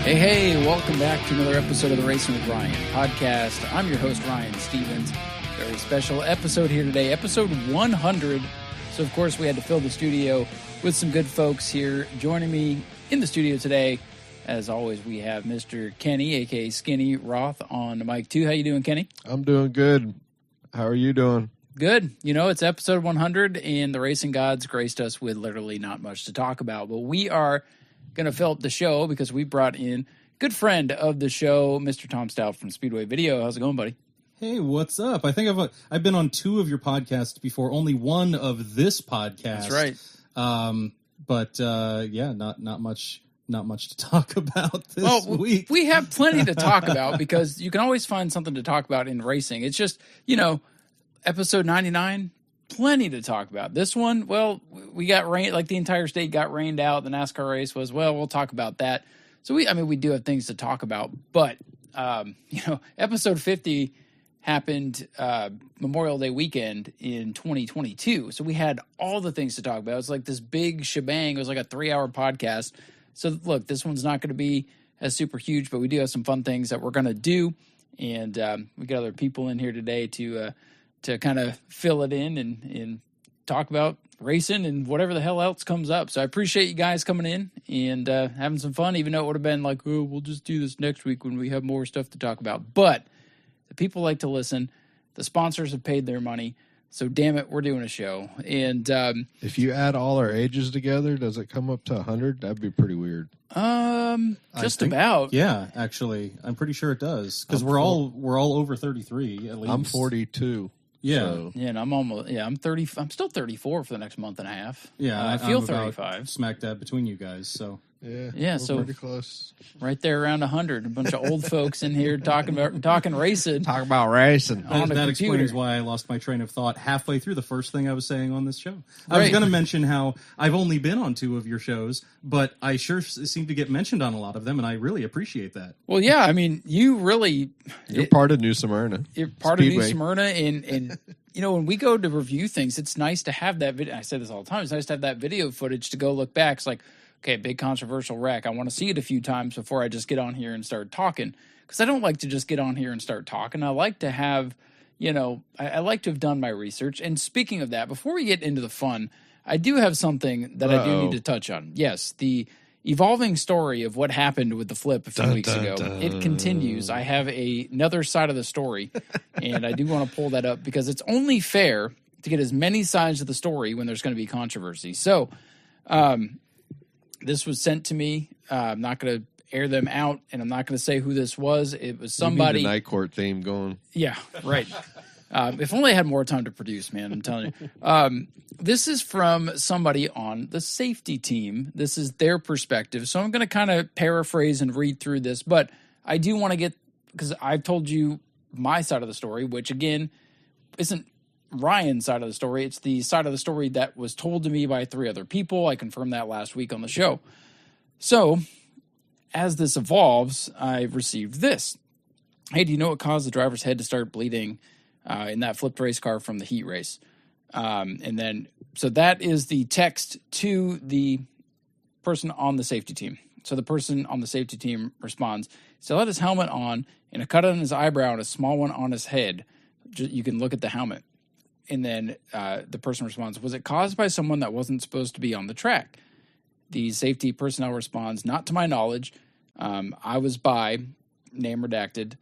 Hey, welcome back to another episode of the Racing with Ryan podcast. I'm your host, Ryan Stevens. Very special episode here today, episode 100. So, of course, we had to fill the studio with some good folks here. Joining me in the studio today, as always, we have Mr. Kenny, a.k.a. Skinny Roth, on the mic, too. How you doing, Kenny? I'm doing good. How are you doing? Good. You know, it's episode 100, and the racing gods graced us with literally not much to talk about. But we are going to fill up the show because we brought in good friend of the show, Mr. Tom Stout from Speedway Video. How's it going, buddy? Hey, what's up? I think I've been on 2 of your podcasts before, only 1 of this podcast. That's right. Yeah, not much to talk about this week. We have plenty to talk about because you can always find something to talk about in racing. It's just, episode 99, plenty to talk about. This one, well, we got rain, like the entire state got rained out. The NASCAR race was, well, we'll talk about that. So we do have things to talk about, but episode 50 happened Memorial Day weekend in 2022. So we had all the things to talk about. It was like this big shebang. It was like a 3-hour podcast. So look, this one's not going to be as super huge, but we do have some fun things that we're going to do. And we got other people in here today to kind of fill it in and talk about racing and whatever the hell else comes up. So I appreciate you guys coming in and having some fun, even though it would have been like, oh, we'll just do this next week when we have more stuff to talk about. But the people like to listen. The sponsors have paid their money. So damn it, we're doing a show. And if you add all our ages together, does it come up to 100? That'd be pretty weird. Just about. Yeah, actually, I'm pretty sure it does because we're all over 33 at least. I'm 42. Yeah, so. Yeah, and I'm 30. I'm still 34 for the next month and a half. Yeah, I feel I'm 35. Smack dab between you guys. So yeah, we're so pretty close. Right there around 100. A bunch of old folks in here talking racing. Talk about racing. That explains why I lost my train of thought halfway through the first thing I was saying on this show. Right. I was going to mention how I've only been on 2 of your shows, but I sure seem to get mentioned on a lot of them, and I really appreciate that. Well, yeah, I mean, you're part of New Smyrna. You're part Speedway. Of New Smyrna, and when we go to review things, it's nice to have that video. I say this all the time. It's nice to have that video footage to go look back. It's like, okay, big controversial wreck. I want to see it a few times before I just get on here and start talking. Because I don't like to just get on here and start talking. I like to have, I like to have done my research. And speaking of that, before we get into the fun, I do have something that I do need to touch on. Yes, the evolving story of what happened with the flip a few weeks ago. It continues. I have another side of the story, and I do want to pull that up because it's only fair to get as many sides of the story when there's going to be controversy. So, this was sent to me. I'm not going to air them out, and I'm not going to say who this was. It was somebody. You need the night court theme going. Yeah, right. If only I had more time to produce, man, I'm telling you. This is from somebody on the safety team. This is their perspective. So I'm going to kind of paraphrase and read through this, but I do want to get, because I've told you my side of the story, which again isn't Ryan's side of the story. It's the side of the story that was told to me by 3 other people. I confirmed that last week on the show. So as this evolves, I received this. Hey, do you know what caused the driver's head to start bleeding in that flipped race car from the heat race? So that is the text to the person on the safety team. So the person on the safety team responds, still had his helmet on and a cut on his eyebrow and a small one on his head. You can look at the helmet. And then the person responds, was it caused by someone that wasn't supposed to be on the track? The safety personnel responds, not to my knowledge. I was by, name redacted,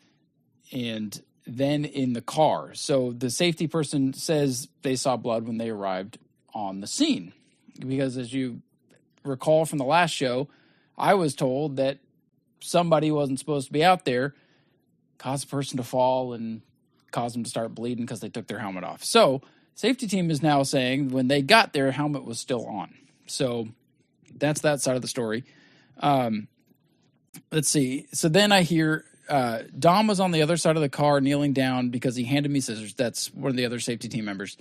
and then in the car. So the safety person says they saw blood when they arrived on the scene. Because as you recall from the last show, I was told that somebody wasn't supposed to be out there, caused a person to fall and caused them to start bleeding because they took their helmet off. So safety team is now saying when they got there, helmet was still on. So that's that side of the story. Let's see. So then I hear Dom was on the other side of the car kneeling down because he handed me scissors. That's one of the other safety team members.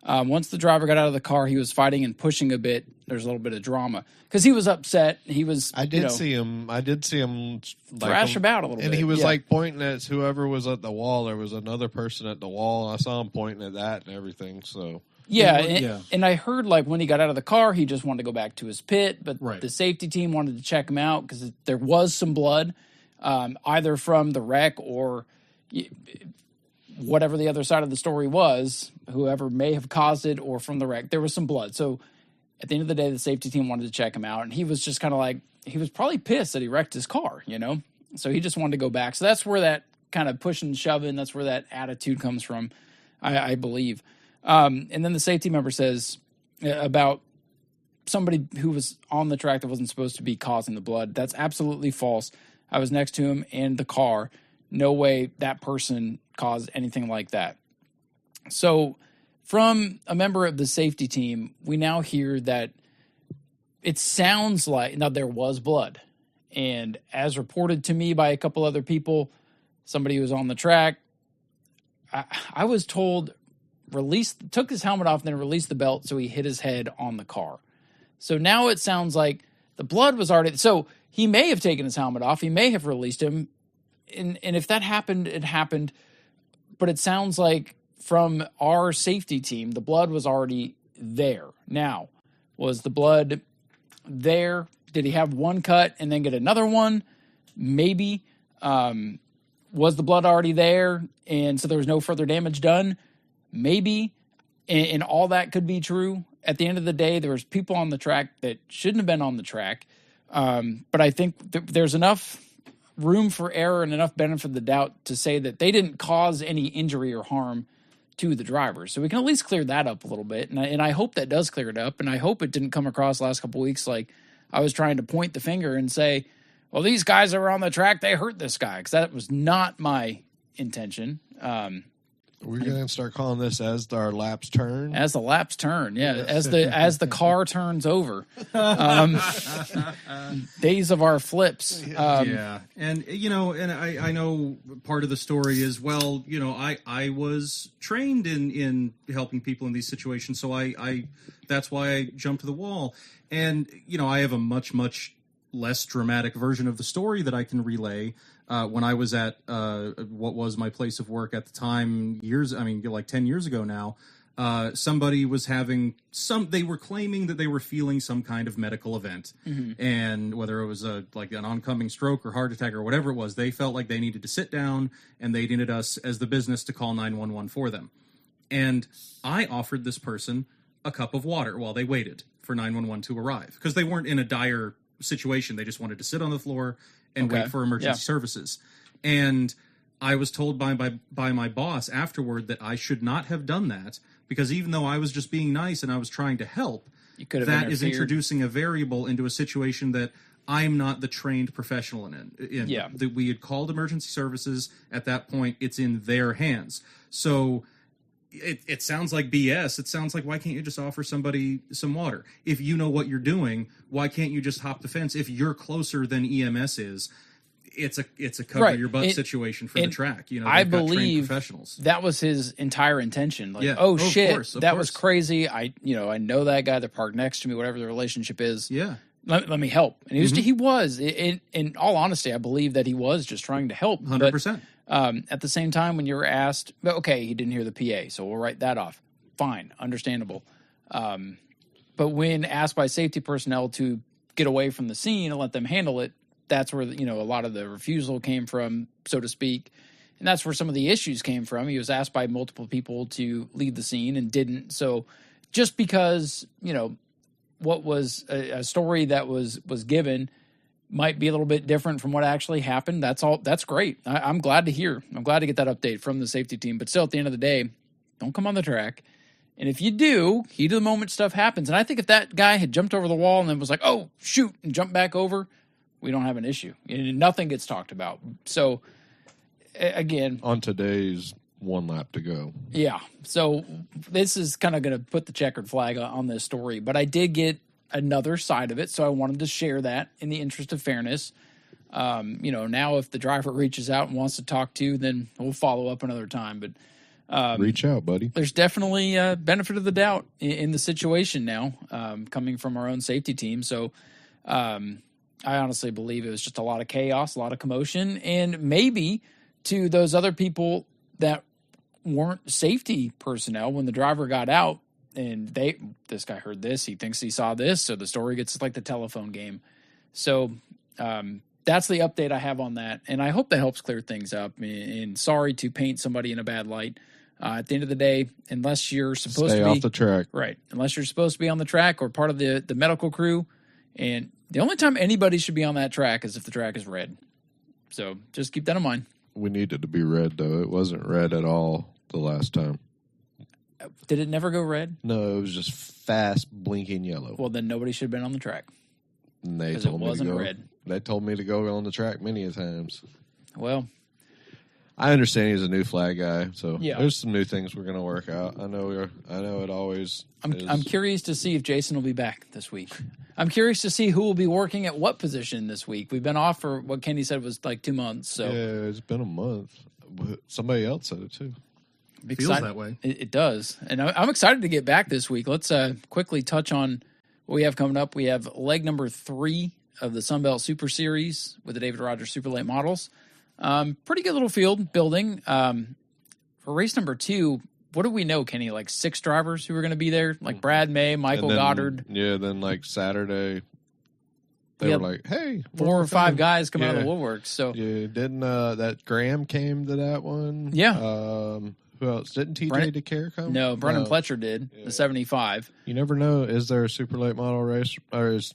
Once the driver got out of the car, he was fighting and pushing a bit. There's a little bit of drama because he was upset. He was. I did see him thrash about a little bit, and he was like pointing at whoever was at the wall. There was another person at the wall. I saw him pointing at that and everything. So Yeah, Yeah. and I heard like when he got out of the car, he just wanted to go back to his pit, but Right. the safety team wanted to check him out because there was some blood, either from the wreck or whatever the other side of the story was, whoever may have caused it, or from the wreck. There was some blood. So at the end of the day, the safety team wanted to check him out, and he was just kind of like, he was probably pissed that he wrecked his car, you know? So he just wanted to go back. So that's where that kind of pushing and shoving, that's where that attitude comes from, I believe. And then the safety member says about somebody who was on the track that wasn't supposed to be causing the blood. That's absolutely false. I was next to him and the car. No way that person caused anything like that. So from a member of the safety team, we now hear that it sounds like, now there was blood. And as reported to me by a couple other people, somebody who was on the track, I was told took his helmet off and then released the belt so he hit his head on the car. So now it sounds like the blood was already, so he may have taken his helmet off, he may have released him, and if that happened, it happened, but it sounds like from our safety team, the blood was already there. Now, was the blood there? Did he have one cut and then get another one? Maybe. Was the blood already there and so there was no further damage done? Maybe, and all that could be true. At the end of the day, there was people on the track that shouldn't have been on the track. But I think there's enough room for error and enough benefit of the doubt to say that they didn't cause any injury or harm to the driver. So we can at least clear that up a little bit. And I hope that does clear it up. And I hope it didn't come across the last couple of weeks like I was trying to point the finger and say, well, these guys that were on the track, they hurt this guy. Because that was not my intention. We're going to start calling this as our laps turn. As the laps turn, yeah. As the car turns over. Days of our flips. Yeah. And, and I know part of the story is, well, I was trained in helping people in these situations. So that's why I jumped to the wall. And, I have a much, much less dramatic version of the story that I can relay. When I was at what was my place of work at the time, like 10 years ago now, somebody was they were claiming that they were feeling some kind of medical event. Mm-hmm. And whether it was like an oncoming stroke or heart attack or whatever it was, they felt like they needed to sit down and they needed us as the business to call 911 for them. And I offered this person a cup of water while they waited for 911 to arrive because they weren't in a dire situation. They just wanted to sit on the floor and wait for emergency services. And I was told by my boss afterward that I should not have done that because even though I was just being nice and I was trying to help, that is introducing a variable into a situation that I'm not the trained professional in. That we had called emergency services at that point. It's in their hands. So it sounds like BS. It sounds like, why can't you just offer somebody some water? If you know what you're doing, why can't you just hop the fence? If you're closer than EMS is, it's a cover your butt situation for the track. I believe professionals. That was his entire intention. Like, of shit, course. That was crazy. I know that guy that parked next to me, whatever the relationship is. Yeah. Let me help. And he was, in all honesty, I believe that he was just trying to help. 100%. At the same time, when you were asked, okay, he didn't hear the PA, so we'll write that off. Fine, understandable. But when asked by safety personnel to get away from the scene and let them handle it, that's where a lot of the refusal came from, so to speak. And that's where some of the issues came from. He was asked by multiple people to leave the scene and didn't. So just because, what was a story that was given might be a little bit different from what actually happened. That's all. That's great. I'm glad to hear. I'm glad to get that update from the safety team. But still, at the end of the day, don't come on the track. And if you do, heat of the moment stuff happens. And I think if that guy had jumped over the wall and then was like, oh, shoot, and jumped back over, we don't have an issue. And nothing gets talked about. So, again. On today's one lap to go. Yeah. So this is kind of going to put the checkered flag on this story. But I did get another side of it, so I wanted to share that in the interest of fairness. Now if the driver reaches out and wants to talk to you, then we'll follow up another time. But reach out, buddy. There's definitely a benefit of the doubt in the situation now, coming from our own safety team. So I honestly believe it was just a lot of chaos, a lot of commotion, and maybe to those other people that weren't safety personnel when the driver got out, And this guy heard this. He thinks he saw this. So the story gets like the telephone game. So that's the update I have on that. And I hope that helps clear things up. And sorry to paint somebody in a bad light. At the end of the day, unless you're supposed to be off the track, right? Unless you're supposed to be on the track or part of the medical crew, and the only time anybody should be on that track is if the track is red. So just keep that in mind. we need it to be red, though. It wasn't red at all the last time. Did it never go red? No, it was just fast blinking yellow. Well, then nobody should have been on the track. And they 'cause told it me to wasn't go. red. They told me to go on the track many a times. Well, I understand he's a new flag guy, so Yeah. there's some new things we're going to work out. I know it always. I'm curious to see if Jason will be back this week. I'm curious to see who will be working at what position this week. We've been off for what Kenny said was like 2 months. So Yeah, it's been a month. Somebody else said it too. Feels that way. It does. And I'm excited to get back this week. Let's quickly touch on what we have coming up. We have leg number 3 of the Sunbelt Super Series with the David Rogers Super Late Models. Pretty good little field building. For race number 2, what do we know, Kenny? Like 6 drivers who are going to be there? Like Brad May, Michael Goddard. Yeah, then like Saturday, they We were had like, hey. 4 or 5 guys come out of Yeah. the woodworks. So Yeah, didn't that Graham came to that one? Yeah. Who else? Didn't TJ Brennan- DeCare come? no, Brennan Pletcher did, the 75. You never know. Is there a super late model race?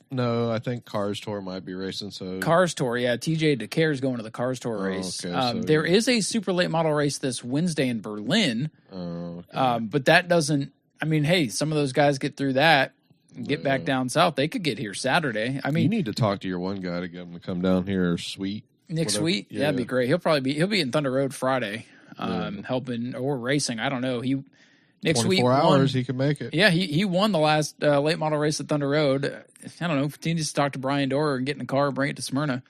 No, I think Cars Tour might be racing. So Cars Tour, yeah. TJ DeCare is going to the Cars Tour race. okay, so there is a super late model race this Wednesday in Berlin. okay. But that doesn't, I mean, hey, some of those guys get through that and get back down south. They could get here Saturday. I you mean, need to talk to your one guy to get him to come down here. Sweet. Nick whatever. Sweet, yeah, that'd be great. He'll be in Thunder Road Friday, helping or racing. I don't know. Nick 24 Sweet hours, won. he can make it. Yeah, he won the last late model race at Thunder Road. I don't know. He needs to talk to Brian Dorer and get in a car and bring it to Smyrna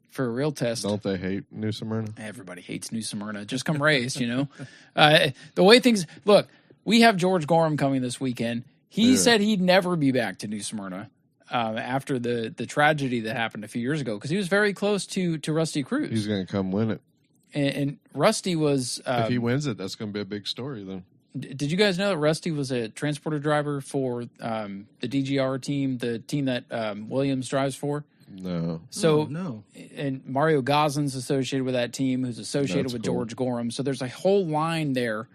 for a real test. Don't they hate New Smyrna? Everybody hates New Smyrna. Just come race, you know. The way things look, we have George Gorham coming this weekend. He said he'd never be back to New Smyrna after the tragedy that happened a few years ago because he was very close to Rusty Cruz. He's going to come win it. And Rusty was. If he wins it, that's going to be a big story then. Did you guys know that Rusty was a transporter driver for the DGR team, the team that Williams drives for? No. So no. And Mario Goslin's associated with that team, who's associated That's with cool. George Gorham. So there's a whole line there.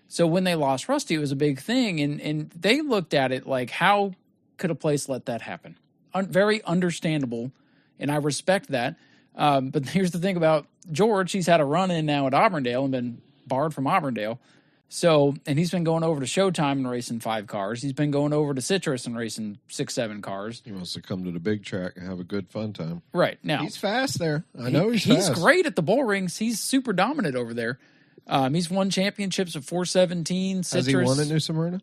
So when they lost Rusty, it was a big thing, and they looked at it like, how could a place let that happen? Very understandable, and I respect that. But here's the thing about George: he's had a run in now at Auburndale and been barred from Auburndale. So, and he's been going over to Showtime and racing 5 cars. He's been going over to Citrus and racing 6, 7 cars. He wants to come to the big track and have a good fun time. Right now, He's fast there. I know he's fast. He's great at the bull rings. He's super dominant over there. He's won championships at 417. Citrus. Has he won at New Smyrna?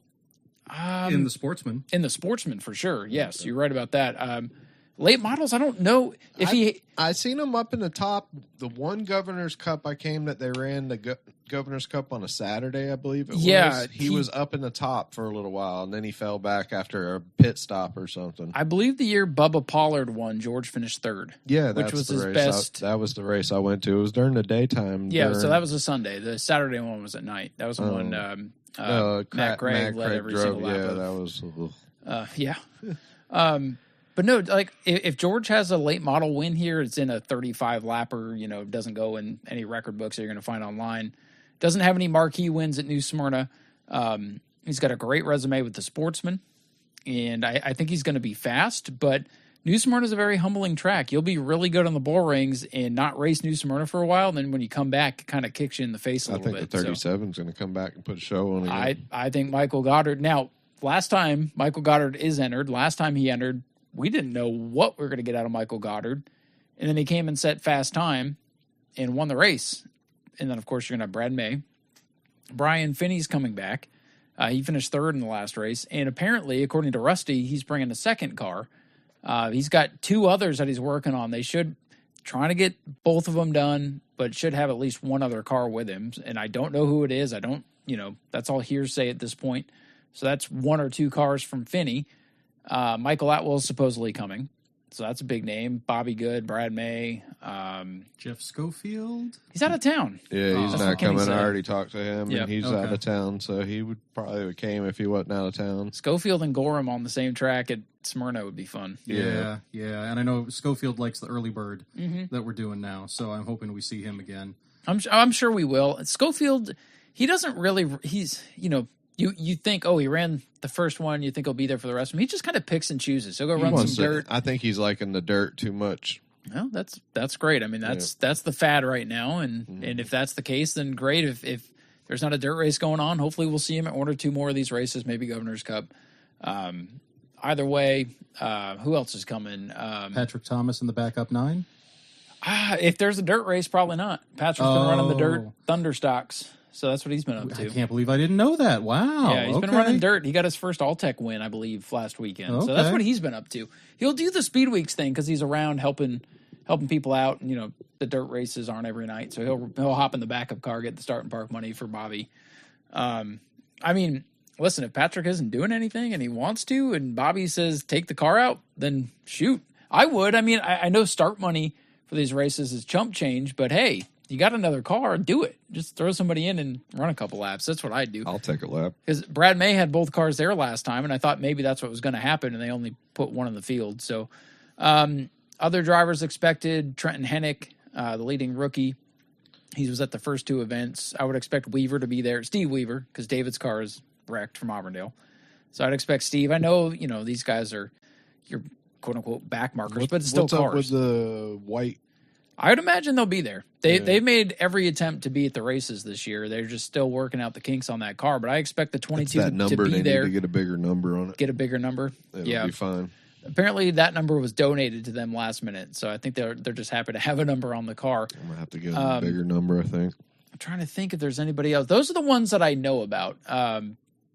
In the Sportsman. In the Sportsman, for sure. Yes, you're right about that. Late models, I don't know if I seen him up in the top. The one Governor's Cup I came that they ran the Governor's Cup on a Saturday, I believe it was. Yeah, he was up in the top for a little while, and then he fell back after a pit stop or something. I believe the year Bubba Pollard won, George finished 3rd. Yeah, that's which was the his race. best. That was the race I went to. It was during the daytime. Yeah, so that was a Sunday. The Saturday one was at night. That was the one Matt Gregg led every single lap of. That was. Yeah. But no, like if George has a late model win here, it's in a 35 lapper, you know, doesn't go in any record books that you're going to find online. Doesn't have any marquee wins at New Smyrna. He's got a great resume with the Sportsman, and I think he's going to be fast, but New Smyrna is a very humbling track. You'll be really good on the bull rings and not race New Smyrna for a while, and then when you come back, it kind of kicks you in the face a little bit. I think the 37 is going to come back and put a show on again. I think Michael Goddard. Now, last time Michael Goddard is entered, last time he entered, we didn't know what we were going to get out of Michael Goddard. And then he came and set fast time and won the race. And then, of course, you're going to have Brad May. Brian Finney's coming back. He finished 3rd in the last race. And apparently, according to Rusty, he's bringing a second car. He's got 2 others that he's working on. They should trying to get both of them done, but should have at least one other car with him. And I don't know who it is. I don't, that's all hearsay at this point. So that's 1 or 2 cars from Finney. Michael Atwell is supposedly coming. So that's a big name. Bobby Good, Brad May. Jeff Schofield? He's out of town. Yeah, he's That's not what Kenny coming. said. I already talked to him, Yep. and he's out of town, so he would probably have came if he wasn't out of town. Schofield and Gorham on the same track at Smyrna would be fun. Yeah. And I know Schofield likes the early bird that we're doing now, so I'm hoping we see him again. I'm sure we will. Schofield, he doesn't really. He's You think, oh, he ran the first one, you think he'll be there for the rest of them. He just kind of picks and chooses. He'll go run some dirt. I think he's liking the dirt too much. Well, that's great. I mean, that's the fad right now, and if that's the case, then great. If there's not a dirt race going on, hopefully we'll see him at one or two more of these races, maybe Governor's Cup. Either way, who else is coming? Patrick Thomas in the backup 9? If there's a dirt race, probably not. Patrick's been running the dirt Thunderstocks. So that's what he's been up to. I can't believe I didn't know that. Wow. Yeah, he's been running dirt. He got his first All-Tech win, I believe, last weekend. Okay. So that's what he's been up to. He'll do the Speed Weeks thing because he's around helping people out. And, the dirt races aren't every night. So he'll hop in the backup car, get the start and park money for Bobby. I mean, listen, if Patrick isn't doing anything and he wants to and Bobby says take the car out, then shoot. I would. I mean, I know start money for these races is chump change, but hey, you got another car, do it. Just throw somebody in and run a couple laps. That's what I'd do. I'll take a lap. Because Brad May had both cars there last time, and I thought maybe that's what was going to happen, and they only put one in the field. So other drivers expected, Trenton Hennick, the leading rookie. He was at the first two events. I would expect Weaver to be there, Steve Weaver, because David's car is wrecked from Auburndale. So I'd expect Steve. I know, these guys are your quote-unquote back markers, but it's still what's cars. Up with the white? I would imagine they'll be there. They've made every attempt to be at the races this year. They're just still working out the kinks on that car. But I expect the 22 that number, to be they there. Need to get a bigger number on it. Get a bigger number. It'll be fine. Apparently that number was donated to them last minute. So I think they're just happy to have a number on the car. I'm gonna have to get a bigger number, I think. I'm trying to think if there's anybody else. Those are the ones that I know about.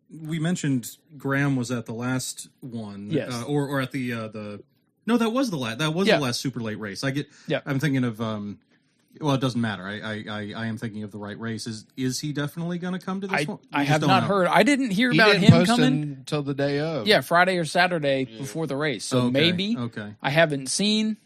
We mentioned Graham was at the last one. Yes. Or at the no, that was the last. That was the last super late race. I'm thinking of. Well, it doesn't matter. I am thinking of the right race. Is he definitely going to come to this one? I have not heard. I didn't hear He about didn't him post coming until the day of. Yeah, Friday or Saturday before the race. So maybe. Okay. I haven't seen.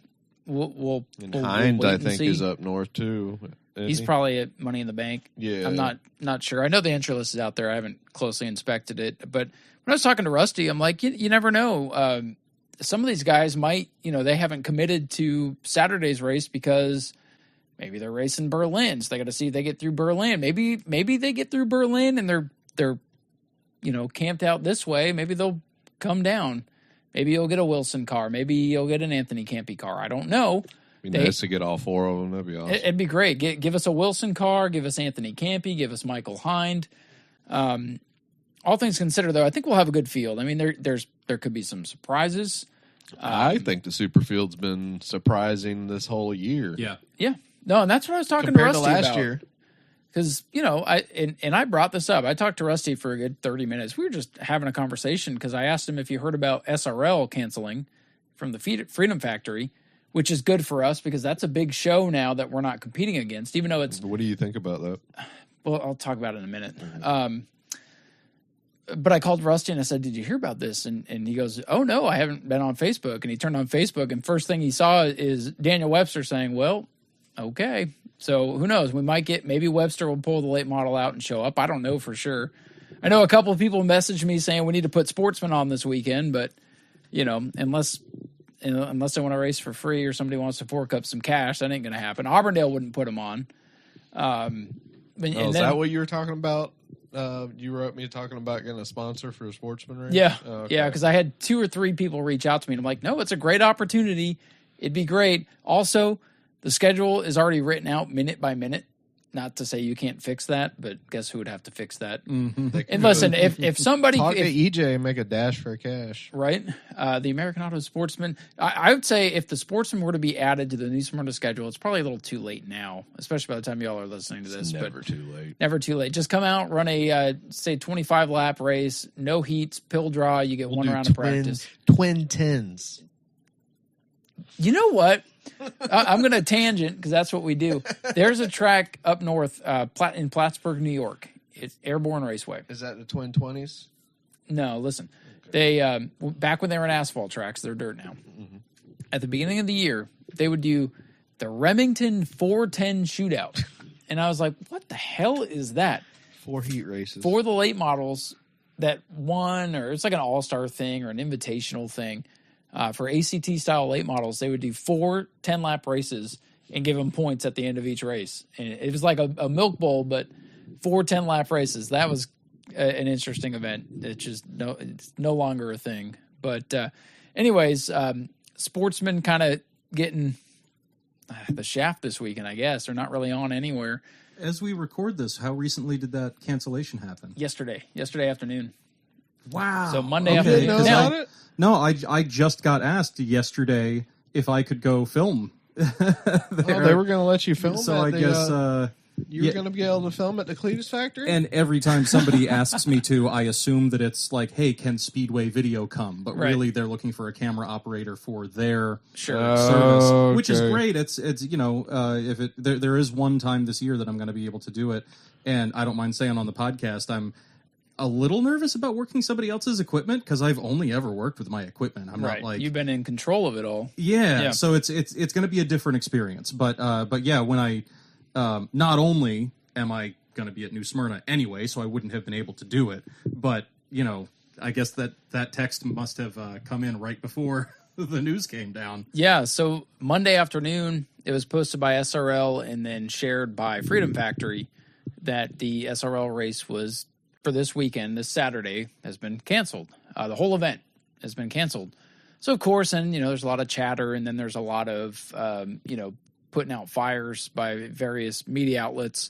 We'll Hind, wait I and think, see. is up north too. He's probably at Money in the Bank. Yeah. I'm not sure. I know the entry list is out there. I haven't closely inspected it. But when I was talking to Rusty, I'm like, you never know. Some of these guys might, they haven't committed to Saturday's race because maybe they're racing Berlin. So they got to see if they get through Berlin. Maybe they get through Berlin and they're camped out this way. Maybe they'll come down. Maybe you'll get a Wilson car. Maybe you'll get an Anthony Campy car. I don't know. It'd be nice to get all four of them. That'd be awesome. It'd be great. Give us a Wilson car. Give us Anthony Campy. Give us Michael Hind. All things considered, though, I think we'll have a good field. I mean, there could be some surprises. I think the Superfield's been surprising this whole year. Yeah. Yeah. No, and that's what I was talking Compared to to Rusty last about. year. Because, I brought this up. I talked to Rusty for a good 30 minutes. We were just having a conversation because I asked him if he heard about SRL canceling from the Freedom Factory, which is good for us because that's a big show now that we're not competing against, even though it's... What do you think about that? Well, I'll talk about it in a minute. But I called Rusty and I said, did you hear about this? And he goes, oh, no, I haven't been on Facebook. And he turned on Facebook, and first thing he saw is Daniel Webster saying, well, okay. So who knows? We might maybe Webster will pull the late model out and show up. I don't know for sure. I know a couple of people messaged me saying we need to put Sportsman on this weekend, but, unless they want to race for free or somebody wants to fork up some cash, that ain't going to happen. Auburndale wouldn't put them on. Is that what you were talking about? You wrote me talking about getting a sponsor for a Sportsman race? Yeah. Oh, okay. Yeah, because I had 2 or 3 people reach out to me, and I'm like, no, it's a great opportunity. It'd be great. Also, the schedule is already written out minute by minute. Not to say you can't fix that, but guess who would have to fix that? Mm-hmm. And listen, if somebody... Talk to EJ and make a dash for cash. Right? The American Auto Sportsman. I would say if the Sportsman were to be added to the New Smyrna schedule, it's probably a little too late now, especially by the time y'all are listening to this. Never too late. Never too late. Just come out, run a, say, 25-lap race, no heats, pill draw, you get one round of practice. Twin tens. You know what? I'm going to tangent because that's what we do. There's a track up north in Plattsburgh, New York. It's Airborne Raceway. Is that the twin 20s? No, listen. Okay. They back when they were in asphalt tracks, they're dirt now. at the beginning of the year, they would do the Remington 410 shootout. And I was like, what the hell is that? 4 heat races. For the late models that won, or it's like an all-star thing or an invitational thing. For ACT-style late models, they would do 4 10-lap races and give them points at the end of each race. And it was like a milk bowl, but 4 10-lap races. That was an interesting event. It's no longer a thing. But anyways, sportsmen kind of getting the shaft this weekend, I guess. They're not really on anywhere. As we record this, how recently did that cancellation happen? Yesterday afternoon. Wow. So Monday Okay. afternoon. Know Now, about it? No, I just got asked yesterday if I could go film. Oh, they were going to let you film. So at I guess you were going to be able to film at the Cletus factory. And every time somebody asks me to, I assume that it's like, hey, can Speedway Video come? But Right. really, they're looking for a camera operator for their Sure. service, which is Okay. great. It's if it there is one time this year that I'm going to be able to do it, and I don't mind saying on the podcast, I'm a little nervous about working somebody else's equipment because I've only ever worked with my equipment. I'm right. not like You've been in control of it all. yeah. So it's going to be a different experience. But yeah, when I not only am I going to be at New Smyrna anyway, so I wouldn't have been able to do it, but I guess that text must have come in right before the news came down. Yeah, so Monday afternoon, it was posted by SRL and then shared by Freedom Factory that the SRL race was for this weekend, this Saturday, has been canceled. The whole event has been canceled. So, of course, and, there's a lot of chatter, and then there's a lot of, putting out fires by various media outlets.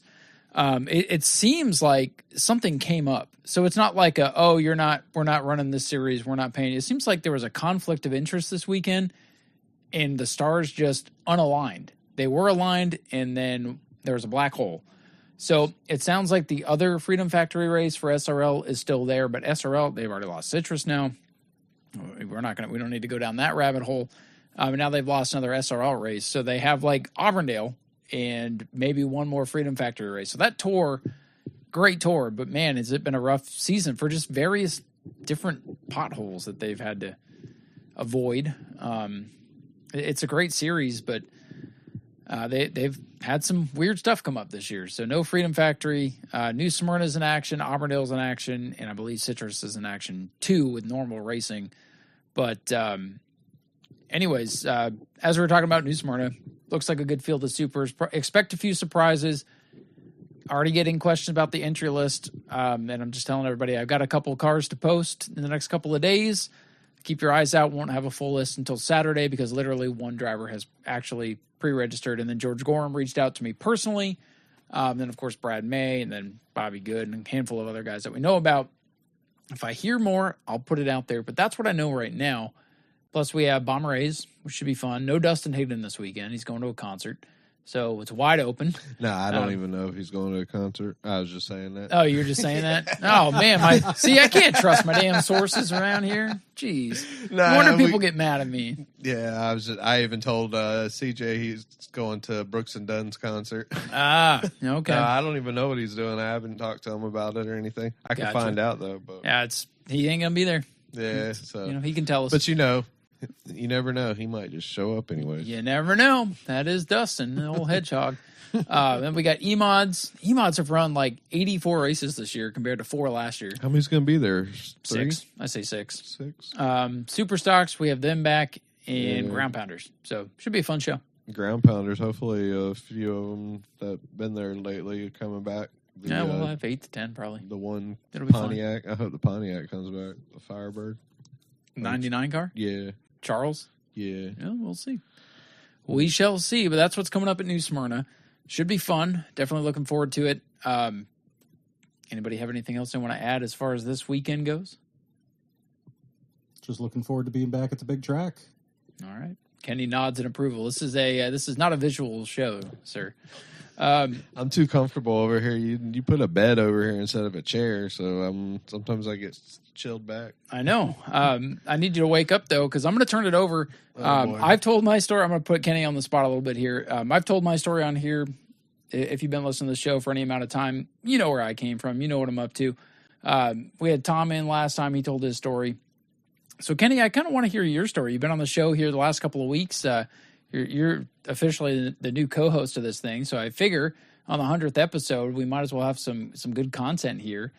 It seems like something came up. So it's not like we're not running this series, we're not paying. It seems like there was a conflict of interest this weekend, and the stars just unaligned. They were aligned, and then there was a black hole. So it sounds like the other Freedom Factory race for SRL is still there, but SRL, they've already lost Citrus now. We don't need to go down that rabbit hole. And now they've lost another SRL race. So they have like Auburndale and maybe one more Freedom Factory race. So that tour, great tour, but man, has it been a rough season for just various different potholes that they've had to avoid. It's a great series, but they've had some weird stuff come up this year. So no Freedom Factory, New Smyrna's in action, Auburndale's in action, and I believe Citrus is in action too with normal racing. But anyways, as we were talking about New Smyrna, looks like a good field of supers. Expect a few surprises. Already getting questions about the entry list, and I'm just telling everybody I've got a couple cars to post in the next couple of days. Keep your eyes out. Won't have a full list until Saturday because literally one driver has actually pre-registered, and then George Gorham reached out to me personally. Then, of course, Brad May, and then Bobby Good, and a handful of other guys that we know about. If I hear more, I'll put it out there, but that's what I know right now. Plus, we have Bomber A's, which should be fun. No Dustin Higdon this weekend. He's going to a concert, so it's wide open. No, I don't even know if he's going to a concert. I was just saying that. Oh, you're just saying that? Oh, man. I can't trust my damn sources around here. Jeez. Nah, No wonder people get mad at me. Yeah, I even told CJ he's going to Brooks and Dunn's concert. Ah, okay. I don't even know what he's doing. I haven't talked to him about it or anything. I can Gotcha. find out, though. But Yeah, he ain't going to be there. yeah, so. He can tell us. But you never know. He might just show up anyways. You never know. That is Dustin, the old hedgehog. Then we got E-Mods. E-Mods have run like 84 races this year compared to 4 last year. How many's going to be there? 3? 6. I say 6. 6? Super Stocks, we have them back, and Yeah. Ground Pounders. So should be a fun show. Ground Pounders. Hopefully a few of them that been there lately are coming back. Yeah, we'll have 8 to 10 probably. The one It'll be fun. Pontiac. I hope the Pontiac comes back. The Firebird. 99 car? Yeah. Charles? Yeah. Yeah, we'll see. We shall see, but that's what's coming up at New Smyrna. Should be fun. Definitely looking forward to it. Anybody have anything else they want to add as far as this weekend goes? Just looking forward to being back at the big track. All right. Kenny nods in approval. This is not a visual show, sir. I'm too comfortable over here. You put a bed over here instead of a chair, so sometimes I get chilled back. I know. I need you to wake up, though, because I'm going to turn it over. Boy. I've told my story. I'm going to put Kenny on the spot a little bit here. I've told my story on here. If you've been listening to the show for any amount of time, you know where I came from. You know what I'm up to. We had Tom in last time. He told his story. So, Kenny, I kind of want to hear your story. You've been on the show here the last couple of weeks. You're officially the new co-host of this thing, so I figure on the 100th episode, we might as well have some good content here.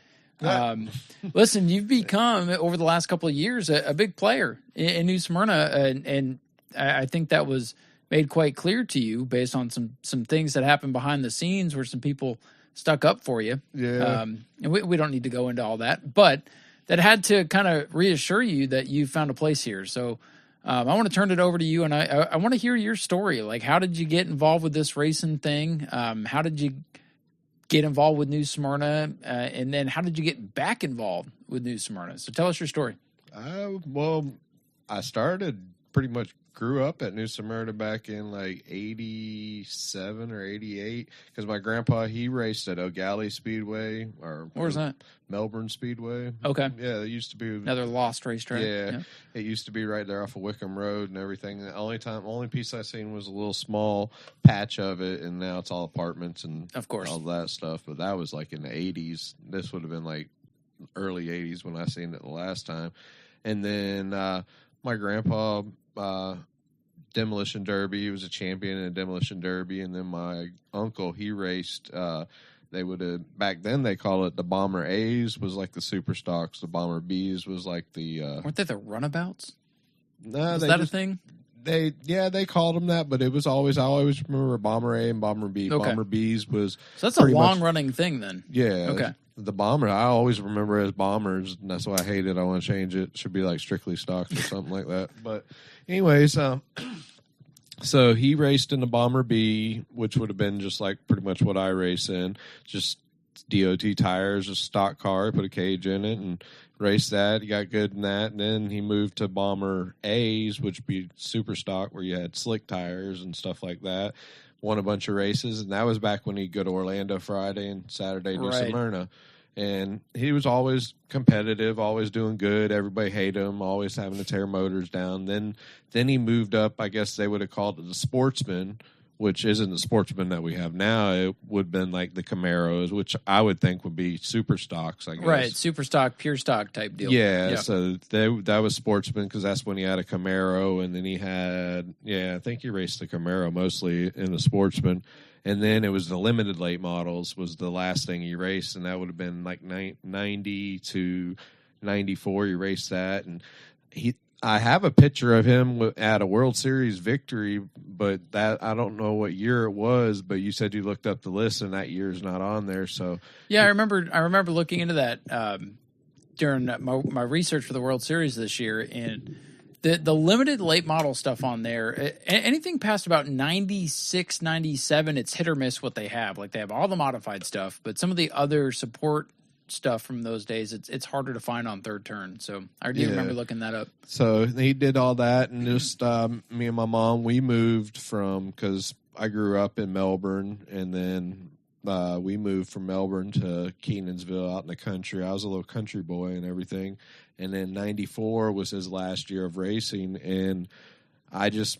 Listen, you've become, over the last couple of years, a big player in New Smyrna, and I think that was made quite clear to you based on some things that happened behind the scenes where some people stuck up for you. Yeah. And we don't need to go into all that, but that had to kind of reassure you that you found a place here. So I want to turn it over to you, and I want to hear your story. Like, how did you get involved with this racing thing? How did you get involved with New Smyrna? And then how did you get back involved with New Smyrna? So tell us your story. Well, I pretty much grew up at New Smyrna back in like 87 or 88 because my grandpa, he raced at O'Galley Speedway. Where's that? Melbourne Speedway. Okay. Yeah, it used to be another lost racetrack. Yeah, it used to be right there off of Wickham Road and everything. The only piece I seen was a little small patch of it, and now it's all apartments and of course all that stuff. But that was like in the 80s. This would have been like early 80s when I seen it the last time. And then my grandpa, Demolition Derby, he was a champion in a Demolition Derby, and then my uncle, he raced. They would have back then they call it the Bomber A's was like the super stocks. The Bomber B's was like the weren't they the runabouts? No, was that a thing? They called them that, but it was always I always remember Bomber A and Bomber B. Okay. Bomber B's was so that's a long running thing then. Yeah. Okay. The Bomber I always remember as Bombers, and that's why I hate it. I want to change it. It should be like Strictly Stocks or something like that. But anyways, so he raced in the Bomber B, which would have been just like pretty much what I race in, just DOT tires, a stock car, put a cage in it, and raced that. He got good in that, and then he moved to Bomber A's, which would be super stock, where you had slick tires and stuff like that. Won a bunch of races, and that was back when he'd go to Orlando Friday and Saturday New Smyrna. And he was always competitive, always doing good. Everybody hated him, always having to tear motors down. Then he moved up. I guess they would have called it the Sportsman, which isn't the Sportsman that we have now. It would have been like the Camaros, which I would think would be super stocks, I guess. Right, super stock, pure stock type deal. Yeah. So that was Sportsman because that's when he had a Camaro, and then he had, I think he raced the Camaro mostly in the Sportsman. And then it was the limited late models was the last thing he raced, and that would have been like 90 to 94. He raced that, and I have a picture of him at a World Series victory, but that I don't know what year it was. But you said you looked up the list, and that year's not on there. So yeah, I remember looking into that during my research for the World Series this year, and the limited late model stuff on there, anything past about 96, 97, it's hit or miss what they have. Like they have all the modified stuff, but some of the other support stuff from those days, it's harder to find on third turn. So I do remember looking that up. So he did all that, and just me and my mom, we moved because I grew up in Melbourne, and then we moved from Melbourne to Kenansville out in the country. I was a little country boy and everything. And then 94 was his last year of racing, and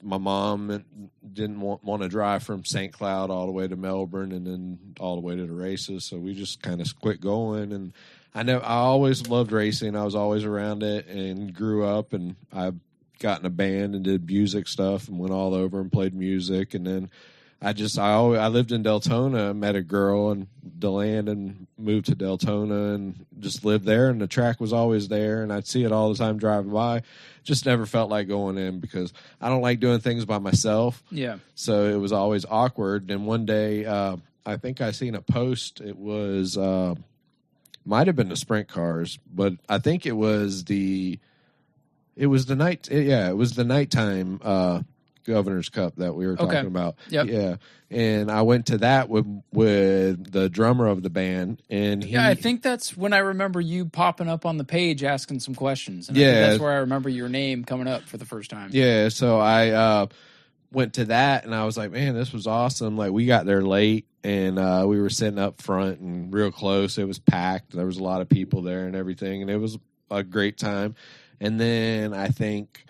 my mom didn't want to drive from St. Cloud all the way to Melbourne and then all the way to the races, so we just kind of quit going. And I always loved racing. I was always around it and grew up, and I got in a band and did music stuff and went all over and played music. And then I lived in Deltona, met a girl in DeLand and moved to Deltona and just lived there, and the track was always there, and I'd see it all the time driving by. Just never felt like going in because I don't like doing things by myself. Yeah. So it was always awkward. And one day, I think I seen a post. It was might have been the sprint cars, but I think it was the nighttime Governor's Cup that we were talking about. Yep. Yeah. And I went to that with the drummer of the band, and I think that's when I remember you popping up on the page asking some questions. And I think that's where I remember your name coming up for the first time. Yeah, so I went to that, and I was like, man, this was awesome. Like, we got there late, and we were sitting up front and real close. It was packed. There was a lot of people there and everything, and it was a great time. And then I think...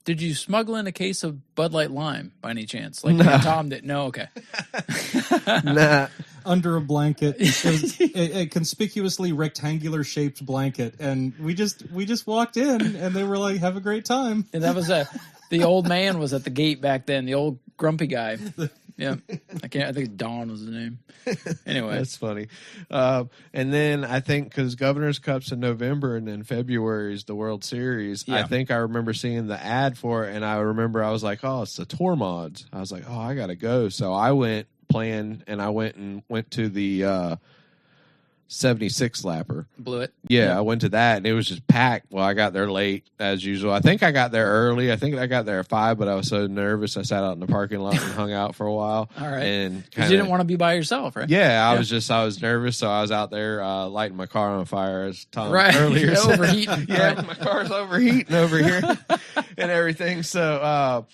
Did you smuggle in a case of Bud Light Lime by any chance? Like Tom did? No, okay. Nah. under a blanket. It was a conspicuously rectangular shaped blanket, and we just walked in, and they were like, "Have a great time." And that was the old man was at the gate back then. The old grumpy guy. Yeah, I think Don was his name. Anyway, that's funny. And then I think because Governor's Cup's in November and then February is the World Series, I think I remember seeing the ad for it, and I remember I was like, oh, it's the tour mods. I was like, oh, I gotta go. So I went and I went to the 76 lapper. Blew it. Yeah, I went to that and it was just packed. Well, I got there late as usual. I think I got there early. I think I got there at 5, but I was so nervous I sat out in the parking lot and hung out for a while. All right. And because you didn't want to be by yourself, right? Yeah, I was nervous, so I was out there lighting my car on fire as Tom right. earlier said. Overheating. Yeah, right. my car's overheating over here and everything. So,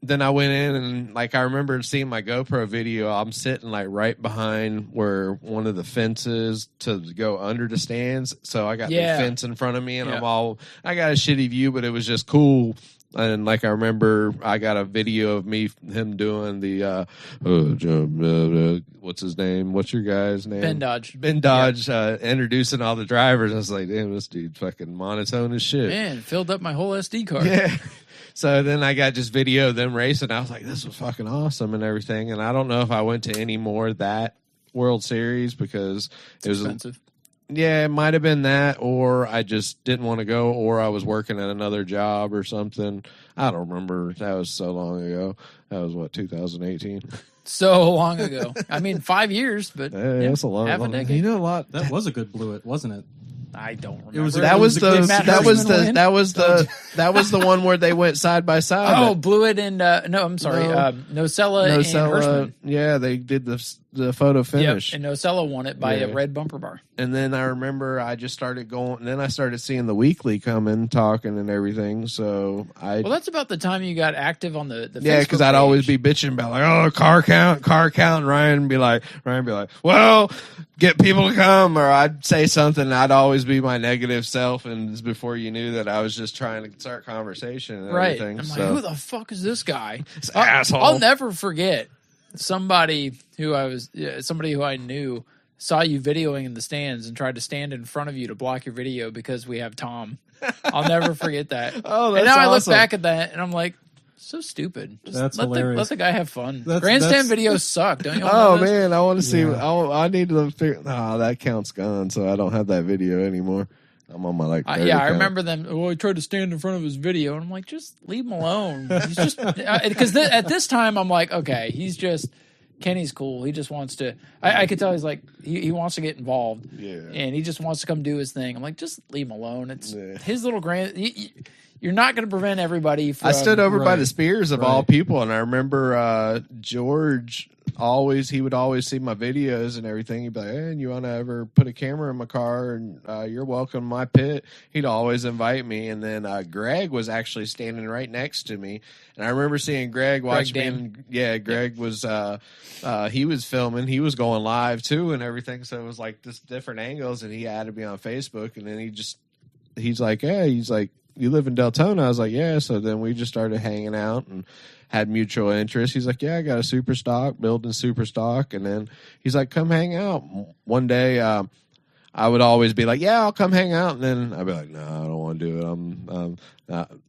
then I went in and like I remember seeing my GoPro video. I'm sitting like right behind where one of the fences to go under the stands. So I got the fence in front of me and I got a shitty view, but it was just cool. And like I remember I got a video of him doing the what's his name? What's your guy's name? Ben Dodge introducing all the drivers. I was like, damn, this dude fucking monotone as shit. Man, filled up my whole SD card. Yeah. So then I got just video of them racing. I was like, this was fucking awesome and everything. And I don't know if I went to any more of that World Series because it was expensive. Yeah, it might have been that, or I just didn't want to go, or I was working at another job or something. I don't remember. That was so long ago. That was 2018. So long ago. I mean, 5 years, but that's a long, half a decade. You know a lot. That was a good Blue It, wasn't it? I don't remember. That was the one where they went side by side. Oh, Blue It and Nocella and Hirschman. Yeah, they did the photo finish. Yep, and Nocella won it by a red bumper bar. And then I remember I just started going, and then I started seeing the weekly coming, talking and everything. So well, that's about the time you got active on the yeah, because I'd always be bitching about like, oh, car count, and Ryan would be like, well, get people to come, or I'd say something. I'd always be my negative self, and before you knew that, I was just trying to start conversation and everything. I'm like, who the fuck is this guy? This asshole. I'll never forget somebody who I knew saw you videoing in the stands and tried to stand in front of you to block your video because we have Tom. I'll never forget that. Oh, that's and now awesome. I look back at that and I'm like, so stupid. That's hilarious. Let the guy have fun. Grandstand videos suck, don't you? Oh man, I want to see. I need to figure. That account's gone, so I don't have that video anymore. I'm on my I remember them. Oh, he tried to stand in front of his video, and I'm like, just leave him alone. He's just because at this time I'm like, okay, Kenny's cool. He just wants to. I could tell he's like he wants to get involved. Yeah, and he just wants to come do his thing. I'm like, just leave him alone. It's his little You're not going to prevent everybody from... I stood over by the Spears of all people, and I remember George he would always see my videos and everything. He'd be like, hey, you want to ever put a camera in my car? And you're welcome to my pit. He'd always invite me. And then Greg was actually standing right next to me. And I remember seeing Greg watch me. And, Greg was... he was filming. He was going live, too, and everything. So it was like this different angles, and he added me on Facebook. And then he's like, you live in Deltona? I was like, yeah. So then we just started hanging out and had mutual interest. He's like, yeah, I got a super stock, building super stock. And then he's like, come hang out. One day, I would always be like, yeah, I'll come hang out. And then I'd be like, no, I don't want to do it.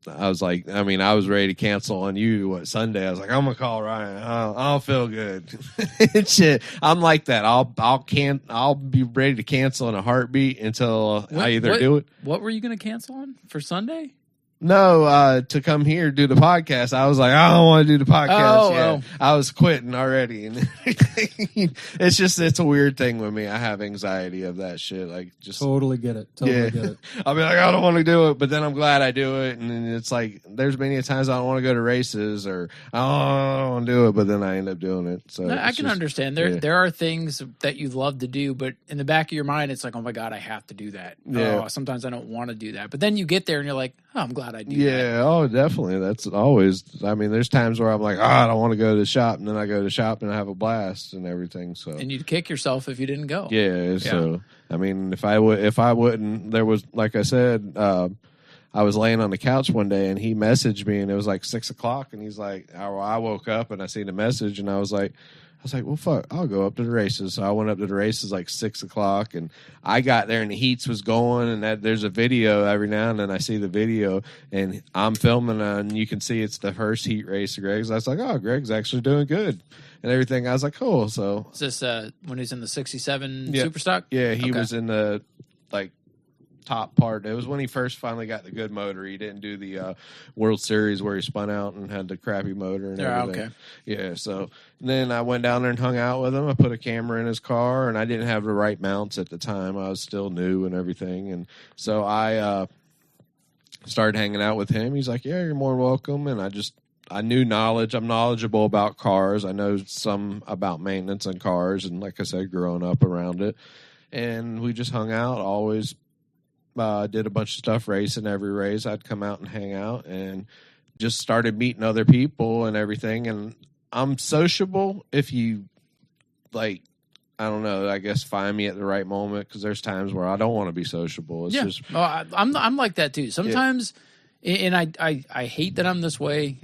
I was like, I was ready to cancel on you Sunday. I was like, I'm going to call Ryan. I'll feel good. Shit. I'm like that. I'll be ready to cancel in a heartbeat until I do it. What were you going to cancel on for Sunday? No, to come here do the podcast. I was like, I don't want to do the podcast yet. I was quitting already, and it's a weird thing with me. I have anxiety of that shit. Like, just totally get it. Get it. I'll be like, I don't want to do it, but then I'm glad I do it, and then it's like there's many times I don't want to go to races or I don't want to do it, but then I end up doing it. So I can understand. There are things that you love to do, but in the back of your mind, it's like, oh my god, I have to do that. Yeah. Oh, sometimes I don't want to do that, but then you get there and you're like, oh, I'm glad I do that. Yeah, oh, definitely. That's always. There's times where I'm like, I don't want to go to the shop, and then I go to the shop and I have a blast and everything. So, and you'd kick yourself if you didn't go. Yeah. So, if I wouldn't, there was, like I said, I was laying on the couch one day and he messaged me and it was like 6 o'clock and he's like, oh, I woke up and I seen the message and I was like, well, fuck, I'll go up to the races. So I went up to the races like 6 o'clock and I got there and the heats was going and there's a video every now and then I see the video and I'm filming and you can see it's the first heat race of Greg's. I was like, oh, Greg's actually doing good and everything. I was like, cool. So is this when he's in the 67 Superstock? Yeah, he was in the like top part. It was when he first finally got the good motor. He didn't do the World Series where he spun out and had the crappy motor and everything. Okay. Yeah, so then I went down there and hung out with him. I put a camera in his car and I didn't have the right mounts at the time. I was still new and everything. And so I started hanging out with him. He's like, yeah, you're more welcome. And I knew knowledge. I'm knowledgeable about cars. I know some about maintenance on cars. And like I said, growing up around it. And we just hung out, always did a bunch of stuff racing every race. I'd come out and hang out and just started meeting other people and everything. And I'm sociable if you, like, I don't know, I guess find me at the right moment because there's times where I don't want to be sociable. It's just... I'm like that too. Sometimes, and I hate that I'm this way.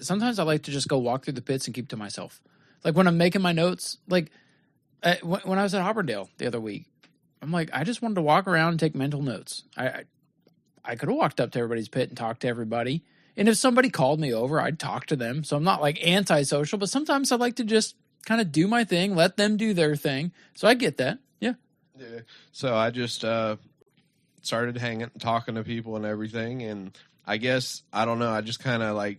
Sometimes I like to just go walk through the pits and keep to myself. Like when I'm making my notes, like when I was at Auburndale the other week, I'm like, I just wanted to walk around and take mental notes. I could have walked up to everybody's pit and talked to everybody. And if somebody called me over, I'd talk to them. So I'm not like antisocial, but sometimes I like to just kind of do my thing, let them do their thing. So I get that. Yeah. Yeah. So I just started hanging, talking to people and everything. And I guess, I don't know, I just kind of like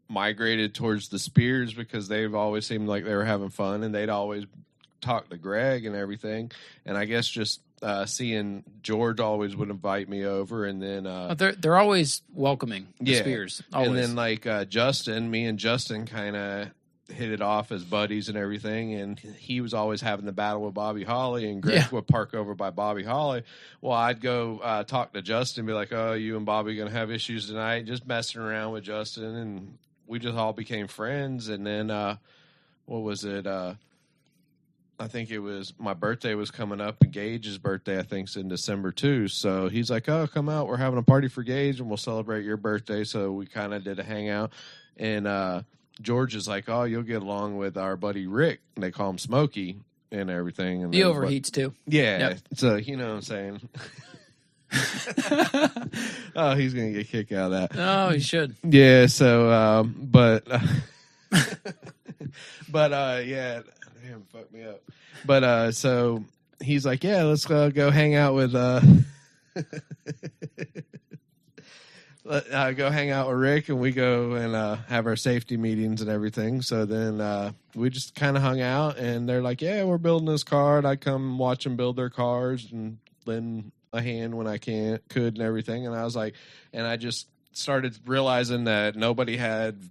migrated towards the Spears because they've always seemed like they were having fun and they'd always talk to Greg and everything. And I guess just seeing George always would invite me over, and then they're always welcoming the Spears. Always. And then like Justin, me and Justin kind of hit it off as buddies and everything, and he was always having the battle with Bobby Holly, and Greg would park over by Bobby Holly. Well, I'd go talk to Justin and be like, oh, you and Bobby gonna have issues tonight, just messing around with Justin, and we just all became friends. And then what was it, I think it was my birthday was coming up, and Gage's birthday, I think, is in December too. So he's like, oh, come out. We're having a party for Gage, and we'll celebrate your birthday. So we kind of did a hangout. And George is like, oh, you'll get along with our buddy Rick. And they call him Smokey and everything. And he overheats too. Yeah. Yep. So, you know what I'm saying? Oh, he's going to get a kick out of that. Oh, he should. Yeah. So, but yeah. Damn, fuck me up. But so he's like, yeah, let's go hang out with go hang out with Rick, and we go and have our safety meetings and everything. So then we just kind of hung out, and they're like, yeah, we're building this car, and I come watch them build their cars and lend a hand when I could and everything. And I was like, and I just started realizing that nobody had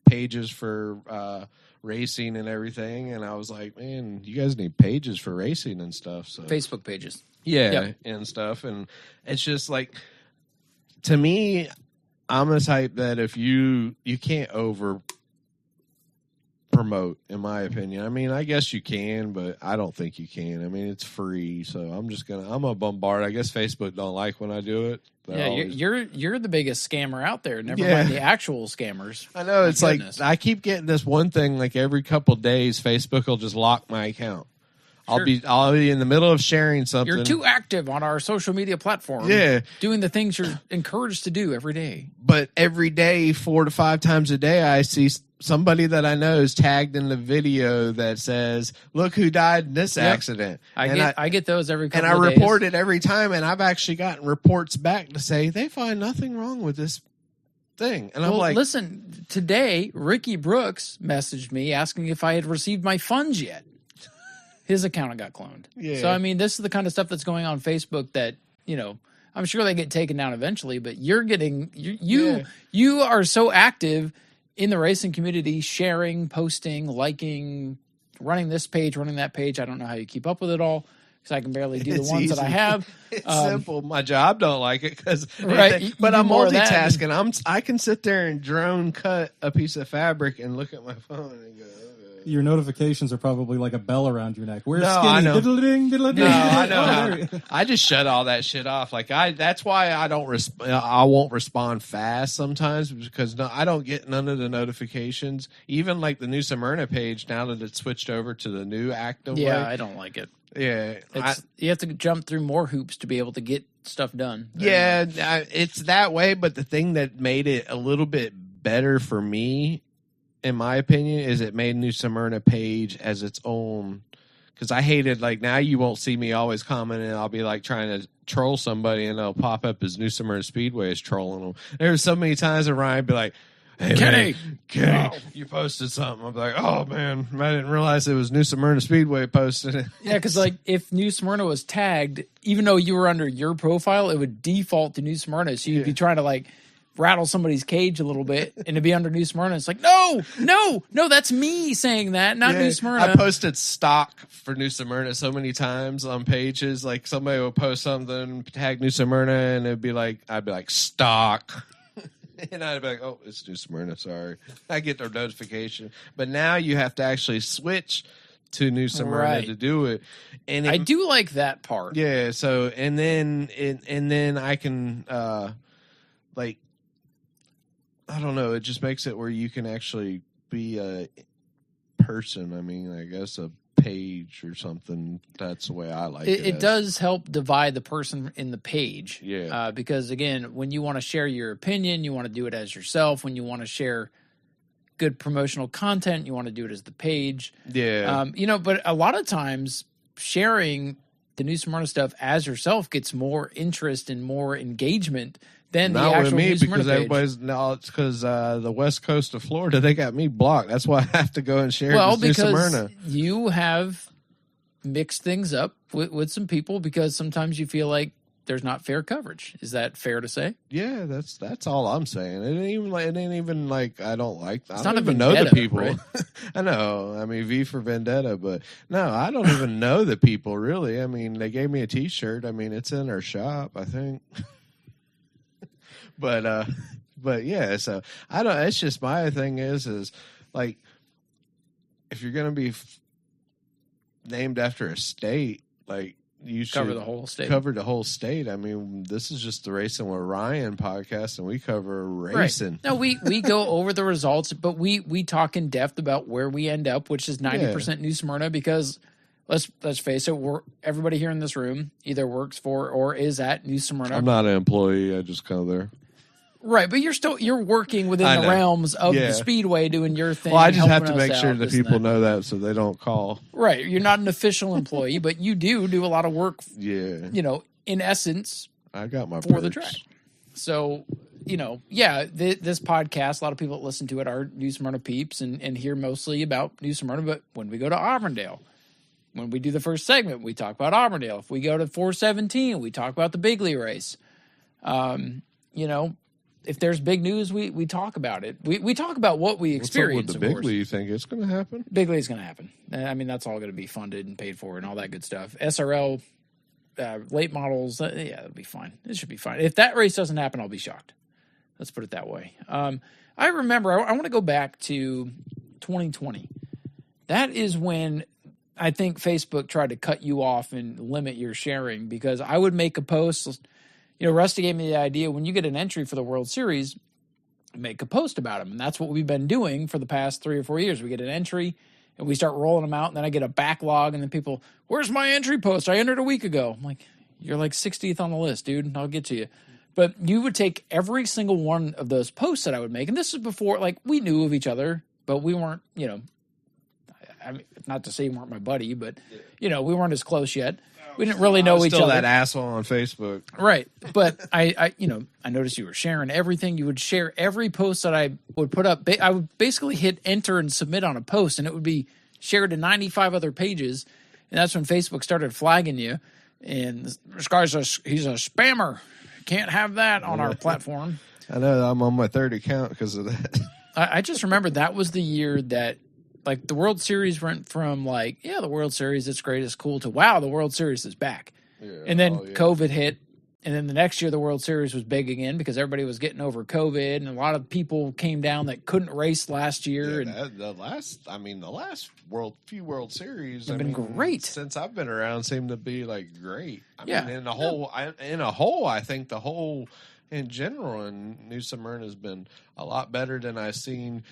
pages for racing and everything, and I was like, man, you guys need pages for racing and stuff. So Facebook pages. And stuff. And it's just like, to me, I'm the type that if you can't over promote, in my opinion. I mean, I guess you can, but I don't think you can. I mean, it's free, so I'm a bombard. I guess Facebook don't like when I do it. You're the biggest scammer out there. Never mind the actual scammers. I know. It's like I keep getting this one thing. Like every couple days, Facebook will just lock my account. Sure. I'll be in the middle of sharing something. You're too active on our social media platform. Yeah, doing the things you're encouraged to do every day. But every day, 4 to 5 times a day, I see somebody that I know is tagged in the video that says, "Look who died in this accident." I get those every couple of days. And I report it every time, and I've actually gotten reports back to say they find nothing wrong with this thing. And I'm like, listen, today Ricky Brooks messaged me asking if I had received my funds yet. His account got cloned. Yeah. So I mean, this is the kind of stuff that's going on Facebook that, you know, I'm sure they get taken down eventually, but you're getting you are so active in the racing community, sharing, posting, liking, running this page, running that page. I don't know how you keep up with it all because I can barely do the ones that I have. It's simple. My job don't like it because but I'm multitasking. I can sit there and drone cut a piece of fabric and look at my phone and go, okay. your notifications are probably like a bell around your neck. We're No, skinny. I know. Diddle-ding, diddle-ding. No, I know. Oh, how- there you- I just shut all that shit off. Like that's why I don't. I won't respond fast sometimes because I don't get none of the notifications. Even like the new Smyrna page now that it's switched over to the new active Yeah, way. I don't like it. Yeah, You have to jump through more hoops to be able to get stuff done. it's that way. But the thing that made it a little bit better for me, in my opinion, is it made New Smyrna page as its own. Because I hated, like, now you won't see me always commenting. I'll be like trying to troll somebody and they'll pop up as New Smyrna Speedway is trolling them. There's so many times that Ryan be like, "Hey, Kenny, you posted something." I'm like, "Oh man, I didn't realize it was New Smyrna Speedway posted it." Yeah, because like if New Smyrna was tagged, even though you were under your profile, it would default to New Smyrna. So you'd be trying to like rattle somebody's cage a little bit and it'd be under New Smyrna. It's like, no, that's me saying that, not New Smyrna. I posted stock for New Smyrna so many times on pages. Like somebody would post something, tag New Smyrna, and it'd be like, I'd be like, stock. And I'd be like, "Oh, it's New Smyrna." Sorry, I get their notification. But now you have to actually switch to New Smyrna to do it. And I do like that part. Yeah. So and then I can like, I don't know. It just makes it where you can actually be a person. I mean, I guess a page or something. That's the way I like it. It does help divide the person in the page. Yeah. Because again, when you want to share your opinion, you want to do it as yourself. When you want to share good promotional content, you want to do it as the page. Yeah. But a lot of times sharing the New Smyrna stuff as yourself gets more interest and more engagement than Not the with actual me New Smyrna because page. everybody's no. It's because the west coast of Florida, they got me blocked. That's why I have to go and share. Well, New because Smyrna. you have mixed things up with some people because sometimes you feel like there's not fair coverage. Is that fair to say? Yeah, that's all I'm saying. It ain't even like I don't like. I not don't a even know the vendetta, people. right? I know. I mean, V for Vendetta, but no, I don't even know the people really. I mean, they gave me a T-shirt. I mean, it's in our shop, I think. But yeah. So I don't. It's just my thing is like if you're gonna be named after a state, like. You should Cover the whole state. Cover the whole state. I mean, this is just the Racin with Ryan podcast, and we cover Racin. Right. No, we go over the results, but we talk in depth about where we end up, which is 90% New Smyrna. Because let's face it, everybody here in this room either works for or is at New Smyrna. I'm not an employee. I just go there. Right, but you're working within the realms of the Speedway doing your thing. Well, I just have to helping us make sure out, that this and people know that so they don't call. Right, you're not an official employee, but you do a lot of work. Yeah, in essence, I got my for the perks. track. So, this podcast, a lot of people that listen to it are New Smyrna peeps and hear mostly about New Smyrna. But when we go to Auburndale, when we do the first segment, we talk about Auburndale. If we go to 417, we talk about the Bigley race. If there's big news, we talk about it. We talk about what we experience. What's up with the Bigley? You think it's going to happen? Bigley's going to happen. I mean, that's all going to be funded and paid for and all that good stuff. SRL, late models, it'll be fine. It should be fine. If that race doesn't happen, I'll be shocked. Let's put it that way. I remember, I want to go back to 2020. That is when I think Facebook tried to cut you off and limit your sharing because I would make a post. Rusty gave me the idea when you get an entry for the World Series, make a post about them. And that's what we've been doing for the past 3 or 4 years. We get an entry and we start rolling them out. And then I get a backlog and then people, where's my entry post? I entered a week ago. I'm like, you're like 60th on the list, dude. I'll get to you. But you would take every single one of those posts that I would make. And this is before, like, we knew of each other, but we weren't, I mean, not to say you weren't my buddy, but, we weren't as close yet. We didn't really know each other. Still that asshole on Facebook. Right. But I noticed you were sharing everything. You would share every post that I would put up. I would basically hit enter and submit on a post, and it would be shared to 95 other pages. And that's when Facebook started flagging you. And this guy's he's a spammer. Can't have that on our platform. I know. I'm on my third account because of that. I just remember that was the year that, like, the World Series went from, like, yeah, the World Series, it's great, it's cool, to, wow, the World Series is back. Yeah, and then COVID hit, And then the next year, the World Series was big again because everybody was getting over COVID, and a lot of people came down that couldn't race last year. Yeah, and the last few World Series have been great since I've been around. Seem to be like great. I Yeah. mean, I think the whole in general in New Smyrna has been a lot better than I've seen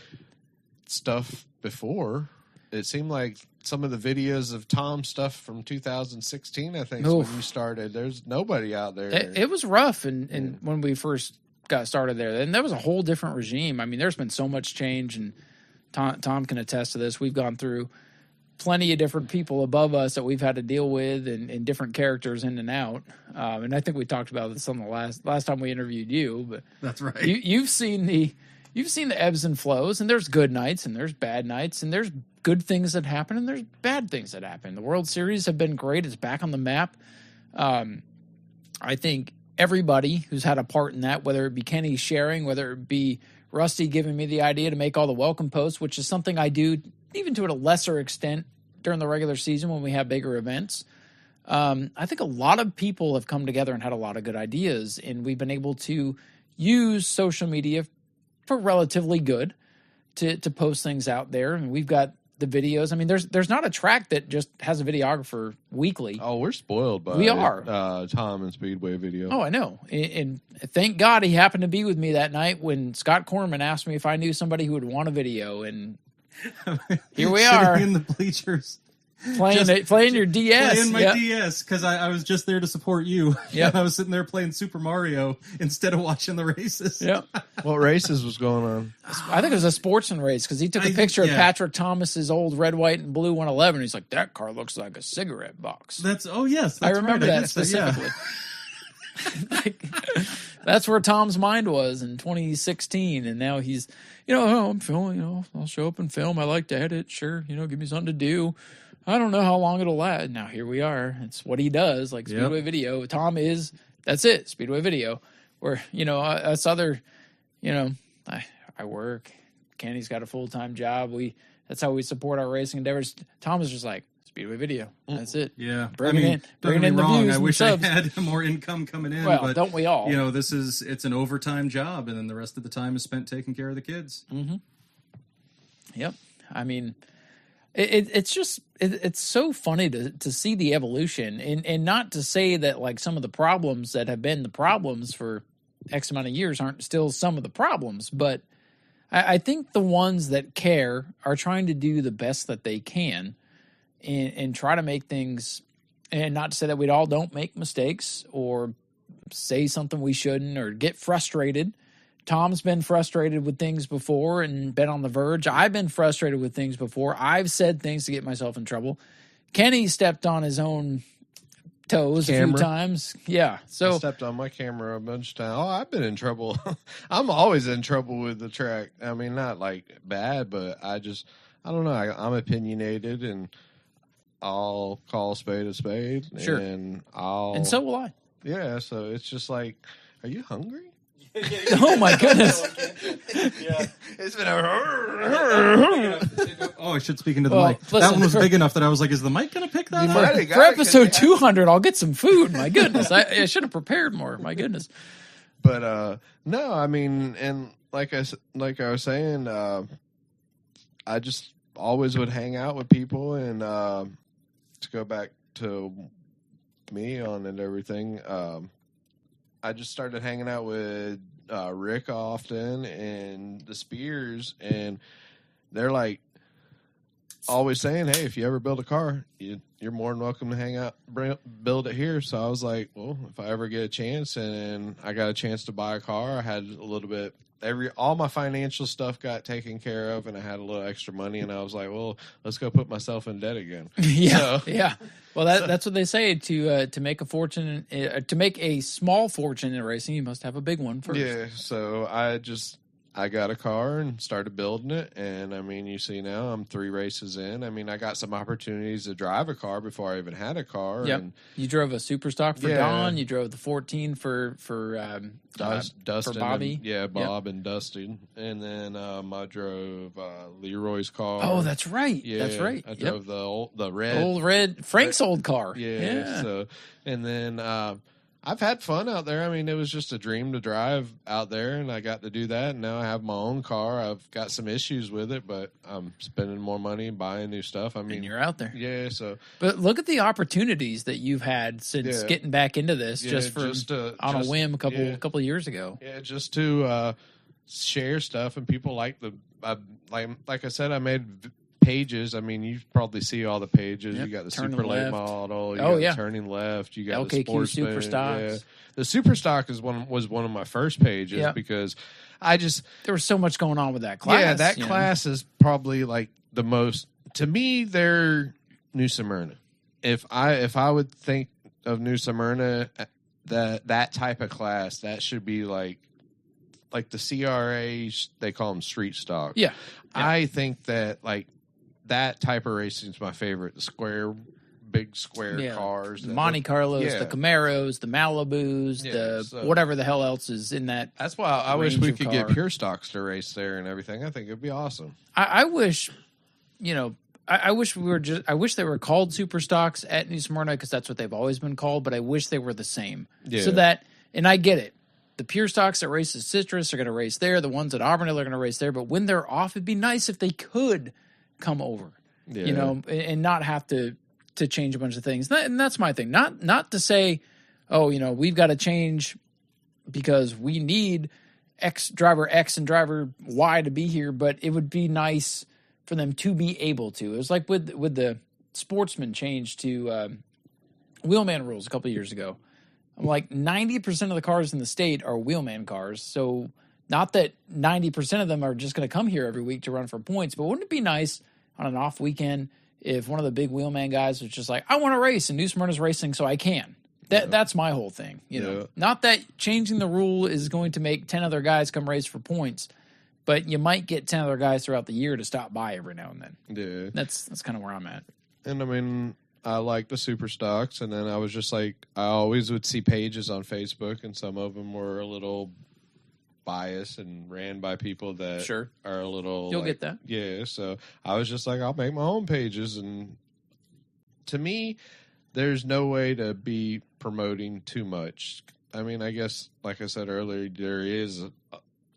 stuff before. It seemed like some of the videos of Tom stuff from 2016, I think, is when you started. There's nobody out there. It was rough, and when we first got started there, and that was a whole different regime. I mean, there's been so much change, and Tom can attest to this. We've gone through plenty of different people above us that we've had to deal with, and different characters in and out. And I think we talked about this on the last time we interviewed you. But That's right. You've seen the ebbs and flows, and there's good nights and there's bad nights, and there's good things that happen and there's bad things that happen. The World Series have been great. It's back on the map. I think everybody who's had a part in that, whether it be Kenny sharing, whether it be Rusty giving me the idea to make all the welcome posts, which is something I do even to a lesser extent during the regular season when we have bigger events. I think a lot of people have come together and had a lot of good ideas, and we've been able to use social media for relatively good to post things out there. And we've got the videos. I mean, there's not a track that just has a videographer weekly. Oh, we're spoiled by Tom and Speedway video. Oh, I know. And thank God he happened to be with me that night when Scott Corman asked me if I knew somebody who would want a video. And here we are in the bleachers. Playing your DS. Playing my DS, because I was just there to support you. Yeah, I was sitting there playing Super Mario instead of watching the races. Yep. What races was going on? I think it was a sportsman race, because he took a picture of Patrick Thomas's old red, white, and blue 111. He's like, that car looks like a cigarette box. Yes. I remember that specifically. That's where Tom's mind was in 2016, and now he's, I'm filming, I'll show up and film. I like to edit, sure, give me something to do. I don't know how long it'll last. Now here we are. It's what he does, like Speedway Video. Tom that's it, Speedway Video. Where, us other, I work. Kenny's got a full-time job. That's how we support our racing endeavors. Tom is just like, Speedway Video. That's it. Yeah. Bringing in the views. I wish subs. I had more income coming in. Well, but, don't we all? It's an overtime job, and then the rest of the time is spent taking care of the kids. Mm-hmm. Yep. I mean, it's just it's so funny to see the evolution, and not to say that like some of the problems that have been the problems for X amount of years aren't still some of the problems, but I think the ones that care are trying to do the best that they can and try to make things, and not to say that we all don't make mistakes or say something we shouldn't or get frustrated. Tom's been frustrated with things before and been on the verge. I've been frustrated with things before. I've said things to get myself in trouble. Kenny stepped on his own toes a few times. Yeah. So I stepped on my camera a bunch of times. Oh, I've been in trouble. I'm always in trouble with the track. I mean, not like bad, but I don't know. I'm opinionated, and I'll call a spade. Sure. And so will I. Yeah. So it's just like, are you hungry? Oh my goodness! It's been I should speak into the mic. Listen, that one was big enough that I was like, "Is the mic going to pick that up?" For episode 200, I'll get some food. My goodness, I should have prepared more. My goodness. But no, I mean, and like I was saying, I just always would hang out with people, and to go back to me on and everything. I just started hanging out with Rick often and the Spears, and they're like always saying, hey, if you ever build a car, you're more than welcome to hang out, build it here. So I was like, well, if I ever get a chance, and I got a chance to buy a car, I had a little bit, all my financial stuff got taken care of, and I had a little extra money, and I was like, well, let's go put myself in debt again. Yeah. Well, that's what they say, to make a fortune, to make a small fortune in racing, you must have a big one first. Yeah. So I got a car and started building it, and I mean, you see now I'm 3 races in. I mean, I got some opportunities to drive a car before I even had a car. Yep. And you drove a super stock for Don. You drove the 14 for Dustin, Bobby. Bob and Dustin, and then I drove Leroy's car. Oh, that's right. Yeah, that's right. I drove the red Frank's old car. Yeah. So, and then I've had fun out there. I mean, it was just a dream to drive out there, and I got to do that. And now I have my own car. I've got some issues with it, but I'm spending more money buying new stuff. I mean, and you're out there. Yeah, so. But look at the opportunities that you've had since getting back into this, just on a whim a couple of years ago. Yeah, just to share stuff, and people like like I said, I made pages. I mean, you probably see all the pages. Yep. You got the Turning super late left. model. You got turning left. You got the LKQ sportsman. super stocks. Yeah. The super stock was one of my first pages because I just there was so much going on with that class. Yeah, that class is probably like the most to me. They're New Smyrna. If I would think of New Smyrna, that type of class, that should be like the CRA. They call them street stock. Yeah. I think that like. That type of racing is my favorite. The big square cars. Monte Carlos, the Camaros, the Malibus, whatever the hell else is in that. That's why I wish we could get pure stocks to race there and everything. I think it'd be awesome. I wish, I wish I wish they were called super stocks at New Smyrna because that's what they've always been called, but I wish they were the same. Yeah. So that, and I get it. The pure stocks that race at Citrus are going to race there. The ones at Auburndale are going to race there. But when they're off, it'd be nice if they could come over, and not have to change a bunch of things. And that's my thing. Not to say, we've got to change because we need driver X and driver Y to be here, but it would be nice for them to be able to. It was like with the sportsman change to wheelman rules a couple of years ago. I'm like 90% of the cars in the state are wheelman cars, so not that 90% of them are just going to come here every week to run for points, but wouldn't it be nice on an off weekend if one of the big wheelman guys was just like, I want to race, and New Smyrna's racing so I can. That's my whole thing. You know, not that changing the rule is going to make 10 other guys come race for points, but you might get 10 other guys throughout the year to stop by every now and then. Yeah. That's kind of where I'm at. And I mean, I like the super stocks, and then I was just like, I always would see pages on Facebook, and some of them were a little biased and ran by people that are a little. You'll get that. Yeah, so I was just like, I'll make my own pages, and to me, there's no way to be promoting too much. I mean, I guess, like I said earlier, there is.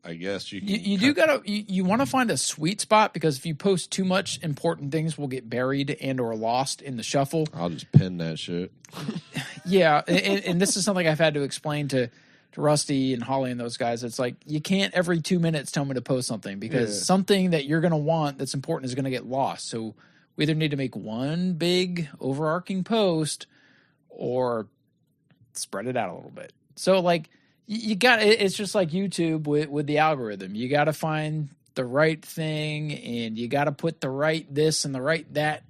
I guess you want to find a sweet spot, because if you post too much, important things will get buried and or lost in the shuffle. I'll just pin that shit. Yeah, and this is something I've had to explain to Rusty and Holly and those guys. It's like, you can't every 2 minutes tell me to post something, because something that you're going to want that's important is going to get lost. So we either need to make one big overarching post or spread it out a little bit. So like, you got, it's just like YouTube with the algorithm. You got to find the right thing, and you got to put the right this and the right that,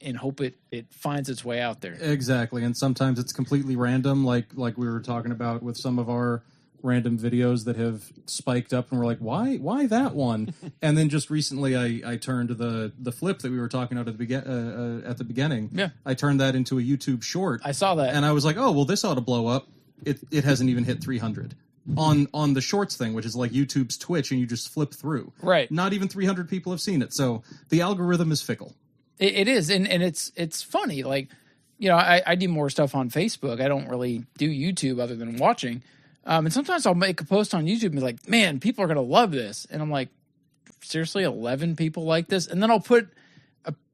and hope it finds its way out there. Exactly. And sometimes it's completely random, like we were talking about with some of our random videos that have spiked up, and we're like, why that one? And then just recently I turned the flip that we were talking about at the beginning. Yeah. I turned that into a YouTube short. I saw that. And I was like, oh, well, this ought to blow up. It hasn't even hit 300 on the shorts thing, which is like YouTube's Twitch, and you just flip through. Right. Not even 300 people have seen it. So the algorithm is fickle. It is, and it's funny. Like, I do more stuff on Facebook. I don't really do YouTube other than watching. And sometimes I'll make a post on YouTube and be like, man, people are going to love this. And I'm like, seriously, 11 people like this? And then I'll put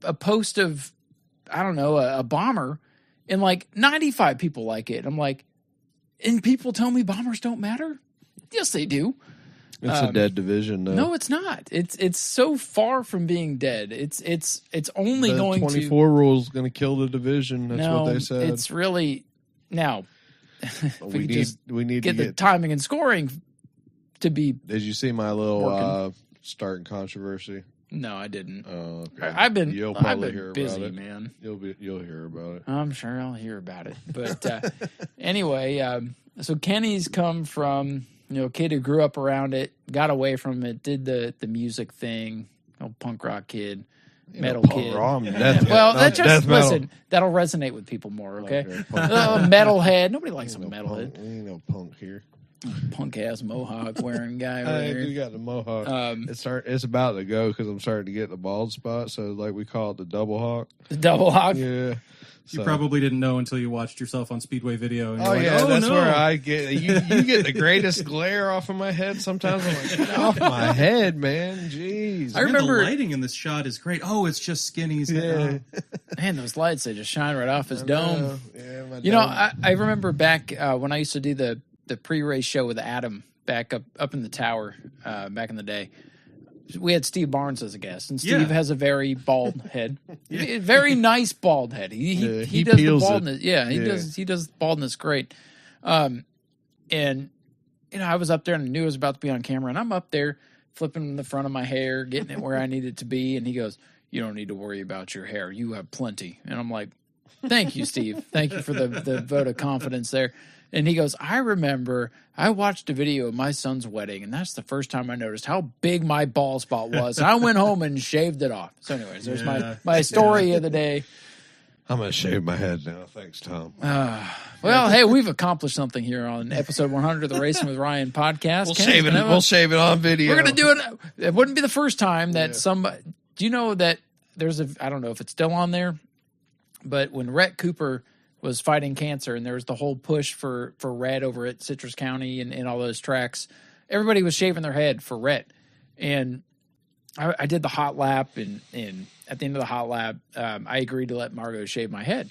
a post of, I don't know, a bomber, and like 95 people like it. I'm like, and people tell me bombers don't matter? Yes, they do. It's a dead division, though. No, it's not. It's so far from being dead. It's only the going 24 rule is going to kill the division. That's what they said. It's really now. we need get to the timing and scoring to be. Did you see my little starting controversy? No, I didn't. Oh, okay. I've been hear busy, about it, man. You'll hear about it. I'm sure I'll hear about it. But anyway, so Kenny's come from a kid who grew up around it, got away from it, did the music thing, punk rock kid, metal kid. That just listen. That'll resonate with people more. Okay, metalhead. Nobody likes a metalhead. Ain't no punk here. Punk ass mohawk wearing guy over I there. do got the mohawk. It's about to go because I'm starting to get the bald spot. So like we call it the double hawk. The double hawk. Yeah. You probably didn't know until you watched yourself on Speedway video. And Oh, you're like, yeah, oh, that's no. where I get you get the greatest glare off of my head. Sometimes I'm like, get off my head, man. Jeez. I remember- the lighting in this shot is great. Oh, it's just Skinny's. Yeah. Man, those lights, they just shine right off his dome. Yeah, my You know, dome. I remember back when I used to do the pre-race show with Adam back up in the tower back in the day. We had Steve Barnes as a guest, and Steve has a very bald head, very nice bald head. He does the peels it. baldness. Yeah, he does baldness great. And you know, I was up there and I knew I was about to be on camera, and I'm up there flipping the front of my hair, getting it where I need it to be, and he goes, "You don't need to worry about your hair. You have plenty." And I'm like, "Thank you, Steve. Thank you for the vote of confidence there." And he goes, "I remember I watched a video of my son's wedding, and that's the first time I noticed how big my bald spot was. And I went home and shaved it off." So anyways, there's my story of the day. I'm going to shave my head now. Thanks, Tom. Well, hey, we've accomplished something here on episode 100 of the Racing with Ryan podcast. We'll Ken's shave it on video. We're going to do it. It wouldn't be the first time that somebody, do you know that there's I don't know if it's still on there, but when Rhett Cooper was fighting cancer and there was the whole push for Rhett over at Citrus County and all those tracks, everybody was shaving their head for Rhett. And I did the hot lap, and at the end of the hot lap, I agreed to let Margot shave my head.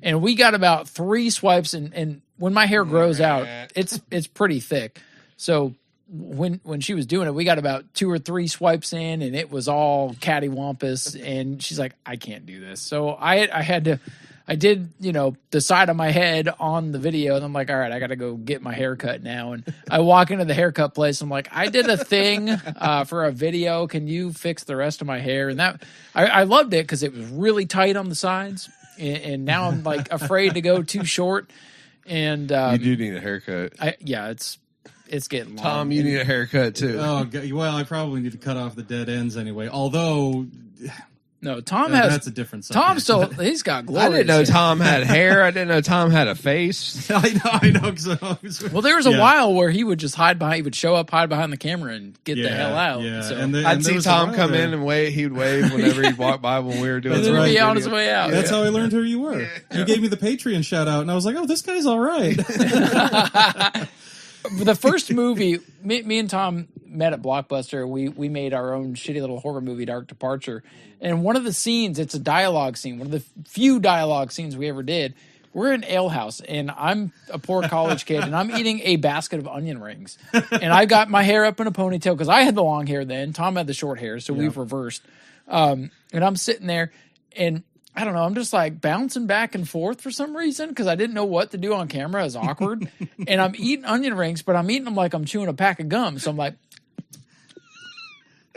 And we got about 3 swipes, and when my hair grows out, it's pretty thick. So when she was doing it, we got about 2 or 3 swipes in, and it was all cattywampus. And she's like, "I can't do this." So I did, you know, the side of my head on the video, and I'm like, all right, I got to go get my haircut now. And I walk into the haircut place. I'm like, I did a thing for a video. Can you fix the rest of my hair? And that I loved it because it was really tight on the sides. And now I'm like afraid to go too short. And you do need a haircut. It's getting long. Tom, you need a haircut too. Oh, well, I probably need to cut off the dead ends anyway. Although, no, Tom has. That's a different subject. Tom still, he's got glorious I didn't know hair. Tom had hair. I didn't know Tom had a face. I know. Well, there was a while where he would just hide behind the camera and get the hell out. Yeah, So, I'd see Tom come in and wave. He'd wave whenever he'd walk by when we were doing. and then he'd be on his way out. That's how I learned who you were. You gave me the Patreon shout out, and I was like, "Oh, this guy's all right." The first movie, me and Tom met at Blockbuster. We made our own shitty little horror movie, Dark Departure. And one of the scenes, it's a dialogue scene, one of the few dialogue scenes we ever did. We're in Ale House, and I'm a poor college kid, and I'm eating a basket of onion rings. And I got my hair up in a ponytail because I had the long hair then. Tom had the short hair, so we've reversed. And I'm sitting there, and I don't know, I'm just like bouncing back and forth for some reason because I didn't know what to do on camera. It was awkward. And I'm eating onion rings, but I'm eating them like I'm chewing a pack of gum. So I'm like,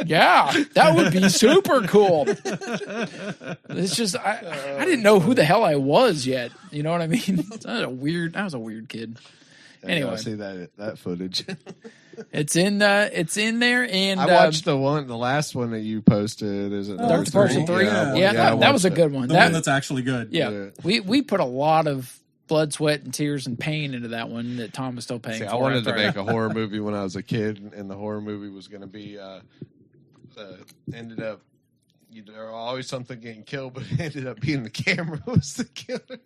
yeah, that would be super cool. It's just, I didn't know who the hell I was yet. You know what I mean? I was a weird kid. Anyway, I see that footage. it's in there, and I watched the last one that you posted. Is it Dark Departure 3? Yeah, that was a good one. The one that's actually good. Yeah. We put a lot of blood, sweat, and tears and pain into that one that Tom was still paying for. I wanted to make a horror movie when I was a kid, and the horror movie was going to be ended up. There was always something getting killed, but it ended up being the camera was the killer.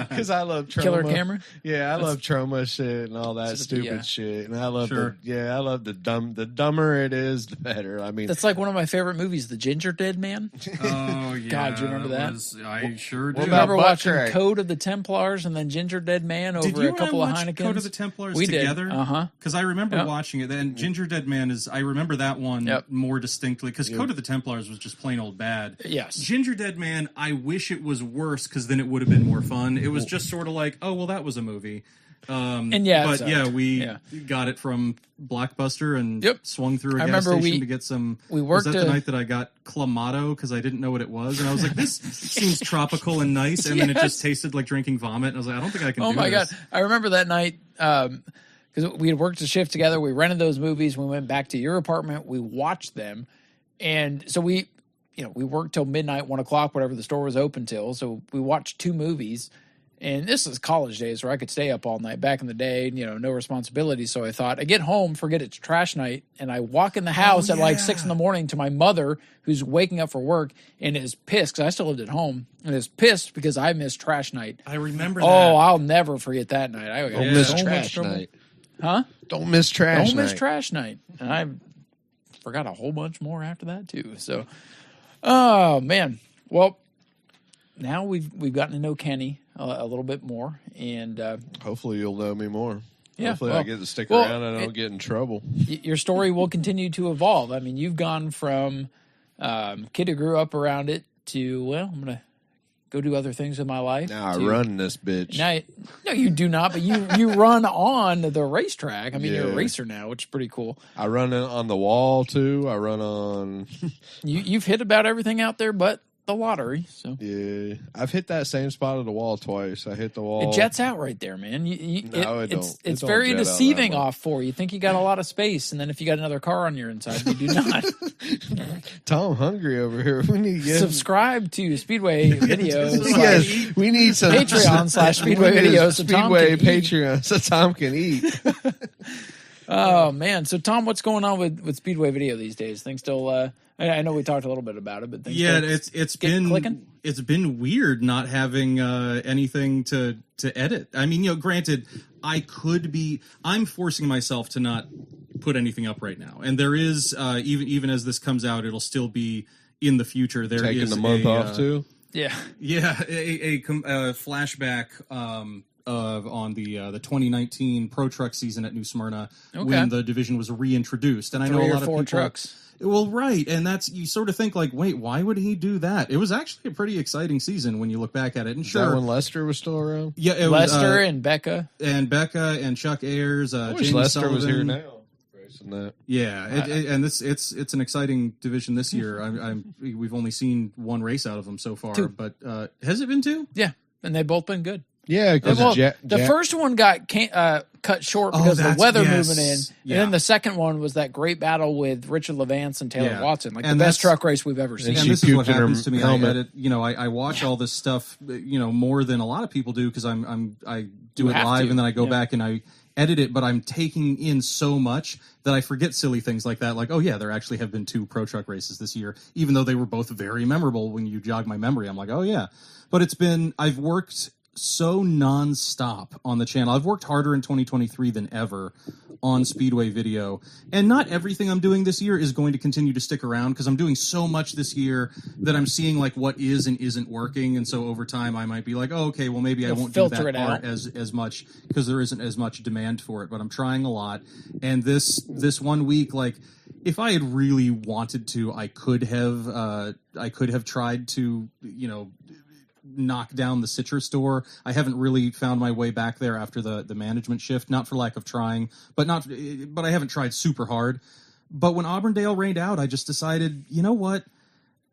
Because I love trauma. Killer camera? Yeah, I love trauma shit and all that stupid shit. And I love the dumber it is, the better. I mean, that's like one of my favorite movies, The Ginger Dead Man. Oh yeah, God, do you remember that? I sure do. I remember watching Code of the Templars and then Ginger Dead Man over a couple of Heinekens. Code of the Templars we together? Did. Because I remember watching it. And Ginger Dead Man I remember that one more distinctly because Code of the Templars was just plain old bad. Yes. Ginger Dead Man, I wish it was worse because then it would have been more fun. It was just sort of like, oh, well, that was a movie. We got it from Blockbuster and swung through a gas station to get some. We worked. Was that the night that I got Clamato because I didn't know what it was, and I was like, "This seems tropical and nice," and then it just tasted like drinking vomit. And I was like, "I don't think I can." Oh do my this. God! I remember that night because we had worked a shift together. We rented those movies. We went back to your apartment. We watched them, and so we worked till midnight, 1 o'clock, whatever the store was open till. So we watched 2 movies. And this is college days where I could stay up all night back in the day, no responsibility. So I thought, I get home, forget it's trash night, and I walk in the house at like 6 a.m. to my mother, who's waking up for work, and is pissed because I still lived at home, and is pissed because I missed trash night. I remember that. Oh, I'll never forget that night. I Don't miss trash night. Huh? Don't miss trash Don't night. miss trash night. And I forgot a whole bunch more after that too. So, oh man. Well, now we've gotten to know Kenny a little bit more, and hopefully you'll know me more. Yeah, Hopefully I get to stick well, around and I don't get in trouble. Your story will continue to evolve. I mean, you've gone from kid who grew up around it to, well, I'm going to go do other things in my life. Now I run this bitch. No, you do not, but you run on the racetrack. I mean, you're a Yeah. racer now, which is pretty cool. I run on the wall too. I run on. You've hit about everything out there but the lottery. So Yeah, I've hit that same spot of the wall twice. I hit the wall. it jets out right there, man. No, it don't. It's It don't very jet out that deceiving much. off for you. Think you got a lot of space, and then if you got another car on your inside, you do not. Tom hungry over here. We need to get Subscribe to Speedway videos. Yes, we need some Patreon/Speedway we need a videos so Tom Speedway can eat. Patreon so Tom can eat. Oh man! So Tom, what's going on with Speedway video these days? Things still. I know we talked a little bit about it, but things Yeah, still it's get been clicking? It's been weird not having anything to edit. I mean, granted, I'm forcing myself to not put anything up right now, and there is even as this comes out, it'll still be in the future. There Taking is the month off too. Yeah. Yeah, a flashback on the 2019 Pro Truck season at New Smyrna when the division was reintroduced, and I know a 3 or lot of 4 people. trucks. Well, right, and that's you sort of think like, wait, why would he do that? It was actually a pretty exciting season when you look back at it. And Is sure, that when Lester was still around? yeah, it Lester was, and Becca. and Chuck Ayers, I wish Jamie Lester Sullivan. was here now. Racing that. Yeah, and it's an exciting division this year. We've only seen one race out of them so far, 2. but has it been 2? Yeah, and they've both been good. Yeah, because Well, the first one got cut short because of the weather moving in, and then the second one was that great battle with Richard Levance and Taylor Watson, like And the best that's- truck race we've ever seen. And she this is what puked in her happens to me. helmet. I watch all this stuff, more than a lot of people do because I do You it have live to. and then I go Yeah. back and I edit it, but I'm taking in so much that I forget silly things like that. Like, oh yeah, there actually have been 2 pro truck races this year, even though they were both very memorable. When you jog my memory, I'm like, oh yeah. But I've worked so nonstop on the channel. I've worked harder in 2023 than ever on Speedway video, and not everything I'm doing this year is going to continue to stick around because I'm doing so much this year that I'm seeing like what is and isn't working, and so over time I might be like, oh, okay, well maybe I won't do filter that it part out. as much because there isn't as much demand for it. But I'm trying a lot, and this 1 week, like, if I had really wanted to, I could have tried to knock down the citrus store. I haven't really found my way back there after the management shift, not for lack of trying, but I haven't tried super hard. But when Auburndale rained out, I just decided, you know what?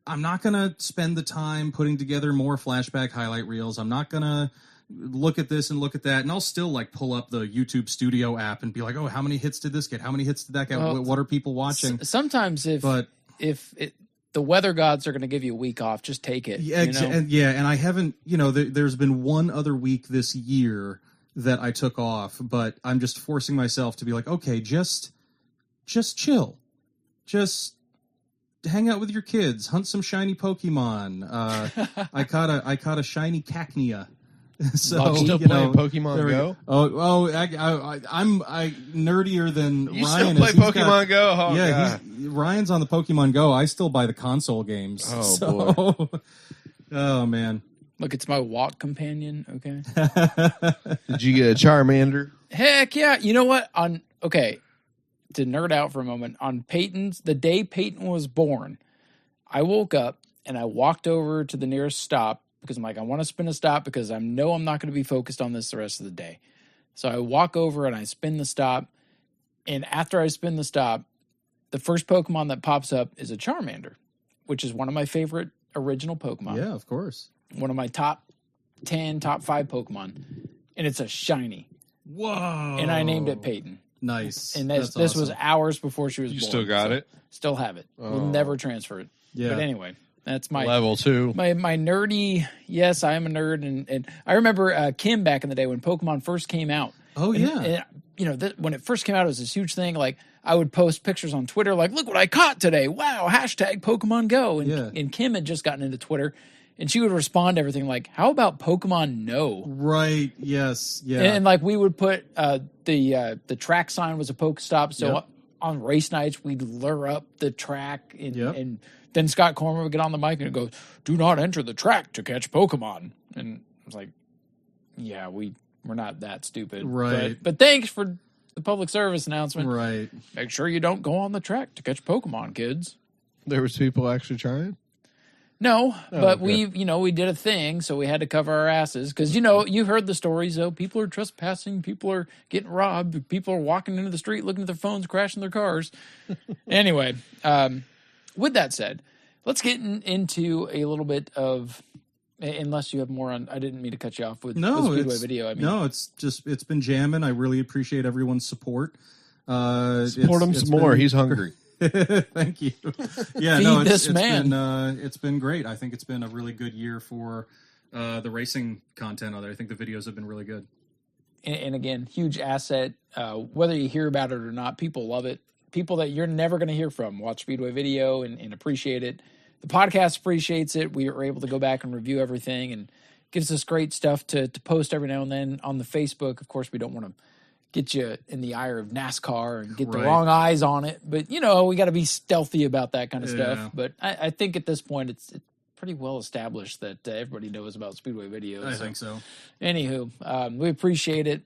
I'm not going to spend the time putting together more flashback highlight reels. I'm not going to look at this and look at that. And I'll still like pull up the YouTube Studio app and be like, oh, how many hits did this get? How many hits did that get? Well, What are people watching? Sometimes if the weather gods are going to give you a week off, just take it. Yeah, and I haven't, there's been one other week this year that I took off, but I'm just forcing myself to be like, okay, just chill. Just hang out with your kids, hunt some shiny Pokemon. I caught a shiny Cacnea. So Still playing Pokemon Go? I'm nerdier than You Ryan. still play is. He's Pokemon Go? Oh, yeah, God. Ryan's on the Pokemon Go. I still buy the console games. Oh, boy. Oh man. Look, it's my walk companion. Okay. Did you get a Charmander? Heck yeah! You know what? To nerd out for a moment, on the day Peyton was born, I woke up and I walked over to the nearest stop because I'm like, I want to spin a stop because I know I'm not going to be focused on this the rest of the day. So I walk over and I spin the stop, and after I spin the stop, the first Pokemon that pops up is a Charmander, which is one of my favorite original Pokemon. Yeah, of course. One of my top 10, top 5 Pokemon, and it's a shiny. Whoa. And I named it Peyton. Nice. And That's this was awesome. hours before she was born. still got so it? Still have it. We'll Oh. never transfer it. Yeah. But anyway. That's my level 2. My nerdy. Yes, I am a nerd, and I remember Kim back in the day when Pokemon first came out. Oh, yeah. And, when it first came out, it was this huge thing. Like, I would post pictures on Twitter, like, look what I caught today. Wow, hashtag Pokemon Go. And Kim had just gotten into Twitter, and she would respond to everything like, how about Pokemon No? Right. Yes. Yeah. And like, we would put the track sign was a Pokestop. So on race nights, we'd lure up the track. And then Scott Cormer would get on the mic and go, do not enter the track to catch Pokemon. And I was like, yeah, we're not that stupid. Right. But thanks for the public service announcement. Right. Make sure you don't go on the track to catch Pokemon, kids. There was people actually trying? No, but okay. we did a thing, so we had to cover our asses. Because, you heard the stories, though. People are trespassing. People are getting robbed. People are walking into the street, looking at their phones, crashing their cars. Anyway, with that said, let's get into a little bit of, unless you have more on, I didn't mean to cut you off with Speedway video. No, it's been jamming. I really appreciate everyone's support. Support him some more. He's hungry. Thank you. Yeah, Feed this man. It's been great. I think it's been a really good year for the racing content on there. I think the videos have been really good. And again, huge asset. Whether you hear about it or not, people love it. People that you're never going to hear from watch Speedway video and appreciate it. The podcast appreciates it. We are able to go back and review everything, and gives us great stuff to post every now and then on the Facebook. Of course, we don't want to get you in the ire of NASCAR and get the wrong eyes on it. But, we got to be stealthy about that kind of stuff. But I think at this point, it's pretty well established that everybody knows about Speedway videos. I think so. Anywho, we appreciate it.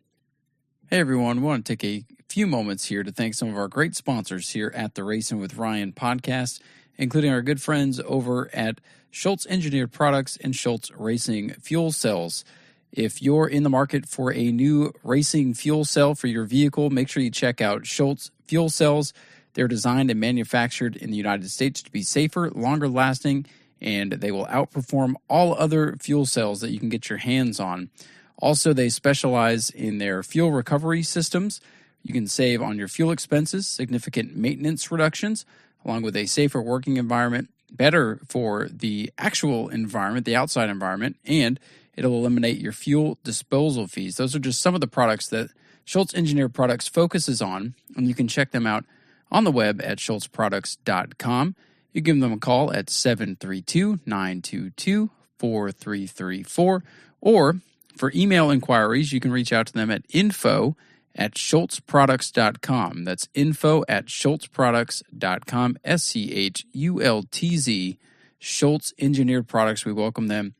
Hey, everyone. We want to take a few moments here to thank some of our great sponsors here at the Racin' with Ryan podcast, including our good friends over at Schultz Engineered Products and Schultz Racing Fuel Cells. If you're in the market for a new racing fuel cell for your vehicle, make sure you check out Schultz Fuel Cells. They're designed and manufactured in the United States to be safer, longer lasting, and they will outperform all other fuel cells that you can get your hands on. Also, they specialize in their fuel recovery systems. You can save on your fuel expenses, significant maintenance reductions, along with a safer working environment, better for the actual environment, the outside environment, and it'll eliminate your fuel disposal fees. Those are just some of the products that Schultz Engineered Products focuses on, and you can check them out on the web at schultzproducts.com. You give them a call at 732-922-4334, or for email inquiries, you can reach out to them at info@schultzproducts.com. That's info@schultzproducts.com, SCHULTZ, Schultz Engineered Products. We welcome them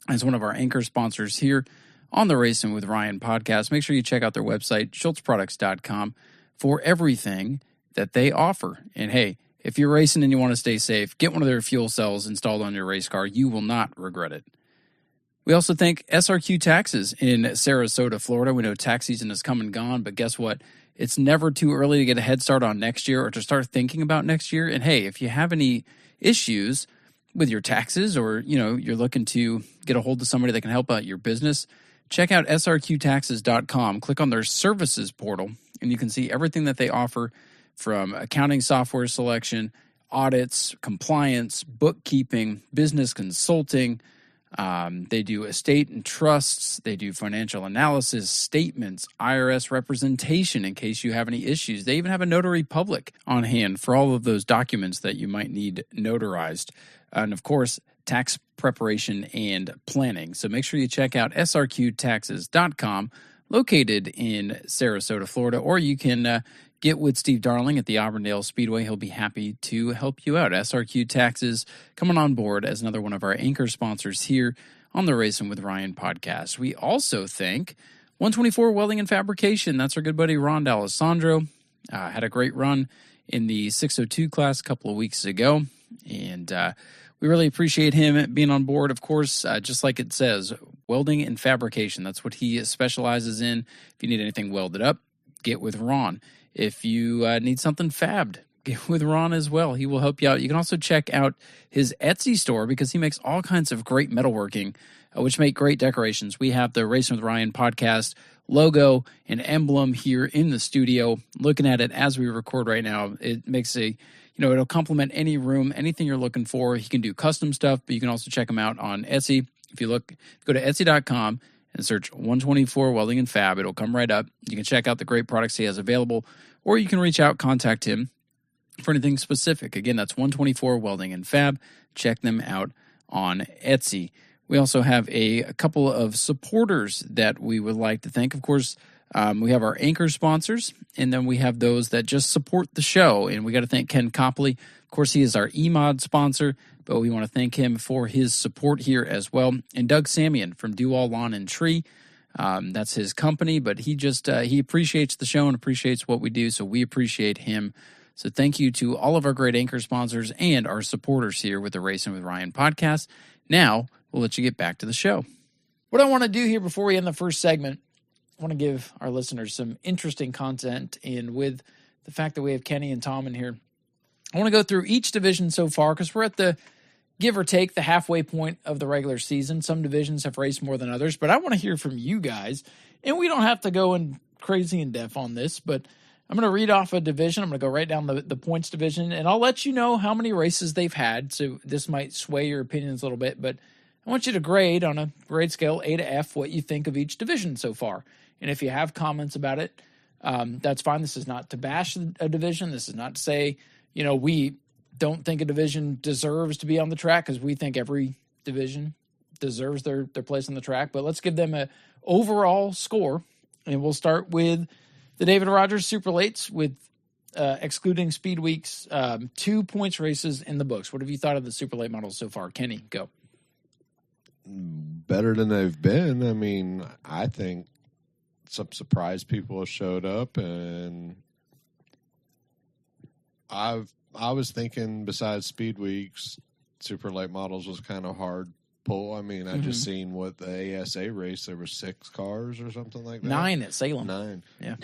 as one of our anchor sponsors here on the Racin' with Ryan podcast. Make sure you check out their website, schultzproducts.com, for everything that they offer. And hey, if you're racing and you want to stay safe, get one of their fuel cells installed on your race car. You will not regret it. We also thank SRQ Taxes in Sarasota, Florida. We know tax season has come and gone, but guess what? It's never too early to get a head start on next year or to start thinking about next year. And hey, if you have any issues with your taxes, or you're looking to get a hold of somebody that can help out your business, check out srqtaxes.com. Click on their services portal, and you can see everything that they offer, from accounting software selection, audits, compliance, bookkeeping, business consulting. They do estate and trusts. They do financial analysis, statements, IRS representation in case you have any issues. They even have a notary public on hand for all of those documents that you might need notarized. And of course, tax preparation and planning. So make sure you check out srqtaxes.com, located in Sarasota, Florida, or you can get with Steve Darling at the Auburndale Speedway. He'll be happy to help you out. SRQ Taxes coming on board as another one of our anchor sponsors here on the Racin' with Ryan podcast. We also thank 124 Welding and Fabrication. That's our good buddy Ron D'Alessandro. Had a great run in the 602 class a couple of weeks ago, and we really appreciate him being on board. Of course, just like it says, welding and fabrication. That's what he specializes in. If you need anything welded up, get with Ron. If you need something fabbed, get with Ron as well. He will help you out. You can also check out his Etsy store because he makes all kinds of great metalworking which make great decorations. We have the Racing with Ryan podcast logo and emblem here in the studio. Looking at it as we record right now, it makes it'll complement any room, anything you're looking for. He can do custom stuff, but you can also check him out on Etsy. If you go to Etsy.com and search 124 Welding and Fab, it'll come right up. You can check out the great products he has available, or you can reach out, contact him for anything specific. Again, that's 124 Welding and Fab. Check them out on Etsy. We also have a couple of supporters that we would like to thank. Of course, we have our anchor sponsors, and then we have those that just support the show. And we got to thank Ken Copley. Of course, he is our EMOD sponsor, but we want to thank him for his support here as well. And Doug Samian from Do All Lawn and Tree. That's his company, but he appreciates the show and appreciates what we do, so we appreciate him. So thank you to all of our great anchor sponsors and our supporters here with the Racing with Ryan podcast. Now, we'll let you get back to the show. What I want to do here before we end the first segment, I want to give our listeners some interesting content. And with the fact that we have Kenny and Tom in here, I want to go through each division so far because we're at the, give or take, the halfway point of the regular season. Some divisions have raced more than others, but I want to hear from you guys. And we don't have to go in crazy in depth on this, but I'm going to read off a division. I'm going to go right down the points division, and I'll let you know how many races they've had. So this might sway your opinions a little bit, but I want you to grade on a grade scale A to F what you think of each division so far. And if you have comments about it, that's fine. This is not to bash a division. This is not to say, we don't think a division deserves to be on the track, because we think every division deserves their place on the track. But let's give them an overall score, and we'll start with the David Rogers Super Lates with excluding Speed Week's 2 points races in the books. What have you thought of the Super Late models so far? Kenny, go. Better than they've been. I mean, I think some surprise people have showed up, and I was thinking besides Speed Week's Super Late models was kind of hard pull. I mean, I just seen what the ASA race, there were 6 cars or something like that. 9 at Salem. 9. Yeah.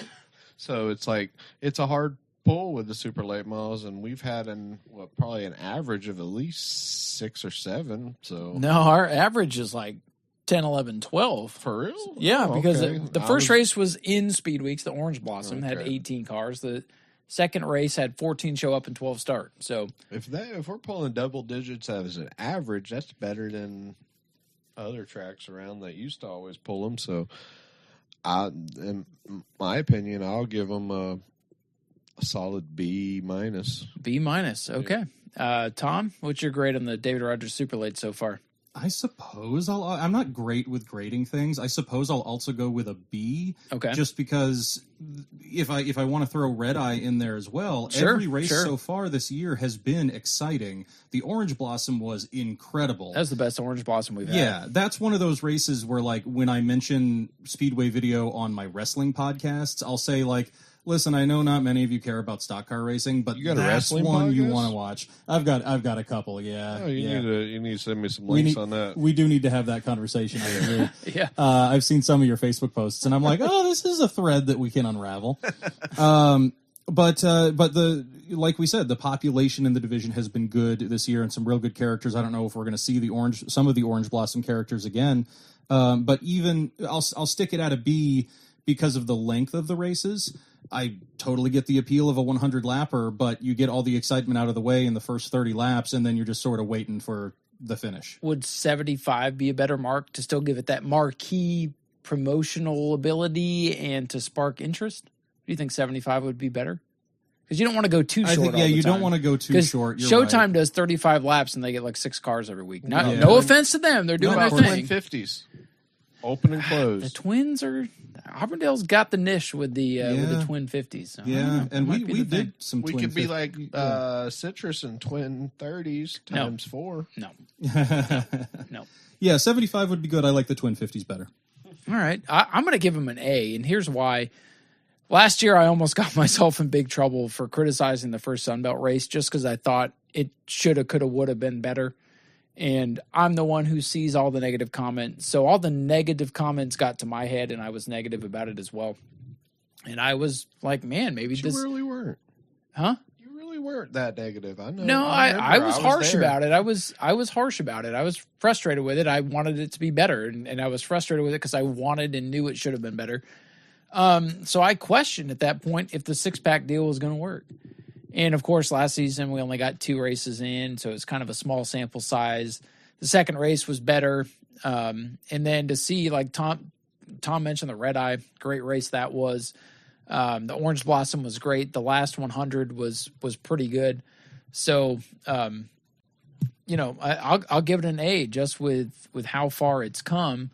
So it's like, it's a hard pull with the super late models, and we've had probably an average of at least 6 or 7. So no, our average is like 10, 11, 12. For real? Yeah, because okay. the first race was in Speed Weeks. The Orange Blossom had Okay. 18 cars. The second race had 14 show up and 12 start. So if we're pulling double digits as an average, that's better than other tracks around that used to always pull them. So in my opinion, I'll give them a solid B minus. B minus. Okay. Tom, what's your grade on the David Rogers Super Late so far? I suppose I'm not great with grading things. I suppose I'll also go with a B. Okay. Just because if I want to throw Red Eye in there as well, Sure, every race sure. so far this year has been exciting. The Orange Blossom was incredible. That's the best Orange Blossom we've had. Yeah, that's one of those races where, like, when I mention Speedway video on my wrestling podcasts, I'll say, like, listen, I know not many of you care about stock car racing, but You got a that's wrestling one you podcast? want to watch. I've got a couple, yeah. Oh, you need to send me some links on that. We do need to have that conversation. I agree. Yeah. I've seen some of your Facebook posts, and I'm like, oh, this is a thread that we can unravel. But the like we said, the population in the division has been good this year, and some real good characters. I don't know if we're going to see some of the Orange Blossom characters again, but even I'll stick it at a B because of the length of the races. I totally get the appeal of a 100 lapper, but you get all the excitement out of the way in the first 30 laps, and then you're just sort of waiting for the finish. Would 75 be a better mark to still give it that marquee promotional ability and to spark interest? Do you think 75 would be better? Because you don't want to go too short. I think, all the you time. don't want to go too short. You're Showtime right. does 35 laps and they get like 6 cars every week. Yeah. No offense to them. They're doing What their about thing. twin 50s? Open and The close. Twins Auburndale's got the niche with the twin 50s. So I don't Yeah, know. and It might be we the thing. did some. We twin could be 50 like Citrus and twin 30s times 4. No. No. Yeah, 75 would be good. I like the twin 50s better. All right. I'm going to give him an A, and here's why. Last year, I almost got myself in big trouble for criticizing the first Sunbelt race just because I thought it shoulda, coulda, woulda been better. And I'm the one who sees all the negative comments. So all the negative comments got to my head, and I was negative about it as well. And I was like, man, maybe You this... really weren't. Huh? You really we weren't that negative. I know. No, I was harsh there. about it. I was harsh about it. I was frustrated with it. I wanted it to be better, and I was frustrated with it because I wanted and knew it should have been better. So I questioned at that point if the 6-pack deal was going to work. And of course, last season we only got 2 races in, so it's kind of a small sample size. The second race was better, and then to see, like Tom mentioned, the Red Eye, great race that was. The Orange Blossom was great. The last 100 was pretty good. So, I'll give it an A just with how far it's come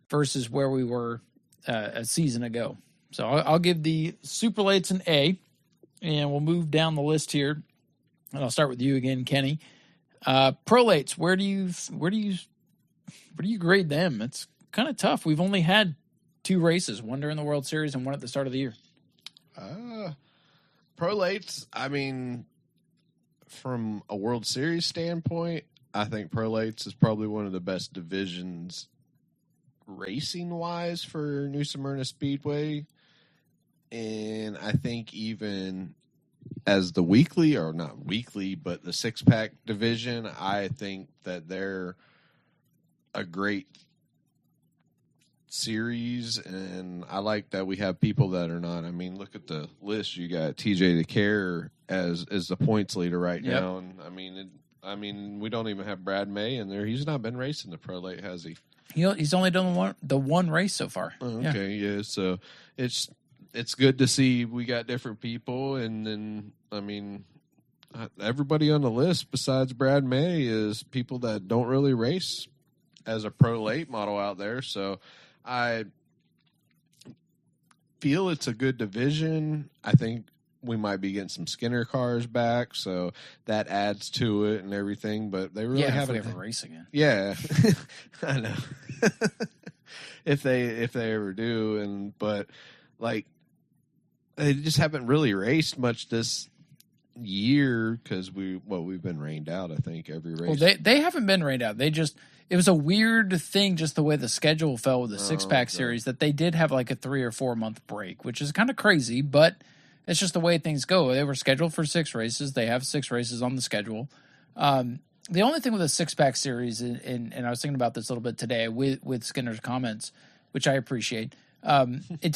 versus where we were a season ago. So I'll give the Super Lates an A. And we'll move down the list here, and I'll start with you again, Kenny. Pro Lates, where do you grade them? It's kind of tough. We've only had 2 races, one during the World Series and one at the start of the year. Pro Lates, I mean, from a World Series standpoint, I think Pro Lates is probably one of the best divisions racing wise for New Smyrna Speedway. And I think even as the weekly, or not weekly, but the 6-pack division, I think that they're a great series. And I like that we have people that are not. I mean, look at the list. You got TJ DeCare as the points leader right now. And I mean, we don't even have Brad May in there. He's not been racing the Pro Late, has he? He's only done the one race so far. Okay, yeah. So it's good to see we got different people, and then I mean, everybody on the list besides Brad May is people that don't really race as a Pro Late model out there. So I feel it's a good division. I think we might be getting some Skinner cars back, so that adds to it and everything. But they really haven't ever race again. Yeah, I know. if they ever do, but like. They just haven't really raced much this year because we've been rained out. I think every race. Well, they haven't been rained out. It was a weird thing just the way the schedule fell with the 6-pack series that they did have like a 3 or 4 month break, which is kind of crazy, but it's just the way things go. They were scheduled for 6 races. They have 6 races on the schedule. The only thing with the 6-pack series, and I was thinking about this a little bit today with Skinner's comments, which I appreciate. It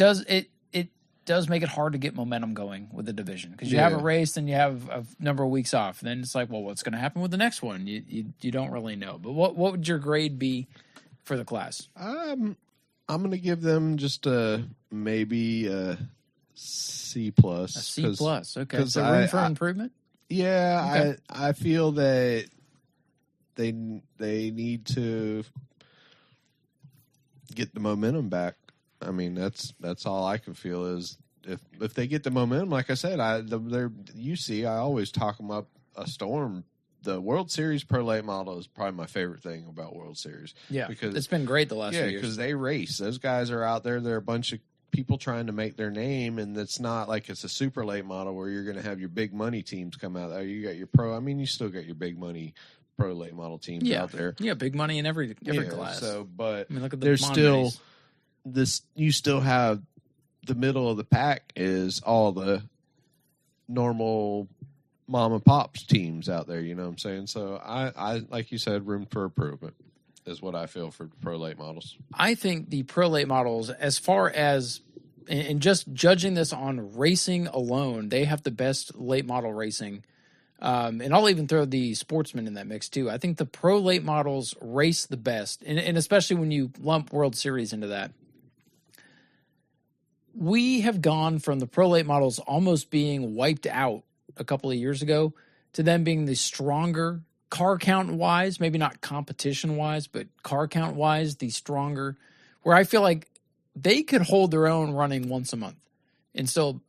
does make it hard to get momentum going with the division because you have a race and you have a number of weeks off. And then it's like, well, what's going to happen with the next one? You don't really know. But what would your grade be for the class? I'm going to give them just maybe a C plus. A C plus. Okay. So room for improvement. Yeah, okay. I feel that they need to get the momentum back. I mean, that's all I can feel is if they get the momentum, like I said, I always talk them up a storm. The World Series Pro Late model is probably my favorite thing about World Series. Yeah, because it's been great the last few years. Because they race. Those guys are out there. They're a bunch of people trying to make their name, and it's not like it's a super late model where you're going to have your big money teams come out there. You got your pro. I mean, you still got your big money pro late model teams out there. Yeah, big money in every class. So, but I mean, look at there's still you still have the middle of the pack is all the normal mom and pops teams out there. You know what I'm saying? So I like you said, room for improvement is what I feel for pro late models. I think the pro late models, as far as and just judging this on racing alone, they have the best late model racing. And I'll even throw the sportsman in that mix too. I think the pro late models race the best, and especially when you lump World Series into that. We have gone from the pro late models almost being wiped out a couple of years ago to them being the stronger car count wise, maybe not competition wise, but car count wise, the stronger, where I feel like they could hold their own running once a month and still,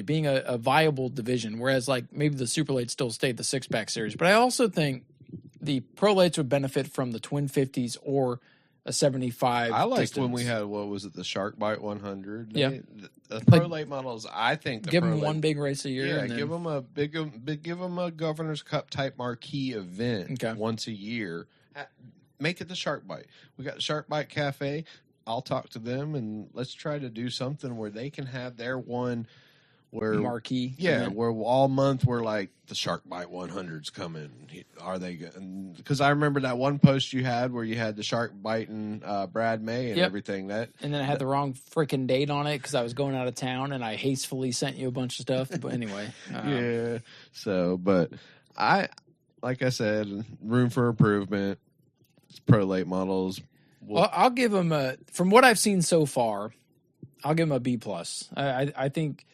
being a viable division. Whereas like maybe the super late still stayed the 6-pack series, but I also think the pro lates would benefit from the twin 50s or a 75. I liked distance. when we had, what was it, the Shark Bite 100. Yeah. The pro late models, I think. Give them one big race a year. Yeah, and then, give them a Governor's Cup type marquee event once a year. Make it the Shark Bite. We got the Shark Bite Cafe. I'll talk to them and let's try to do something where they can have their one, where marquee. Yeah, event. where all month we're like the Shark Bite 100's coming. Are they good? Because I remember that one post you had where you had the shark biting Brad May and everything. And then I had the wrong freaking date on it because I was going out of town and I hastefully sent you a bunch of stuff. But anyway, yeah. So, but like I said, room for improvement. It's pro late models. Well, I'll give them from what I've seen so far, I'll give them a B+. I think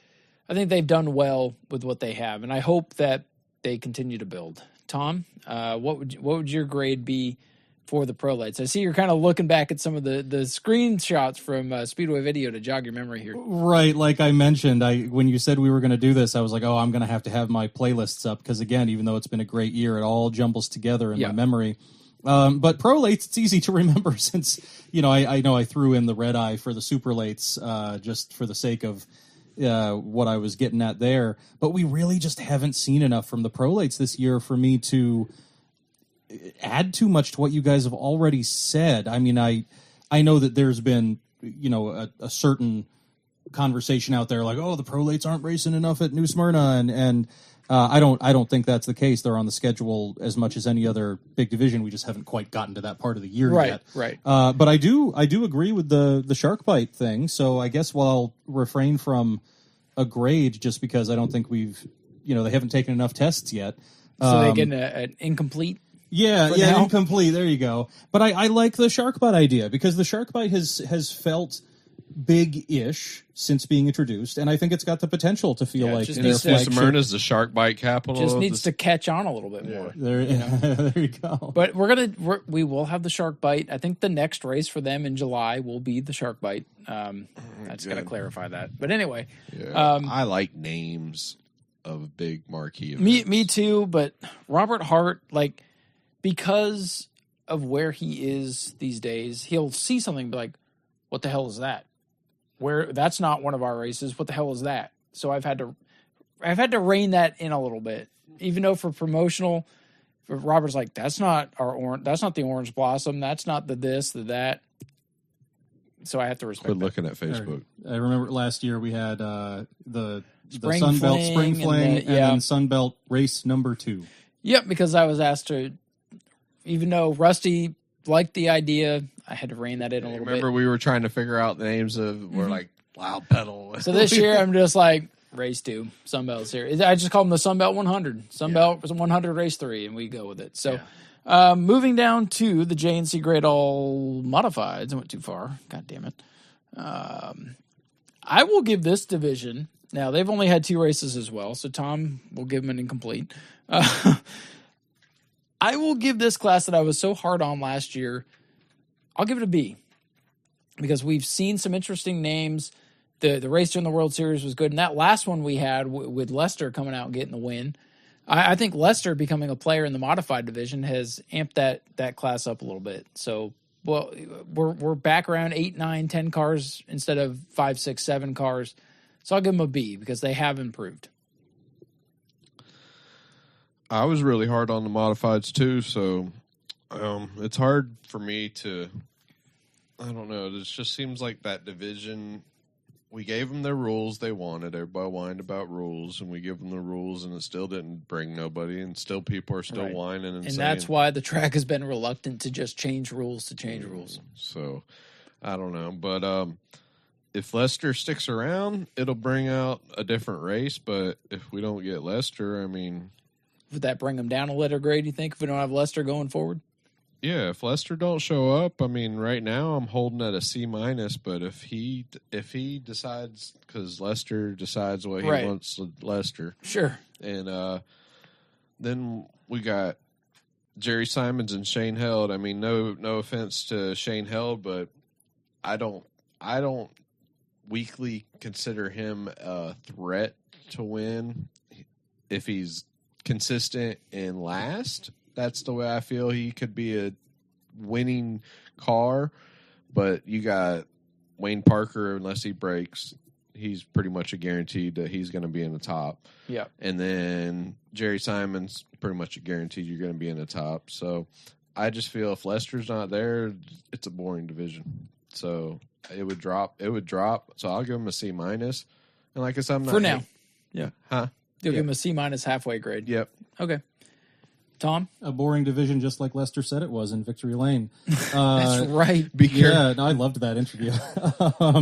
they've done well with what they have, and I hope that they continue to build. Tom, what would your grade be for the Pro Lights? I see you're kind of looking back at some of the screenshots from Speedway Video to jog your memory here. Right, like I mentioned, when you said we were going to do this, I was like, oh, I'm going to have my playlists up because, again, even though it's been a great year, it all jumbles together in my memory. But Pro Lates, it's easy to remember since, I know I threw in the red eye for the Super Lates just for the sake of what I was getting at there. But we really just haven't seen enough from the Pro Lates this year for me to add too much to what you guys have already said. I mean, I know that there's been, a certain conversation out there like, oh, the Pro Lates aren't racing enough at New Smyrna, and I don't think that's the case. They're on the schedule as much as any other big division. We just haven't quite gotten to that part of the year yet. Right. But I do agree with the shark bite thing. So I guess I'll refrain from a grade just because I don't think we've, they haven't taken enough tests yet. So they get an incomplete. Yeah, now? Incomplete. There you go. But I like the shark bite idea because the shark bite has felt big-ish since being introduced, and I think it's got the potential to feel like New Smyrna's the Shark Bite capital. Just needs to catch on a little bit more. There, there you go. But we will have the Shark Bite. I think the next race for them in July will be the Shark Bite. I just got to clarify that. But anyway, I like names of big marquee events. Me too. But Robert Hart, because of where he is these days, he'll see something and be like, "What the hell is that? That's not one of our races. What the hell is that?" So I've had to rein that in a little bit, even though for promotional, Robert's like, that's not the Orange Blossom. That's not the this, the that. So I have to respect. Quit looking at Facebook. I remember last year we had the Spring Sunbelt Spring Fling and then Sunbelt Race number 2. Yep, because I was asked to, even though Rusty liked the idea, I had to rein that in a little bit. Remember, we were trying to figure out the names of, we're like, Loud Pedal. So this year, I'm just like, race 2, Sunbelt Series. I just call them the Sunbelt 100. Sunbelt 100 race 3, and we go with it. So moving down to the JNC Great All Modifieds. I went too far. God damn it. I will give this division, now they've only had 2 races as well, so Tom will give them an incomplete. I will give this class that I was so hard on last year, I'll give it a B, because we've seen some interesting names. The race during the World Series was good, and that last one we had with Lester coming out and getting the win, I think Lester becoming a player in the modified division has amped that class up a little bit. So, well, we're back around 8, 9, 10 cars instead of 5, 6, 7 cars. So I'll give them a B because they have improved. I was really hard on the modifieds too, so it's hard for me to. I don't know. It just seems like that division. We gave them their rules they wanted. Everybody whined about rules, and we give them the rules, and it still didn't bring nobody, and still people are still whining and saying. That's why the track has been reluctant to just change rules to change rules. So, I don't know. But if Lester sticks around, it'll bring out a different race, but if we don't get Lester, I mean. Would that bring them down a letter grade, you think, if we don't have Lester going forward? Yeah, if Lester don't show up, I mean, right now I'm holding at a C-, but if he decides, because Lester decides what he wants with Lester. Sure. And then we got Jerry Simons and Shane Held. I mean, no offense to Shane Held, but I don't weekly consider him a threat to win if he's consistent and last. That's the way I feel. He could be a winning car, but you got Wayne Parker, unless he breaks, he's pretty much a guaranteed that he's going to be in the top. Yeah. And then Jerry Simons, pretty much a guaranteed you're going to be in the top. So I just feel if Lester's not there, it's a boring division. So it would drop. So I'll give him a C-. And like I said, I'm not for now. Yeah. Huh? You'll give him a C- halfway grade. Yep. Okay. Tom? A boring division, just like Lester said it was in Victory Lane. That's right. Be careful. Yeah, no, I loved that interview.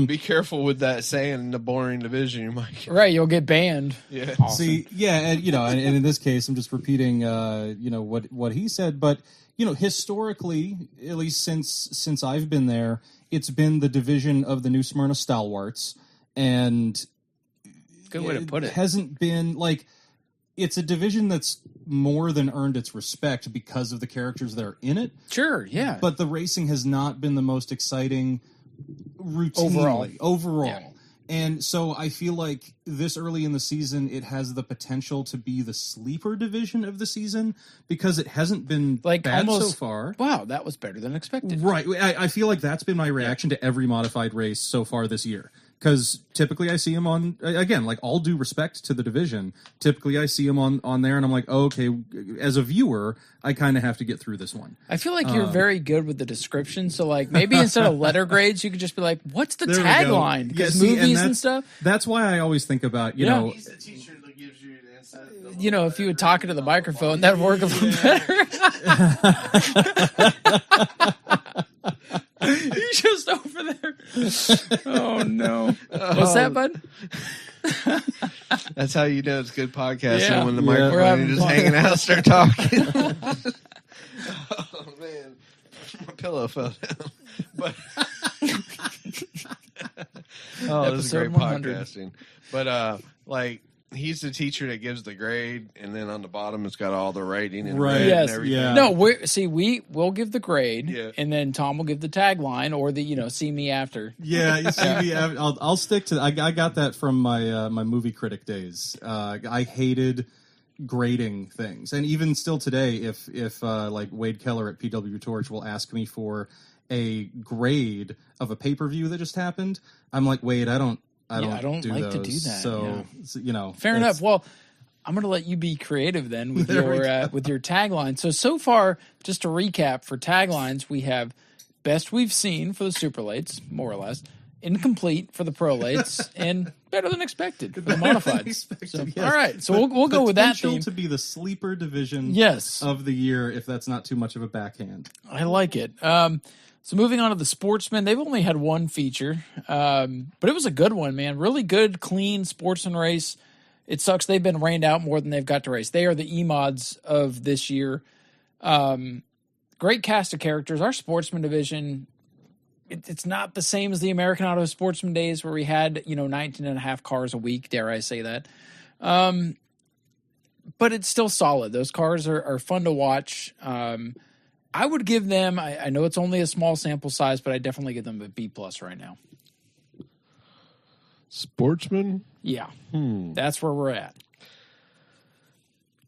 Be careful with that saying the boring division. You might get... Right, you'll get banned. Yeah. Awesome. See, yeah, and and in this case, I'm just repeating, what he said. But historically, at least since I've been there, it's been the division of the New Smyrna stalwarts, and Good way to put it. Hasn't been like. It's a division that's more than earned its respect because of the characters that are in it. Sure, yeah. But the racing has not been the most exciting routinely. Overall. Yeah. And so I feel like this early in the season, it has the potential to be the sleeper division of the season because it hasn't been Like bad almost, so far. Wow, that was better than expected. Right. I feel like that's been my reaction to every modified race so far this year. Because typically I see him on, again, like all due respect to the division, typically I see him on there and I'm like, oh, okay, as a viewer, I kind of have to get through this one. I feel like you're very good with the description. So, like, maybe instead of letter grades, you could just be like, what's the tagline? Because movies and stuff. That's why I always think about, you know. He's the teacher that gives you the insight. If you would talk into the microphone, that'd work a little better. He's just over there. Oh, no. What's that, bud? That's how you know it's good podcasting Yeah. when the We're microphone having you're just fun. hanging out, start talking. Oh man, my pillow fell down. But this is great Episode 100. podcasting. But like, he's the teacher that gives the grade, and then on the bottom it's got all the rating and Right. red Yes. and everything. Yeah. No, we will give the grade, Yeah. and then Tom will give the tagline or the see me after. Yeah, you see me. I'll stick to. I got that from my my movie critic days. I hated grading things, and even still today, if like Wade Keller at PW Torch will ask me for a grade of a pay-per-view that just happened, I'm like, Wade, I don't like do to those. do that, So Fair enough. Well, I'm going to let you be creative then with your tagline. So far, just to recap for taglines, we have best we've seen for the super lates, more or less, incomplete for the pro lates, and better than expected for the modified. So, yes. all right, so we'll go with that Potential theme. to be the sleeper division Yes, of the year, if that's not too much of a backhand. I like it. So moving on to the Sportsman, they've only had one feature, but it was a good one, man. Really good, clean Sportsman race. It sucks they've been rained out more than they've got to race. They are the E-mods of this year. Great cast of characters. Our Sportsman division, it's not the same as the American Auto Sportsman days where we had 19 and a half cars a week, dare I say that. But it's still solid. Those cars are fun to watch. I would give them, I know it's only a small sample size, but I definitely give them a B+ right now. Sportsman? Yeah. That's where we're at.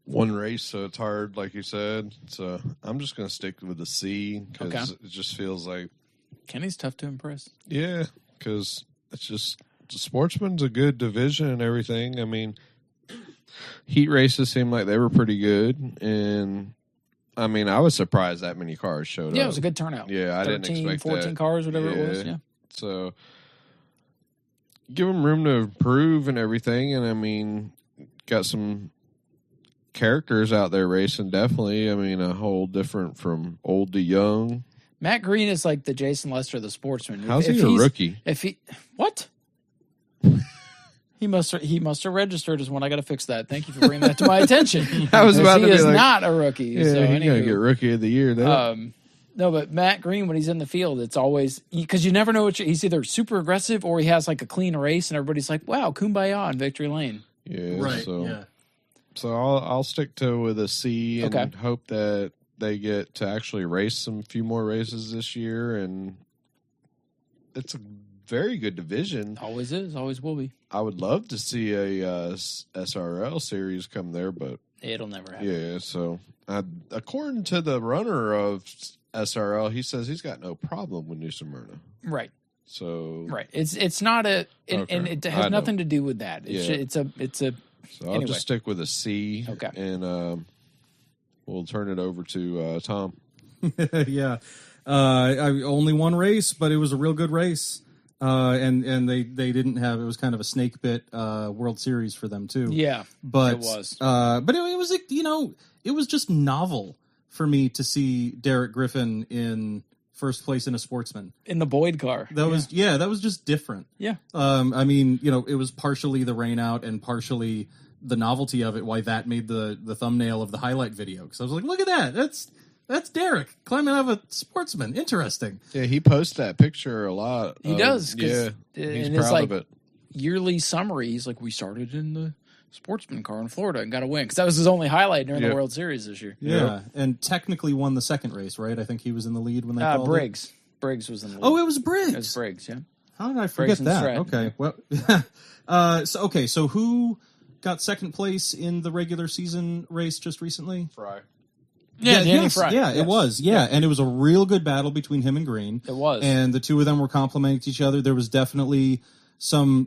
One race, so it's hard, like you said. So I'm just going to stick with the C because Okay. it just feels like, Kenny's tough to impress. yeah, because it's just, the Sportsman's a good division and everything. I mean, heat races seemed like they were pretty good, and I mean, I was surprised that many cars showed up. Yeah, it was a good turnout. Yeah, I 13, didn't expect 14 that. cars, whatever it was. Yeah. So give them room to improve and everything. And I mean, got some characters out there racing, definitely. I mean, a whole different from old to young. Matt Green is like the Jason Lester of the Sportsman. How's he a rookie? What? He must have registered as one. I got to fix that. Thank you for bringing that to my attention. I was about to he be is like, not a rookie. Yeah, so he got to anywho, get rookie of the year. Then. No, but Matt Green, when he's in the field, it's always because you never know he's either super aggressive or he has like a clean race, and everybody's like, "Wow, kumbaya on victory lane." Yeah, Right. So, Yeah. so I'll stick with a C and Okay. hope that they get to actually race few more races this year, and it's a very good division. Always is, always will be. I would love to see a SRL series come there, but It'll never happen. yeah. So according to the runner of SRL, he says he's got no problem with New Smyrna. Right, So right. It's not and it I has know. nothing to do with that. It's Yeah. a So I'll Anyway. just stick with a C. Okay. And we'll turn it over to Tom. Yeah. Only one race, but it was a real good race. And they didn't have, it was kind of a snake bit World Series for them too. Yeah, but it was. But it was it was just novel for me to see Derek Griffin in first place in a Sportsman in the Boyd car. That was that was just different. Yeah. I mean, it was partially the rain out and partially the novelty of it. Why that made the thumbnail of the highlight video, because I was like, look at that. That's Derek climbing out of a Sportsman. Interesting. Yeah, he posts that picture a lot. He does. Yeah, he's proud of it. Yearly summary. He's like, we started in the Sportsman car in Florida and got a win, because that was his only highlight during the World Series this year. Yeah, and technically won the second race, right? I think he was in the lead when they called Briggs. it. Briggs was in the lead. Oh, it was Briggs. It was Briggs. Yeah. How did I forget that? Okay, well, so who got second place in the regular season race just recently? Fry. Danny Fry. Yeah, it was. Yeah, and it was a real good battle between him and Green. It was. And the two of them were complimenting each other. There was definitely some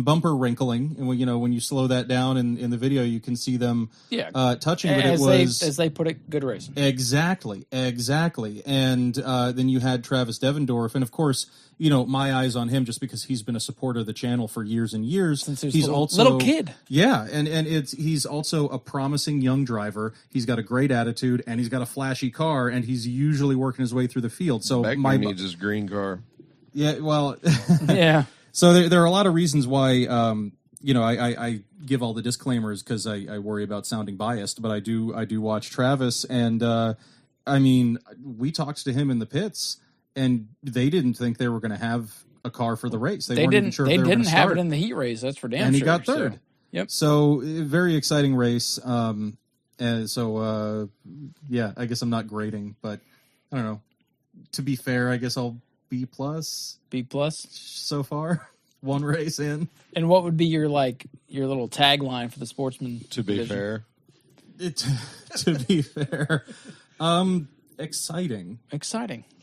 bumper wrinkling, and when you slow that down in the video, you can see them touching. But as they put it, good racing. Exactly. And then you had Travis Devendorf, and of course, my eyes on him just because he's been a supporter of the channel for years and years. Since he's also little kid. Yeah, and he's also a promising young driver. He's got a great attitude, and he's got a flashy car, and he's usually working his way through the field. So Beckman needs his green car. Yeah, well, yeah. So there are a lot of reasons why I give all the disclaimers, because I worry about sounding biased, but I do watch Travis, and I mean, we talked to him in the pits, and they didn't think they were going to have a car for the race. They weren't even sure if they were going to start. They didn't have it in the heat race. That's for damn sure. And he got third. So, yep. So very exciting race. And so I guess I'm not grading, but I don't know. To be fair, I guess I'll B+. B+ so far. One race in. And what would be your little tagline for the Sportsman? To be fair. To be fair. Exciting.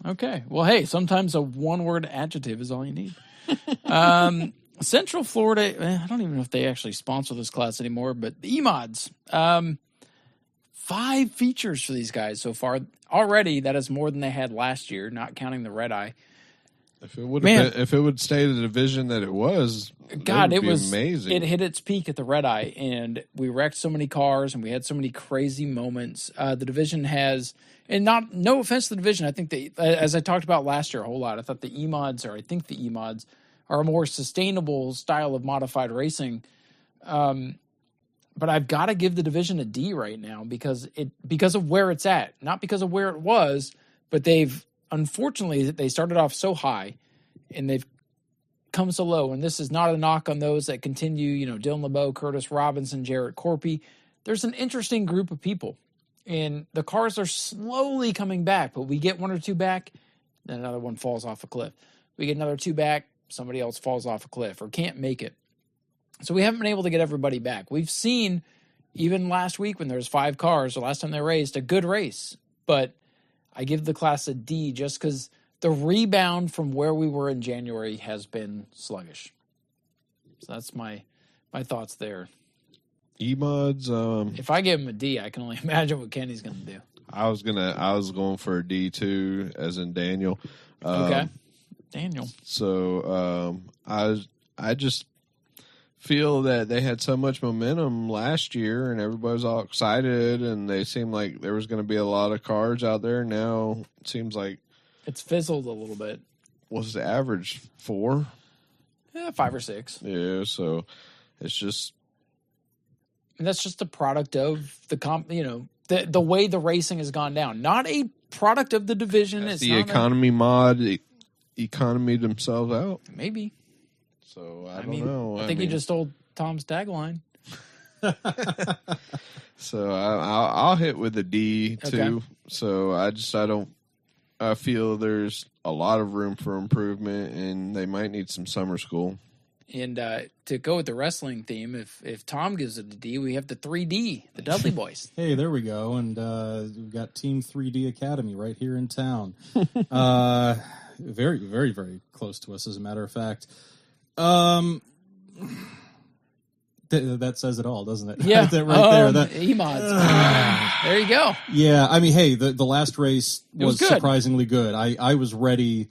Okay. Well, hey, sometimes a one-word adjective is all you need. Central Florida, I don't even know if they actually sponsor this class anymore, but the E-Mods. 5 features for these guys so far. Already, that is more than they had last year, not counting the red eye. If it would stay the division that it was, God, it was amazing. It hit its peak at the red eye, and we wrecked so many cars, and we had so many crazy moments. The division has, and no offense to the division, I think as I talked about last year a whole lot, I thought the E-Mods are a more sustainable style of modified racing. But I've got to give the division a D right now because of where it's at, not because of where it was, but unfortunately, they started off so high, and they've come so low. And this is not a knock on those that continue, Dylan LeBeau, Curtis Robinson, Jarrett Corpy. There's an interesting group of people, and the cars are slowly coming back, but we get 1 or 2 back, then another one falls off a cliff. We get another 2 back, somebody else falls off a cliff or can't make it. So we haven't been able to get everybody back. We've seen, even last week when there was 5 cars, the last time they raced, a good race, but I give the class a D just because the rebound from where we were in January has been sluggish. So that's my thoughts there. E-Mods. If I give him a D, I can only imagine what Kenny's going to do. I was going for a D too, as in Daniel. Okay, Daniel. So I just feel that they had so much momentum last year, and everybody was all excited, and they seemed like there was going to be a lot of cars out there. Now it seems like it's fizzled a little bit. What's the average? 4? Yeah, 5 or 6. Yeah, so it's just. And that's just a product of the way the racing has gone down. Not a product of the division. It's the economy mod economy themselves out. Maybe. So I don't know. I think you just told Tom's tagline. So I'll hit with a D too. Okay. So I feel there's a lot of room for improvement, and they might need some summer school. And to go with the wrestling theme, if Tom gives it a D, we have the 3D, the Dudley Boys. Hey, there we go. And we've got Team 3D Academy right here in town. Very, very, very close to us, as a matter of fact. That says it all, doesn't it? Yeah, right there. E-Mods. There you go. Yeah, I mean, hey, the last race was good. surprisingly good. I was ready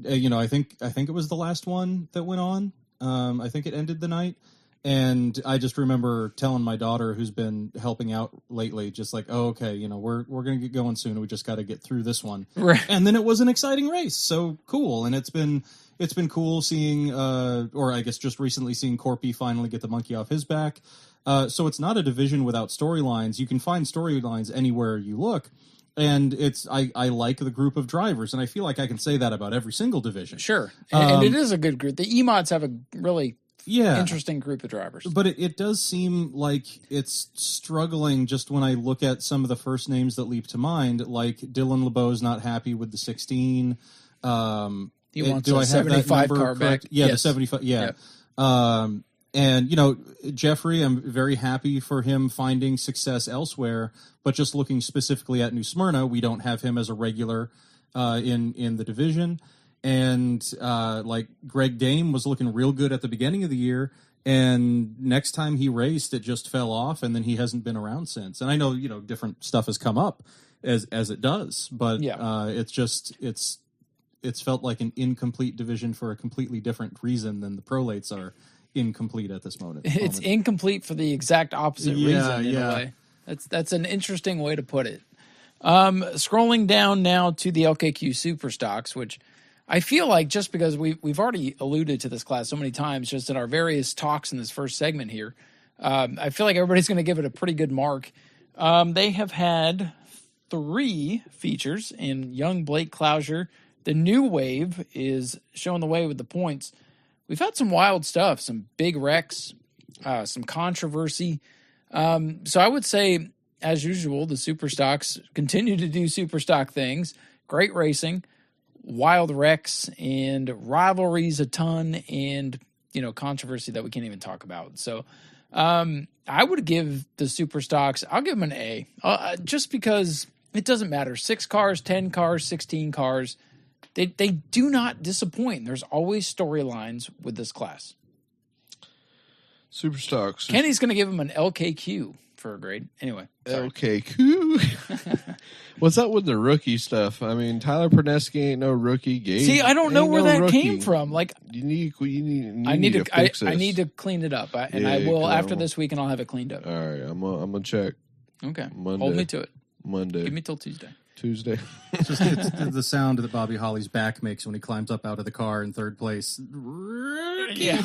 I think it was the last one that went on. I think it ended the night. And I just remember telling my daughter, who's been helping out lately, just like, oh, okay, we're going to get going soon. We just got to get through this one. Right. And then it was an exciting race. So cool. And it's been cool seeing, or I guess just recently seeing Corpy finally get the monkey off his back. So it's not a division without storylines. You can find storylines anywhere you look. And I like the group of drivers, and I feel like I can say that about every single division. Sure. And it is a good group. The E-mods have a really yeah. interesting group of drivers. But it does seem like it's struggling just when I look at some of the first names that leap to mind, like Dylan LeBeau's not happy with the 16. He wants do a I have 75 that car correct? back. Yeah, Yes. the 75. Yeah. Yep. And, Jeffrey, I'm very happy for him finding success elsewhere, but just looking specifically at New Smyrna, we don't have him as a regular in the division. And like Greg Dame was looking real good at the beginning of the year, and next time he raced, it just fell off, and then he hasn't been around since. And I know, different stuff has come up as it does, but it's felt like an incomplete division for a completely different reason than the prolates are incomplete at this moment. It's incomplete for the exact opposite reason in a way. That's an interesting way to put it. Scrolling down now to the LKQ Super Stocks, which I feel like, just because we've already alluded to this class so many times just in our various talks in this first segment here, I feel like everybody's going to give it a pretty good mark. They have had 3 features in young Blake Clauser. The new wave is showing the way with the points. We've had some wild stuff, some big wrecks, some controversy. So I would say, as usual, the Super Stocks continue to do Super Stock things. Great racing, wild wrecks, and rivalries a ton, and controversy that we can't even talk about. So I would give the Super Stocks, I'll give them an A, just because it doesn't matter. 6 cars, 10 cars, 16 cars. They do not disappoint. There's always storylines with this class. Super Stocks. Kenny's going to give him an LKQ for a grade. Anyway. LKQ. What's up with the rookie stuff? I mean, Tyler Perneski ain't no rookie. Gage See, I don't know where that rookie. came from. Like, you need to fix this. I need to clean it up, I will after this week, and I'll have it cleaned up. All right, I'm gonna check. Okay, Monday. Hold me to it. Monday. Give me till Tuesday. It's the sound that Bobby Holly's back makes when he climbs up out of the car in third place. Yeah.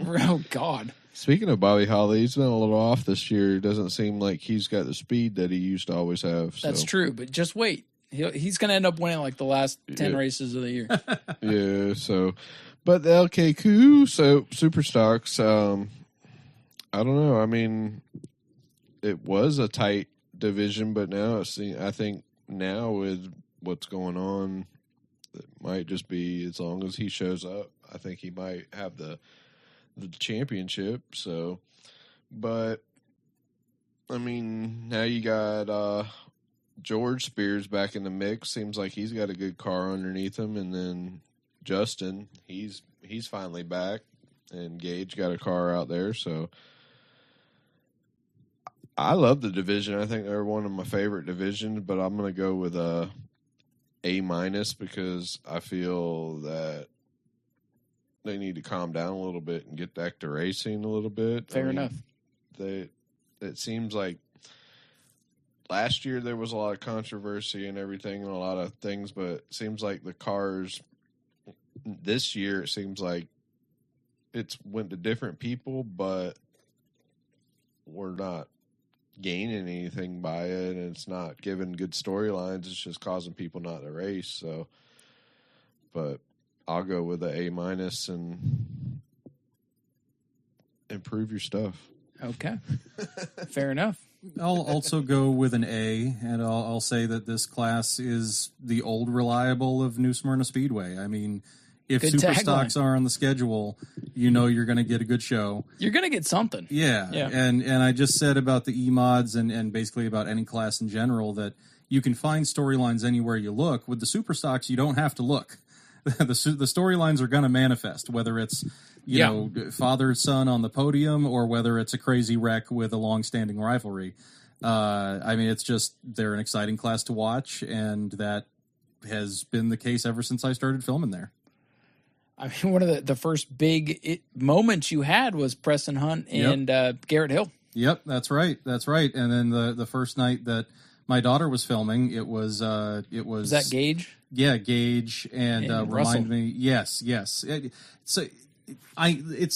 Oh, God. Speaking of Bobby Holly, he's been a little off this year. It doesn't seem like he's got the speed that he used to always have. So. That's true, but just wait. He's going to end up winning like the last 10 races of the year. Yeah, so. But the LKQ, so Super Stocks, I don't know. I mean, it was a tight division, but now I think now with what's going on, it might just be, as long as he shows up, I think he might have the championship. So, but I mean, now you got George Spears back in the mix. Seems like he's got a good car underneath him, and then Justin, he's finally back, and Gage got a car out there. So I love the division. I think they're one of my favorite divisions, but I'm going to go with A- because I feel that they need to calm down a little bit and get back to racing a little bit. Fair enough. It seems like last year there was a lot of controversy and everything and a lot of things, but it seems like the cars this year, it seems like it's went to different people, but we're not gaining anything by it, and it's not giving good storylines. It's just causing people not to race. So, but I'll go with the A- and improve your stuff. Okay. Fair enough. I'll also go with an A, and I'll say that this class is the old reliable of New Smyrna Speedway. I mean, if Good Super tagline. Stocks are on the schedule, you're going to get a good show. You're going to get something. Yeah. And I just said about the E-mods and basically about any class in general that you can find storylines anywhere you look. With the Super Stocks, you don't have to look. The storylines are going to manifest, whether it's father son on the podium or whether it's a crazy wreck with a long-standing rivalry. I mean, it's just they're an exciting class to watch, and that has been the case ever since I started filming there. I mean, one of the first big moments you had was Preston Hunt and Garrett Hill. Yep, that's right. And then the first night that my daughter was filming, it was Was that Gage? Yeah, Gage and remind me. Yes. It's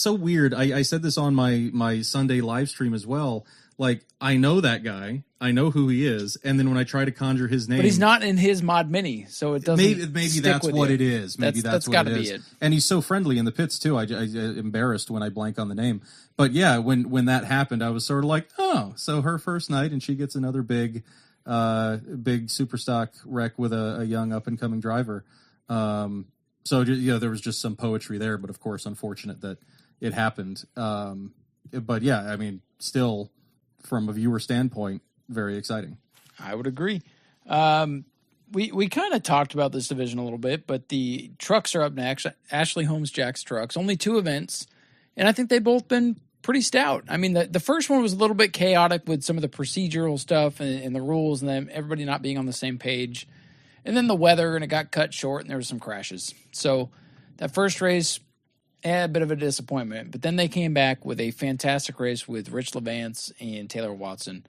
so weird. I said this on my Sunday live stream as well. Like, I know that guy, I know who he is, and then when I try to conjure his name, but he's not in his Mod Mini, so it doesn't. Maybe that's what it is. Maybe that's what gotta it be is. it. And he's so friendly in the pits too. I embarrassed when I blank on the name. But yeah, when that happened, I was sort of like, oh, so her first night, and she gets another big super stock wreck with a young up and coming driver. So there was just some poetry there, but of course, unfortunate that it happened. But yeah, I mean, still, from a viewer standpoint, very exciting. I would agree. We kind of talked about this division a little bit, but the trucks are up next. Ashley Holmes Jack's trucks, only 2 events, and I think they've both been pretty stout. I mean, the first one was a little bit chaotic with some of the procedural stuff and the rules, and then everybody not being on the same page. And then the weather, and it got cut short, and there were some crashes. So that first race, a bit of a disappointment. But then they came back with a fantastic race with Rich Levance and Taylor Watson.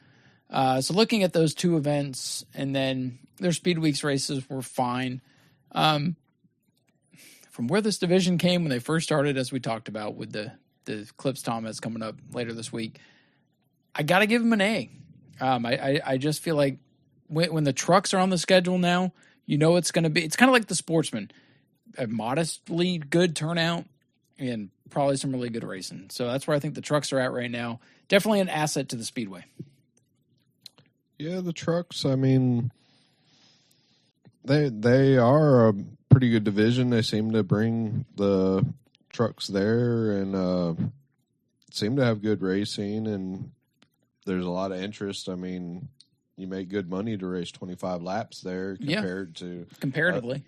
So looking at those 2 events, and then their Speed Weeks races were fine. From where this division came when they first started, as we talked about with the Clips Thomas coming up later this week, I got to give them an A. I just feel like when the trucks are on the schedule now, it's going to be, it's kind of like the Sportsman, a modestly good turnout and probably some really good racing. So that's where I think the trucks are at right now. Definitely an asset to the Speedway. Yeah, the trucks, I mean, they are a pretty good division. They seem to bring the trucks there and seem to have good racing, and there's a lot of interest. I mean, you make good money to race 25 laps there comparatively.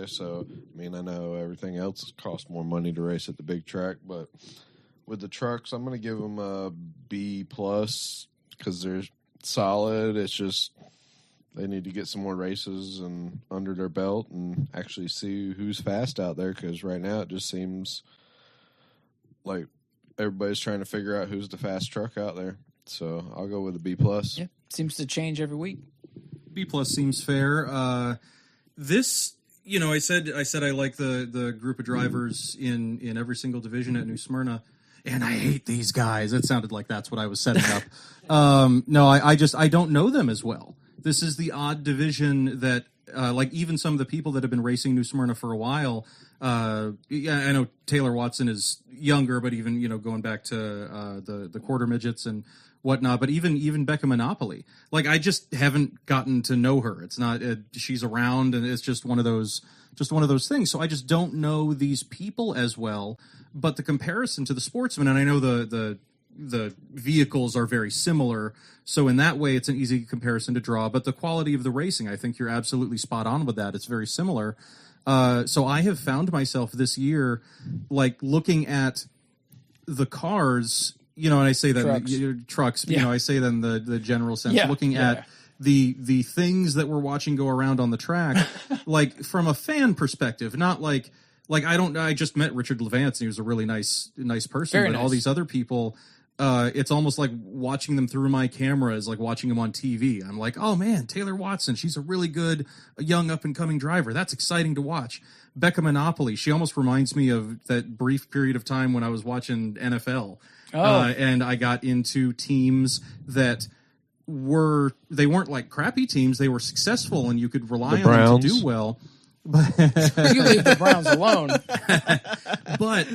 So I mean, I know everything else costs more money to race at the big track, but with the trucks, I'm going to give them a B+ because they're solid. It's just they need to get some more races and under their belt and actually see who's fast out there, because right now it just seems like everybody's trying to figure out who's the fast truck out there. So I'll go with a B+. Yeah, seems to change every week. B+ seems fair. This, I said I like the group of drivers in every single division at New Smyrna, and I hate these guys. It sounded like that's what I was setting up. No, I don't know them as well. This is the odd division that, like, even some of the people that have been racing New Smyrna for a while. I know Taylor Watson is younger, but even going back to the quarter midgets and whatnot. But even Becca Monopoly, like, I just haven't gotten to know her. It's not she's around, and it's just one of those things. So I just don't know these people as well. But the comparison to the Sportsman, and I know the vehicles are very similar, so in that way it's an easy comparison to draw. But the quality of the racing, I think you're absolutely spot on with that. It's very similar. So I have found myself this year, like, looking at the cars, and I say that trucks, yeah. I say that in the general sense, yeah. looking at the things that we're watching go around on the track, like, from a fan perspective, not like I just met Richard Levance, and he was a really nice person. Very but nice. All these other people, it's almost like watching them through my camera is like watching them on TV. I'm like, oh man, Taylor Watson, she's a really good young up and coming driver. That's exciting to watch. Becca Monopoly, she almost reminds me of that brief period of time when I was watching NFL. And I got into teams that weren't like crappy teams. They were successful, and you could rely on them to do well. But you leave the Browns alone. But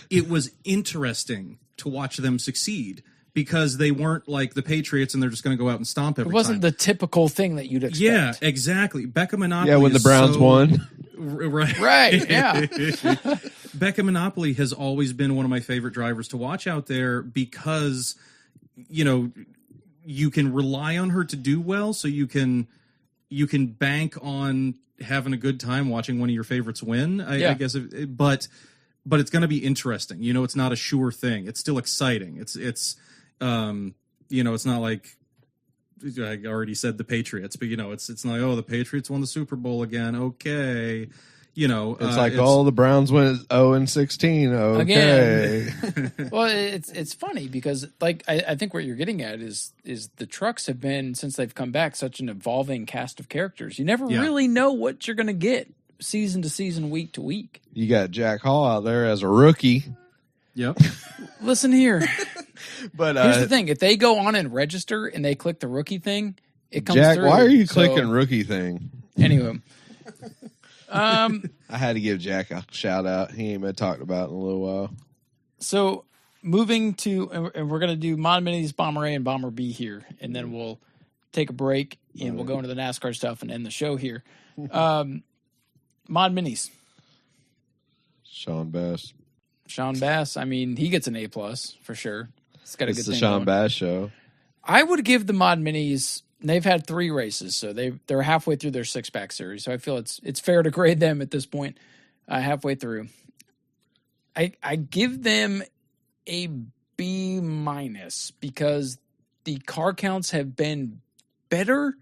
it was interesting to watch them succeed, because they weren't like the Patriots and they're just going to go out and stomp every time. It wasn't the typical thing that you'd expect. Yeah, exactly. Becca Monopoly. Yeah, when the Browns won. Right. Yeah. Becca Monopoly has always been one of my favorite drivers to watch out there, because, you can rely on her to do well, so you can bank on having a good time watching one of your favorites win. I guess, but it's going to be interesting. It's not a sure thing. It's still exciting. It's not like, I already said the Patriots, but it's not like, oh, the Patriots won the Super Bowl again. Okay. it's like all the Browns went 0-16. Okay. Again. Well, it's funny because like I think what you're getting at is the trucks have been, since they've come back, such an evolving cast of characters. You never really know what you're going to get season to season, week to week. You got Jack Hall out there as a rookie. Yep. Listen here. But here's the thing: if they go on and register and they click the rookie thing, it comes Jack, through. why are you clicking rookie thing? Anyway. I had to give Jack a shout out. He ain't been talked about in a little while. So moving to, and we're going to do Mod Minis, Bomber A, and Bomber B here, and then we'll take a break and we'll go into the NASCAR stuff and end the show here. Mod Minis. Sean Bass. Sean Bass. I mean, he gets an A+ for sure. It's got a good thing. It's the Sean going. Bass show. I would give the Mod Minis. They've had 3 races, so they're halfway through their 6-pack series. So I feel it's fair to grade them at this point, halfway through. I give them a B- because the car counts have been better,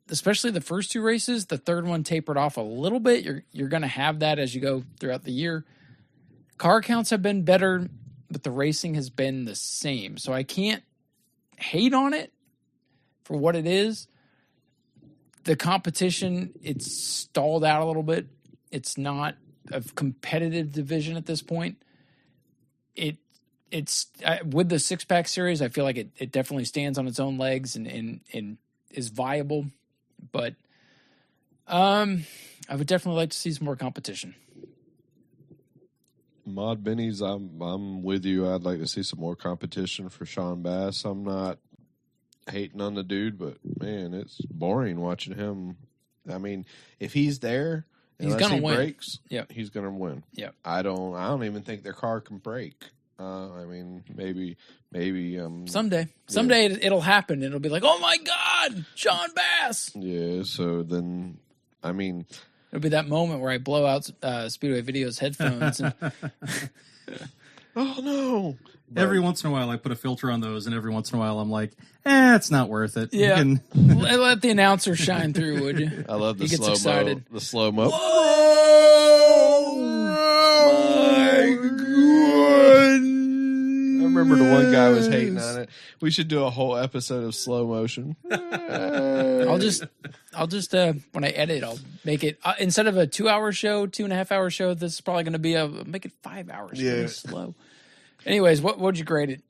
especially the first 2 races. The third one tapered off a little bit. You're going to have that as you go throughout the year. Car counts have been better, but the racing has been the same. So I can't hate on it for what it is. The competition, it's stalled out a little bit. It's not a competitive division at this point. It's with the 6-pack series, I feel like it definitely stands on its own legs and is viable. But I would definitely like to see some more competition. Mod Minis, I'm with you. I'd like to see some more competition for Sean Bass. I'm not hating on the dude, but man, it's boring watching him. I mean, if he's there, he's gonna win. Breaks, Yep. he's gonna win. Yep. I don't even think their car can break. I mean, maybe someday it'll happen. It'll be like, oh my God, Sean Bass. Yeah. So then, I mean, it'll be that moment where I blow out Speedway Video's headphones. And oh no. Every once in a while, I put a filter on those, and every once in a while, I'm like, it's not worth it. Yeah. You can... Let the announcer shine through, would you? I love the he gets slow-mo. excited. The slow-mo. Whoa! My God. I remember the one guy was hating on it. We should do a whole episode of slow motion. I'll just when I edit, I'll make it instead of a 2-hour show, 2.5-hour show. This is probably going to be make it 5 hours. Yeah. Really slow. Anyways, what would you grade it?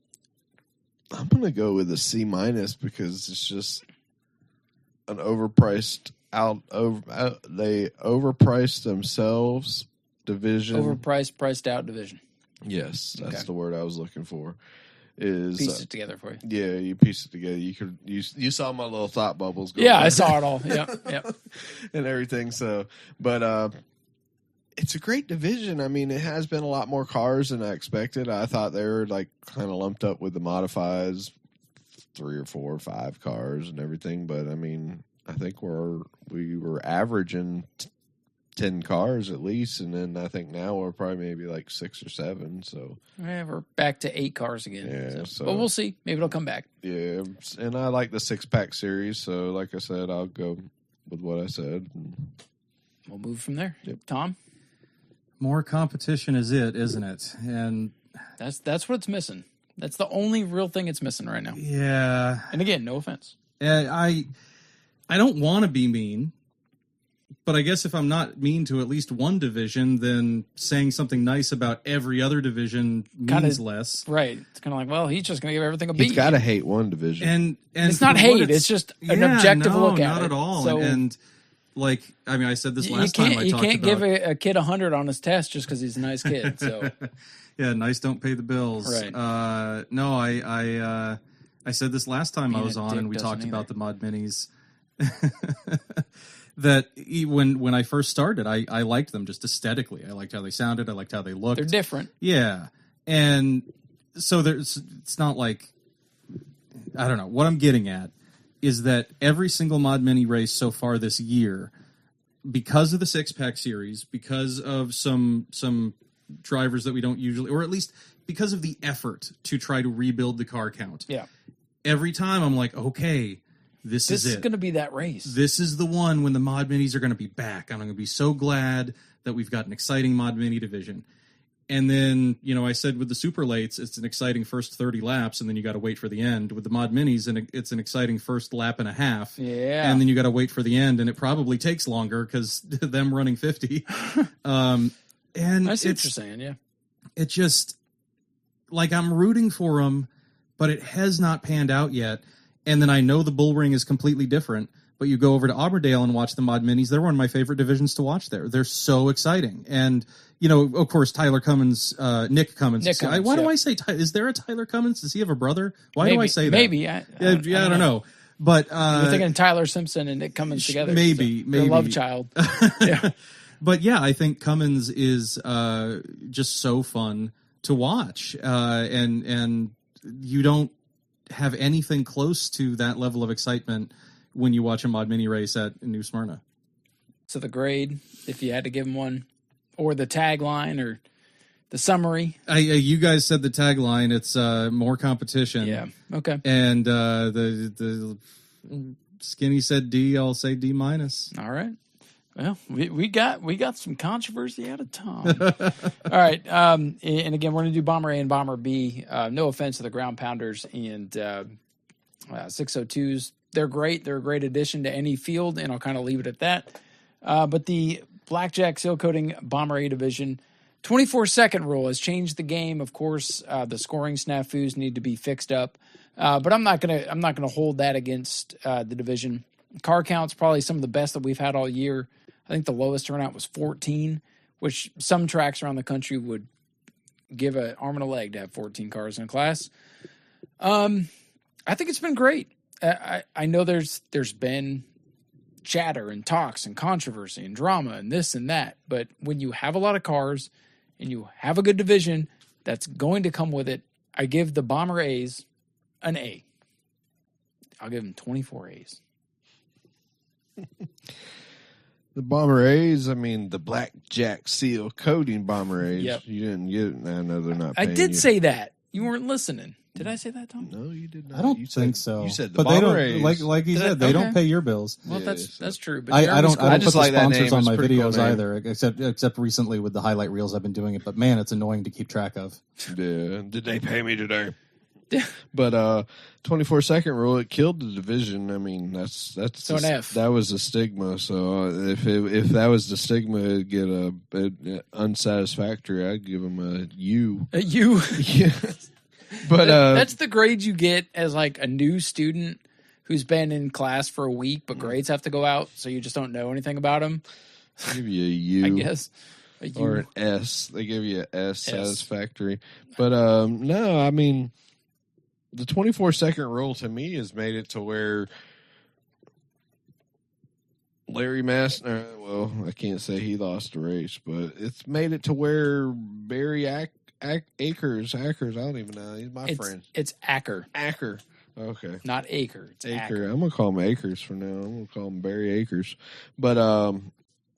I'm going to go with a C- because it's just an overpriced they overpriced themselves division. Overpriced, priced out division. Yes, that's Okay. the word I was looking for. Is Pieced it together for you. Yeah, you pieced it together. You saw my little thought bubbles go. Yeah, I saw it all. Yep. And everything. So, but it's a great division. I mean, it has been a lot more cars than I expected. I thought they were like kind of lumped up with the modifieds, 3 or 4 or 5 cars and everything. But I mean, I think we were averaging 10 cars at least, and then I think now we're probably maybe like 6 or 7. So yeah, we're back to 8 cars again. Yeah, but we'll see. Maybe it'll come back. Yeah, and I like the 6-pack series. So, like I said, I'll go with what I said. We'll move from there. Yep. Tom, more competition is it, isn't it? And that's what it's missing. That's the only real thing it's missing right now. yeah. And again, no offense. I don't want to be mean, but I guess if I'm not mean to at least one division, then saying something nice about every other division means less. Right. It's kind of like, well, he's just going to give everything a B. He's got to hate one division. And it's not hate. It's just an objective look at it. Not at all. So, and like, I mean, I said this last time I talked about. You can't give a kid 100 on his test just because he's a nice kid. So yeah, nice don't pay the bills. Right. No, I said this last time I was on, and we talked either. about the Mod Minis. That when I first started, I liked them just aesthetically. I liked how they sounded. I liked how they looked. They're different. Yeah. And so it's not like, I don't know. What I'm getting at is that every single Mod Mini race so far this year, because of the 6-pack series, because of some drivers that we don't usually, or at least because of the effort to try to rebuild the car count. Yeah. Every time I'm like, okay, this is it. This is going to be that race. This is the one when the Mod Minis are going to be back. I'm going to be so glad that we've got an exciting Mod Mini division. And then, I said with the super lates, it's an exciting first 30 laps, and then you got to wait for the end. With the Mod Minis, and it's an exciting first lap and a half. Yeah. And then you got to wait for the end, and it probably takes longer because them running 50. And I see what you're saying, yeah. It just, like, I'm rooting for them, but it has not panned out yet. And then I know the bull ring is completely different, but you go over to Auburndale and watch the Mod Minis. They're one of my favorite divisions to watch there. They're so exciting. And, of course, Tyler Cummins, Nick Cummins. Why do I say, is there a Tyler Cummins? Does he have a brother? Why do I say that? Maybe. I don't know. But you're thinking Tyler Simpson and Nick Cummins together. Maybe. Their love child. Yeah. But yeah, I think Cummins is just so fun to watch. And you don't have anything close to that level of excitement when you watch a Mod Mini race at New Smyrna. So the grade, if you had to give him one, or the tagline, or the summary. You guys said the tagline. It's more competition. Yeah. Okay. And the Skinny said D. I'll say D-. All right. Well, we got some controversy out of Tom. All right. And again, we're going to do Bomber A and Bomber B. No offense to the Ground Pounders and 602s. They're great. They're a great addition to any field, and I'll kind of leave it at that. But the Blackjack Seal Coating Bomber A division 24-second rule has changed the game. Of course, the scoring snafus need to be fixed up, but I'm not gonna hold that against the division. Car count's probably some of the best that we've had all year. I think the lowest turnout was 14, which some tracks around the country would give an arm and a leg to have 14 cars in a class. I think it's been great. I know there's been chatter and talks and controversy and drama and this and that, but when you have a lot of cars and you have a good division that's going to come with it, I give the Bomber A's an A. I'll give them 24 A's. The Bomber A's, the Blackjack Seal Coating Bomber A's. Yep. You didn't get it. I know they're not paying I did you. say that. You weren't listening. Did I say that, Tom? No, you did not. I don't You think said, so. You said the but they Bomber don't, A's. like you said, they don't pay your bills. Well, Yeah, that's true. But I don't I put just the like that sponsors name. on It's my a pretty cool videos name. either, except recently with the highlight reels I've been doing it. But man, it's annoying to keep track of. Yeah. Did they pay me today? But 24-second rule, it killed the division. That's So an F. That was a stigma. So if that was the stigma, it'd get a unsatisfactory. I'd give them a U. A U. Yeah. But that's the grade you get as like a new student who's been in class for a week, but grades have to go out, so you just don't know anything about them. give you a U, I guess. A U. or an S. They give you an S. Satisfactory. But no, the 24-second rule to me has made it to where Larry Massner, well, I can't say he lost the race, but it's made it to where Barry Akers, I don't even know. He's my friend. It's Acker. Acker. Okay. Not Acre. It's Acker. I'm going to call him Akers for now. I'm going to call him Barry Akers. But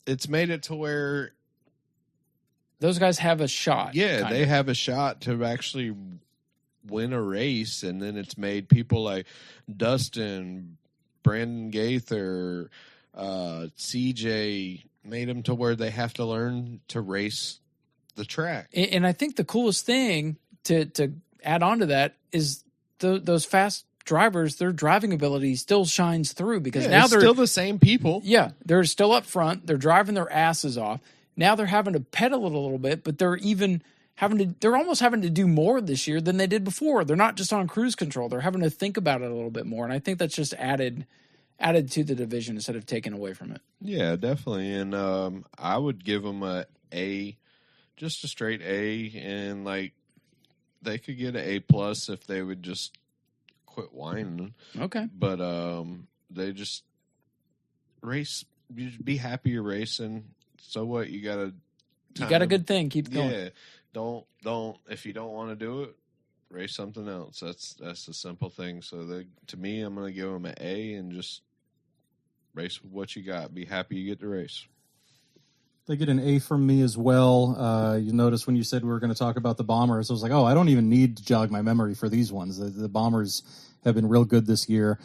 it's made it to where Those guys have a shot. yeah, they have a shot to actually win a race, and then it's made people like Dustin, Brandon Gaither, CJ, made them to where they have to learn to race the track. And I think the coolest thing to add on to that is those fast drivers, their driving ability still shines through because now they're still the same people. Yeah, they're still up front. They're driving their asses off. Now they're having to pedal it a little bit, but they're almost having to do more this year than they did before. They're not just on cruise control. They're having to think about it a little bit more. And I think that's just added to the division instead of taking away from it. Yeah, definitely. And I would give them A, just a straight A, and like they could get an A+ if they would just quit whining. Okay. But they just race. You just be happy you're racing. So what? You got a good thing. Keep going. Yeah. Don't. If you don't want to do it, race something else. That's a simple thing. So to me, I'm going to give them an A and just race with what you got. Be happy you get to race. They get an A from me as well. You notice when you said we were going to talk about the Bombers, I was like, oh, I don't even need to jog my memory for these ones. The Bombers have been real good this year.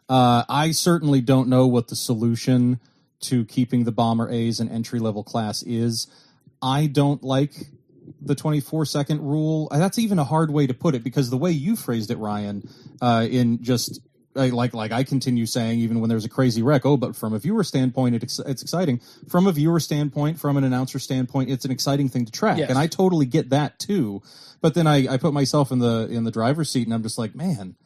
I certainly don't know what the solution to keeping the Bomber A's an entry-level class is I don't like the 24-second rule. That's even a hard way to put it, because the way you phrased it, Ryan, in just like I continue saying, even when there's a crazy wreck, but from a viewer standpoint, it's exciting. From a viewer standpoint, from an announcer standpoint, it's an exciting thing to track. Yes. And I totally get that too. But then I put myself in the driver's seat, and I'm just like, man,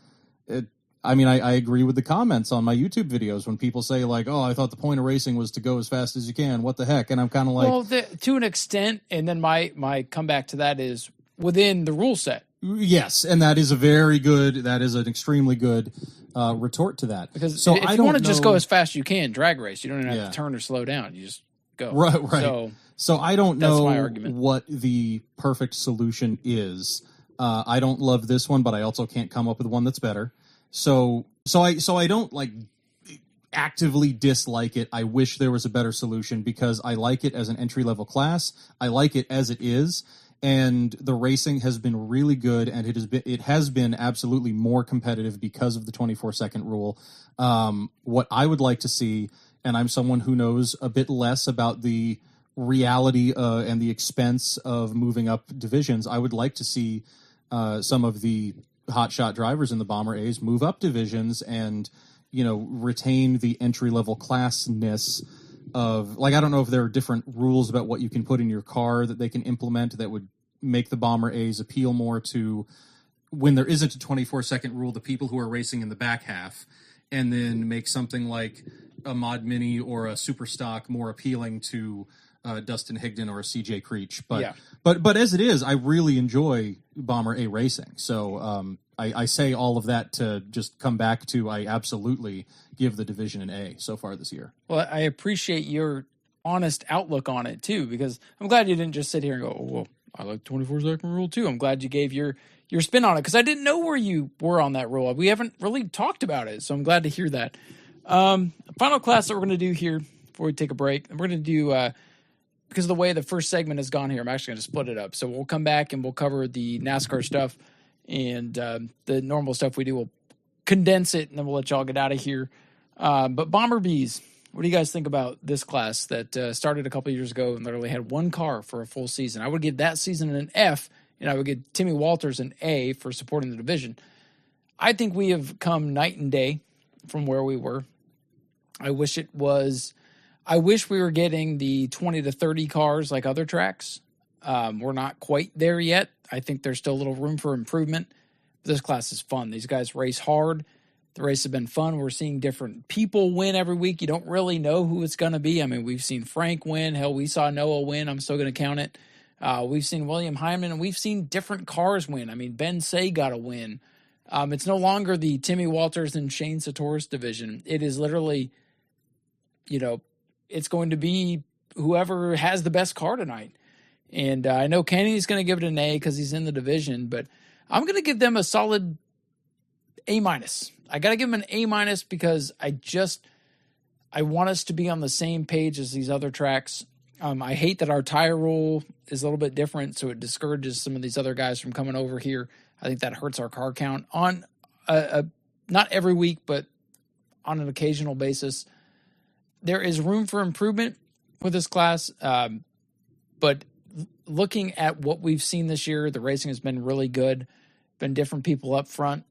I agree with the comments on my YouTube videos when people say like, oh, I thought the point of racing was to go as fast as you can. What the heck? And I'm kind of like, well, to an extent. And then my comeback to that is within the rule set. Yes, and that is an extremely good retort to that. Because so if you want to just go as fast as you can, drag race, you don't even have to turn or slow down. You just go. Right. So I don't know my argument. What the perfect solution is. I don't love this one, but I also can't come up with one that's better. So I don't like actively dislike it. I wish there was a better solution, because I like it as an entry-level class. I like it as it is. And the racing has been really good, and it has been absolutely more competitive because of the 24-second rule. What I would like to see, and I'm someone who knows a bit less about the reality and the expense of moving up divisions, I would like to see some of the hotshot drivers in the Bomber A's move up divisions and, retain the entry-level classness of, like, I don't know if there are different rules about what you can put in your car that they can implement that would make the Bomber A's appeal more to, when there isn't a 24-second rule, the people who are racing in the back half, and then make something like a Mod Mini or a Super Stock more appealing to Dustin Higdon or a CJ Creech. But as it is, I really enjoy Bomber A racing. So I say all of that to just come back to, I absolutely give the division an A so far this year. Well, I appreciate your honest outlook on it too, because I'm glad you didn't just sit here and go, oh, well, I like 24-second rule too. I'm glad you gave your spin on it, because I didn't know where you were on that rule. We haven't really talked about it, so I'm glad to hear that. Final class that we're going to do here before we take a break, and we're going to do, because of the way the first segment has gone here, I'm actually going to split it up. So we'll come back and we'll cover the NASCAR stuff, and the normal stuff we do, we'll condense it, and then we'll let y'all get out of here. But Bomber Bees, what do you guys think about this class that started a couple years ago and literally had one car for a full season? I would give that season an F, and I would give Timmy Walters an A for supporting the division. I think we have come night and day from where we were. I wish we were getting the 20 to 30 cars like other tracks. We're not quite there yet. I think there's still a little room for improvement. This class is fun. These guys race hard. The race has been fun. We're seeing different people win every week. You don't really know who it's going to be. I mean, we've seen Frank win. Hell, we saw Noah win. I'm still going to count it. We've seen William Hyman, and we've seen different cars win. I mean, Ben Say got a win. It's no longer the Timmy Walters and Shane Satoris division. It is literally, it's going to be whoever has the best car tonight. And I know Kenny's going to give it an A because he's in the division, but I'm going to give them a solid A-. I got to give them an A- because I want us to be on the same page as these other tracks. I hate that our tire rule is a little bit different, so it discourages some of these other guys from coming over here. I think that hurts our car count on not every week, but on an occasional basis. There is room for improvement with this class, but looking at what we've seen this year, the racing has been really good. Been different people up front.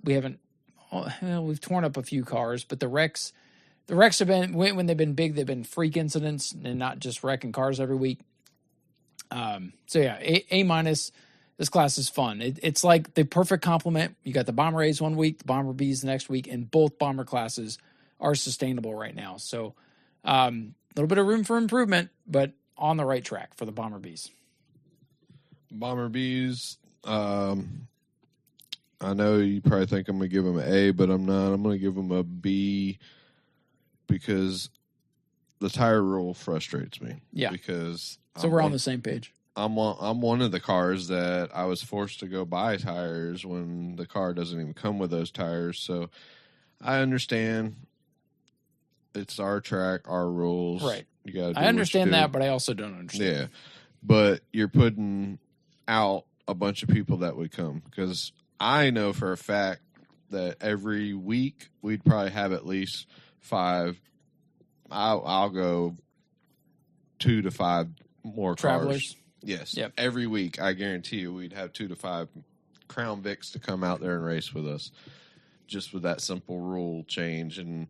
We've torn up a few cars, but the wrecks have been, when they've been big, they've been freak incidents and not just wrecking cars every week. A-. This class is fun. It's like the perfect complement. You got the Bomber A's one week, the Bomber B's the next week, and both Bomber classes are sustainable right now. So a little bit of room for improvement, but on the right track for the Bomber B's. Bomber B's, I know you probably think I'm going to give them an A, but I'm not. I'm going to give them a B because the tire rule frustrates me. Yeah. Because we're on the same page. I'm one of the cars that I was forced to go buy tires when the car doesn't even come with those tires. So I understand it's our track, our rules. Right. You got. I understand that, but I also don't understand. Yeah, but you're putting out a bunch of people that would come, because I know for a fact that every week we'd probably have at least 5 I'll go 2 to 5 more Travelers. cars. Yes. Yep. Every week, I guarantee you, we'd have 2 to 5 Crown Vics to come out there and race with us, just with that simple rule change. And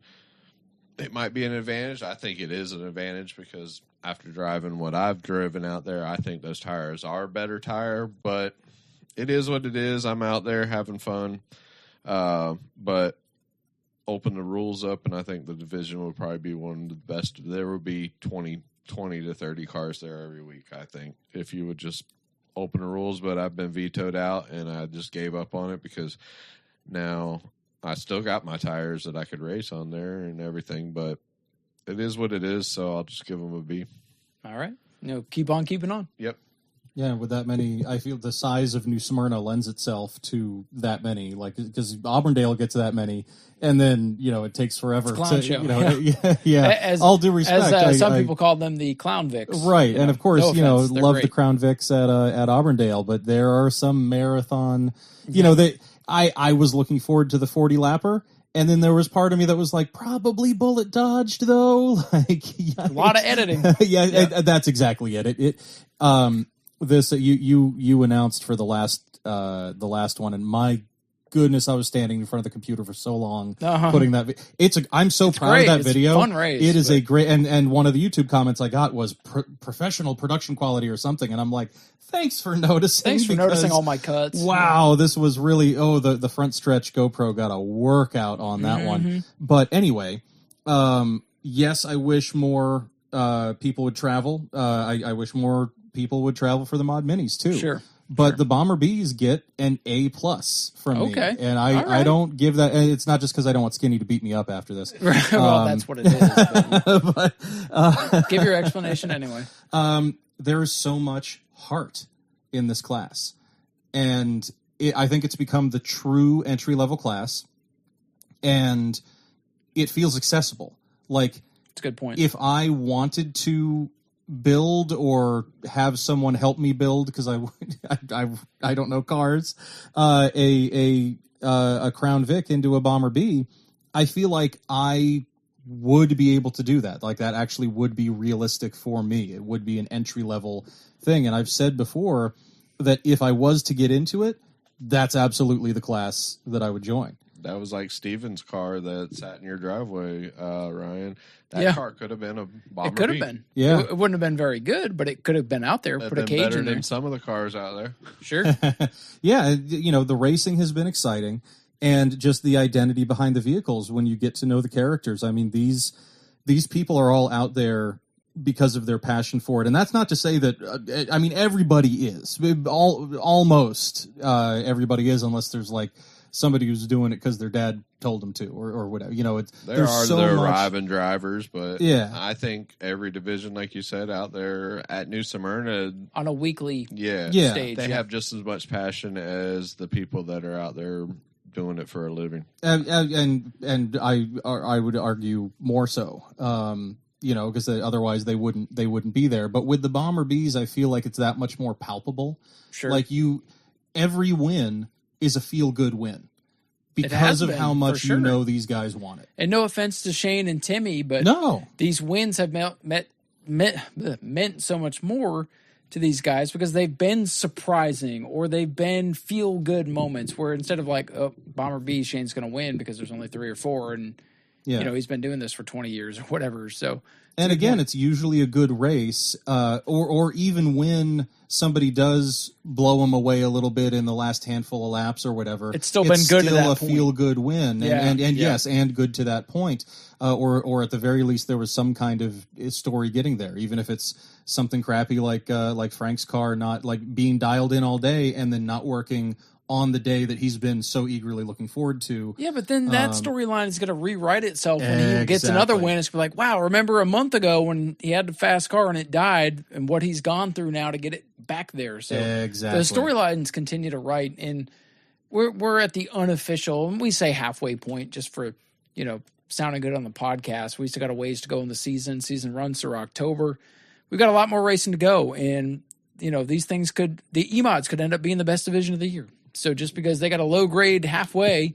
it might be an advantage. I think it is an advantage because after driving what I've driven out there, I think those tires are a better tire. But it is what it is. I'm out there having fun. But open the rules up, and I think the division would probably be one of the best. There would be 20 to 30 cars there every week, I think, if you would just open the rules. But I've been vetoed out, and I just gave up on it because now I still got my tires that I could race on there and everything, but it is what it is, so I'll just give them a B. All right. Keep on keeping on. Yep. Yeah, with that many, I feel the size of New Smyrna lends itself to that many, like, because Auburndale gets that many, and then, it takes forever. It's a clown show. Yeah. As, all due respect. As some people call them the Clown Vics. Right, and of course, no offense, love great. the Crown Vics at Auburndale, but there are some marathon, I was looking forward to the 40 lapper. And then there was part of me that was like, probably bullet dodged though. Like, a lot of editing. That's exactly it. This you announced for the last one, and my goodness, I was standing in front of the computer for so long putting that. I'm so proud great. of that It's video. a fun race. It is a great, and one of the YouTube comments I got was professional production quality or something, and I'm like, thanks for noticing. Thanks for noticing all my cuts. Wow, this was really the front stretch GoPro got a workout on that one. But anyway, yes, I wish more people would travel. I wish more people would travel for the Mod Minis too. Sure. But the Bomber Bs get an A+ from me, and I don't give that. It's not just because I don't want Skinny to beat me up after this. Well, that's what it is. But give your explanation anyway. There is so much heart in this class, and I think it's become the true entry-level class, and it feels accessible. Like, it's a good point. If I wanted to build or have someone help me build, because I don't know cars, a Crown Vic into a Bomber B, I feel like I would be able to do that. Like, that actually would be realistic for me. It would be an entry-level thing. And I've said before that if I was to get into it, that's absolutely the class that I would join. That was like Steven's car that sat in your driveway, Ryan. That car could have been a Bomber It could have B. been. Yeah. It wouldn't have been very good, but it could have been out there. That'd Put a been cage better in there. than some of the cars out there. Sure. Yeah, the racing has been exciting, and just the identity behind the vehicles when you get to know the characters. I mean, these people are all out there because of their passion for it, and that's not to say that. I mean, everybody is. Almost everybody is, unless there's like somebody who's doing it because their dad told them to, or whatever. There are so the much arriving drivers, but Yeah. I think every division, like you said, out there at New Smyrna, On a weekly Yeah. stage. they have just as much passion as the people that are out there doing it for a living. and I would argue more so. Because otherwise they wouldn't be there. But with the Bomber Bs, I feel like it's that much more palpable. Sure. Like every win is a feel good win because has of been, how for much sure. these guys want it. And no offense to Shane and Timmy, but No, these wins have meant so much more to these guys because they've been surprising or they've been feel good moments where instead of like, oh, Bomber B, Shane's going to win because there's only 3 or 4 and he's been doing this for 20 years or whatever. So, and again, it's usually a good race, or even when somebody does blow them away a little bit in the last handful of laps or whatever, it's still been good to that a point. feel good win, and Yeah. yes, and good to that point, or at the very least there was some kind of story getting there, even if it's something crappy like Frank's car not like being dialed in all day and then not working on the day that he's been so eagerly looking forward to. Yeah, but then that storyline is going to rewrite itself when he gets another win. It's going to be like, wow, remember a month ago when he had the fast car and it died and what he's gone through now to get it back there. So exactly. the storylines continue to write, and we're at the unofficial, and we say halfway point just for, sounding good on the podcast. We still got a ways to go in the season. Season runs through October. We've got a lot more racing to go, and, these things the E-Mods could end up being the best division of the year. So just because they got a low grade halfway,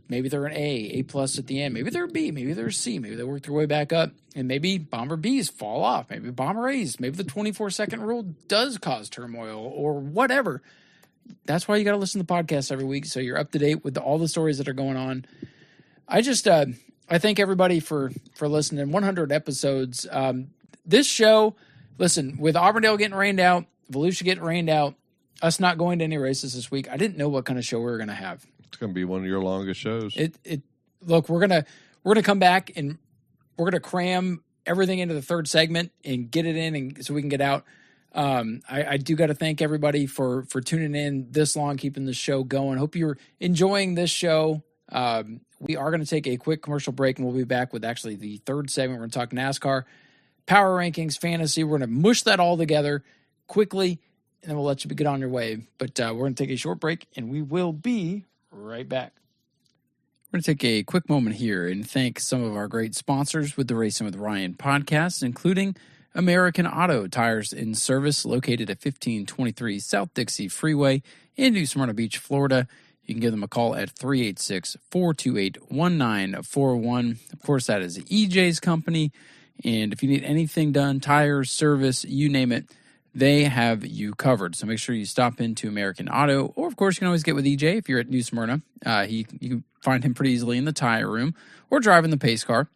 maybe they're an A plus at the end. Maybe they're a B, maybe they're a C. Maybe they work their way back up, and maybe Bomber Bs fall off. Maybe Bomber A's. Maybe the 24-second rule does cause turmoil or whatever. That's why you got to listen to the podcast every week, so you're up to date with all the stories that are going on. I just I thank everybody for listening. 100 episodes. This show, listen, with Auburndale getting rained out, Volusia getting rained out, us not going to any races this week, I didn't know what kind of show we were going to have. It's going to be one of your longest shows. Look, we're gonna come back and we're gonna cram everything into the third segment and get it in, and so we can get out. I do got to thank everybody for tuning in this long, keeping the show going. Hope you're enjoying this show. We are going to take a quick commercial break, and we'll be back with actually the third segment. We're going to talk NASCAR, power rankings, fantasy. We're going to mush that all together quickly, and then we'll let you get on your way. But we're going to take a short break, and we will be right back. We're going to take a quick moment here and thank some of our great sponsors with the Racing with Ryan podcast, including American Auto Tires and Service, located at 1523 South Dixie Freeway in New Smyrna Beach, Florida. You can give them a call at 386-428-1941. Of course, that is EJ's company. And if you need anything done, tires, service, you name it, they have you covered. So make sure you stop into American Auto. Or, of course, you can always get with EJ if you're at New Smyrna. You can find him pretty easily in the tire room or driving the pace car.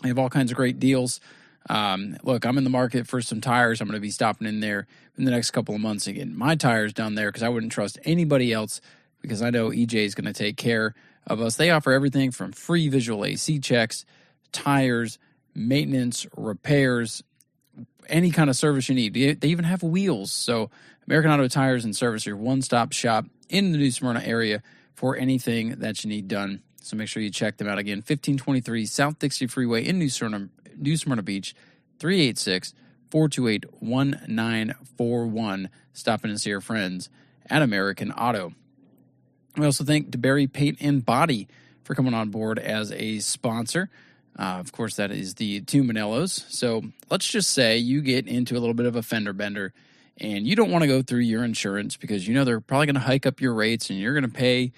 They have all kinds of great deals. Look, I'm in the market for some tires. I'm going to be stopping in there in the next couple of months and getting my tires done there because I wouldn't trust anybody else, because I know EJ is going to take care of us. They offer everything from free visual AC checks, tires, maintenance, repairs, any kind of service you need. They even have wheels. So American Auto Tires and Service, your one-stop shop in the New Smyrna area for anything that you need done. So make sure you check them out again. 1523 South Dixie Freeway in New Smyrna Beach, 386-428-1941. Stop in and see our friends at American Auto. We also thank DeBerry Paint and Body for coming on board as a sponsor. Of course, that is the two Manellos. So let's just say you get into a little bit of a fender bender and you don't want to go through your insurance because you know they're probably going to hike up your rates and you're going to pay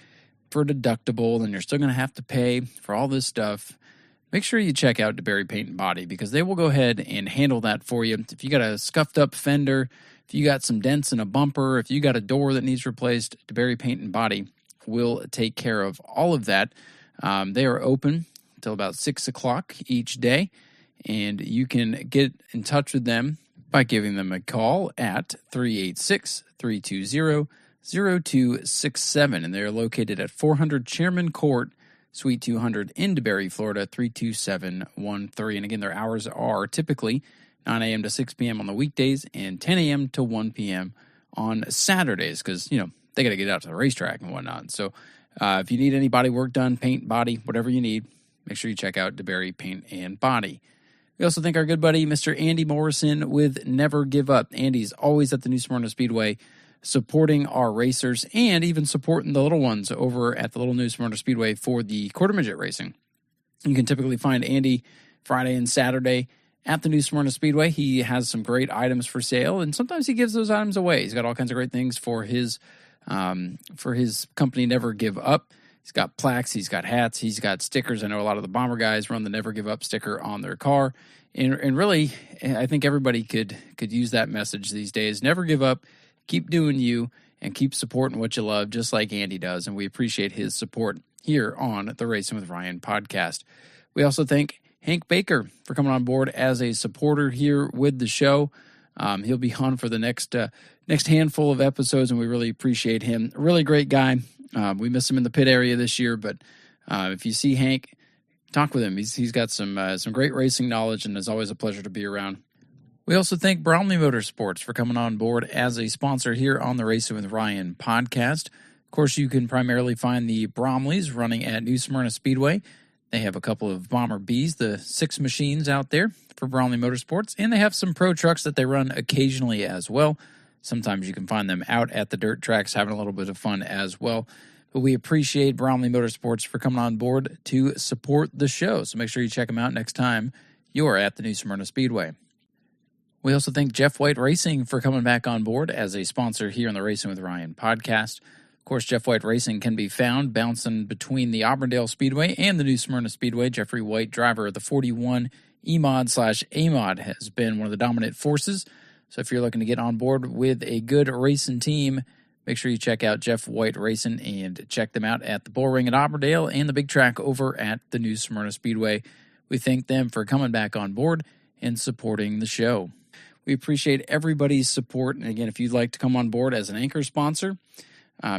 for a deductible and you're still going to have to pay for all this stuff. Make sure you check out DeBerry Paint and Body because they will go ahead and handle that for you. If you got a scuffed up fender, if you got some dents in a bumper, if you got a door that needs replaced, DeBerry Paint and Body will take care of all of that. They are open until about 6 o'clock each day, and you can get in touch with them by giving them a call at 386-320-0267, and they're located at 400 Chairman Court, Suite 200 in DeBerry, Florida, 32713. And again, their hours are typically 9 a.m. to 6 p.m. on the weekdays and 10 a.m. to 1 p.m. on Saturdays because, you know, they got to get out to the racetrack and whatnot. So if you need any body work done, paint, body, whatever you need, make sure you check out DeBerry Paint and Body. We also thank our good buddy, Mr. Andy Morrison with Never Give Up. Andy's always at the New Smyrna Speedway supporting our racers and even supporting the little ones over at the Little New Smyrna Speedway for the quarter midget racing. You can typically find Andy Friday and Saturday at the New Smyrna Speedway. He has some great items for sale, and sometimes he gives those items away. He's got all kinds of great things for his company, Never Give Up. He's got plaques, he's got hats, he's got stickers. I know a lot of the Bomber guys run the Never Give Up sticker on their car. And really, I think everybody could use that message these days. Never give up, keep doing you, and keep supporting what you love, just like Andy does. And we appreciate his support here on the Racing with Ryan podcast. We also thank Hank Baker for coming on board as a supporter here with the show. He'll be on for the next handful of episodes, and we really appreciate him. A really great guy. We miss him in the pit area this year, but if you see Hank, talk with him. He's got some great racing knowledge, and it's always a pleasure to be around. We also thank Bromley Motorsports for coming on board as a sponsor here on the Racing with Ryan podcast. Of course, you can primarily find the Bromleys running at New Smyrna Speedway. They have a couple of Bomber Bs, the 6 machines out there for Bromley Motorsports, and they have some pro trucks that they run occasionally as well. Sometimes you can find them out at the dirt tracks having a little bit of fun as well. But we appreciate Bromley Motorsports for coming on board to support the show. So make sure you check them out next time you're at the New Smyrna Speedway. We also thank Jeff White Racing for coming back on board as a sponsor here on the Racing with Ryan podcast. Of Of course, Jeff White Racing can be found bouncing between the Auburndale Speedway and the New Smyrna Speedway. Jeffrey White, driver of the 41 E-Mod/A-Mod, has been one of the dominant forces. So if you're looking to get on board with a good racing team, make sure you check out Jeff White Racing and check them out at the Bull Ring at Auburndale and the big track over at the New Smyrna Speedway. We thank them for coming back on board and supporting the show. We appreciate everybody's support. And again, if you'd like to come on board as an anchor sponsor,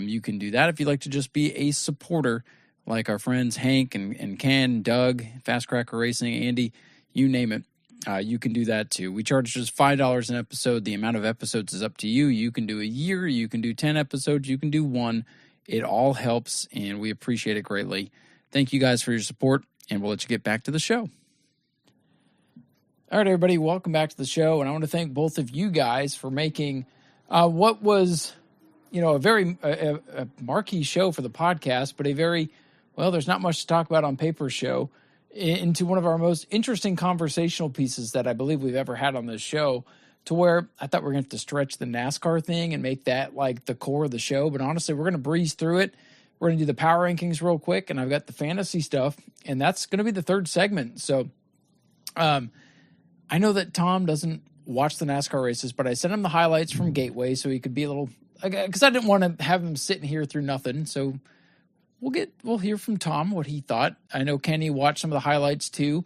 you can do that. If you'd like to just be a supporter, like our friends Hank and Ken, Doug, Fast Cracker Racing, Andy, you name it, you can do that too. We charge just $5 an episode. The amount of episodes is up to you. You can do a year, you can do 10 episodes, you can do one. It all helps, and we appreciate it greatly. Thank you guys for your support, and we'll let you get back to the show. All right, everybody, welcome back to the show, and I want to thank both of you guys for making what was, a very a marquee show for the podcast, but a very, there's not much to talk about on paper show, into one of our most interesting conversational pieces that I believe we've ever had on this show, to where I thought we were going to have to stretch the NASCAR thing and make that like the core of the show, but honestly, we're going to breeze through it. We're going to do the power rankings real quick, and I've got the fantasy stuff, and that's going to be the third segment. So, I know that Tom doesn't watch the NASCAR races, but I sent him the highlights from Gateway so he could be a little, because I didn't want to have him sitting here through nothing. So we'll hear from Tom what he thought. I know Kenny watched some of the highlights too.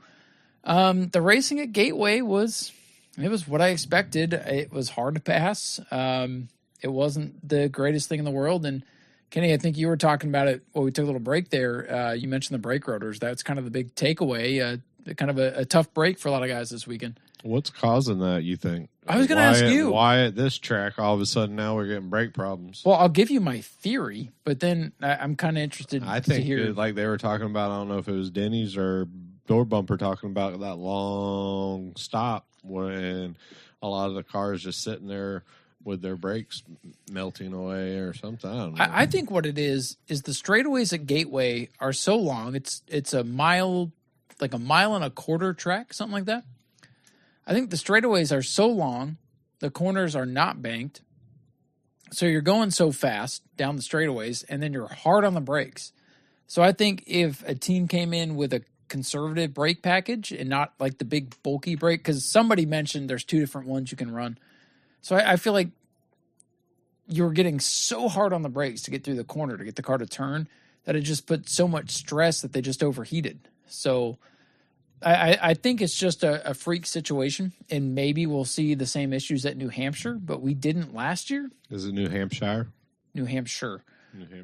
The racing at Gateway was what I expected. It was hard to pass. It wasn't the greatest thing in the world. And Kenny, I think you were talking about it. Well, we took a little break there. You mentioned the brake rotors. That's kind of the big takeaway. Kind of a tough break for a lot of guys this weekend. What's causing that, you think? I was going to ask you. Why at this track, all of a sudden now we're getting brake problems? Well, I'll give you my theory, but then I'm kind of interested to hear. Like they were talking about, I don't know if it was Denny's or Door Bumper talking about that long stop when a lot of the cars just sitting there with their brakes melting away or something. I don't know. I think what it is the straightaways at Gateway are so long. It's a mile, like a mile and a quarter track, something like that. I think the straightaways are so long, the corners are not banked, so you're going so fast down the straightaways, and then you're hard on the brakes. So I think if a team came in with a conservative brake package and not like the big bulky brake, because somebody mentioned there's two different ones you can run. So I feel like you're getting so hard on the brakes to get through the corner to get the car to turn that it just put so much stress that they just overheated. So I think it's just a freak situation, and maybe we'll see the same issues at New Hampshire, but we didn't last year. Is it New Hampshire? New Hampshire.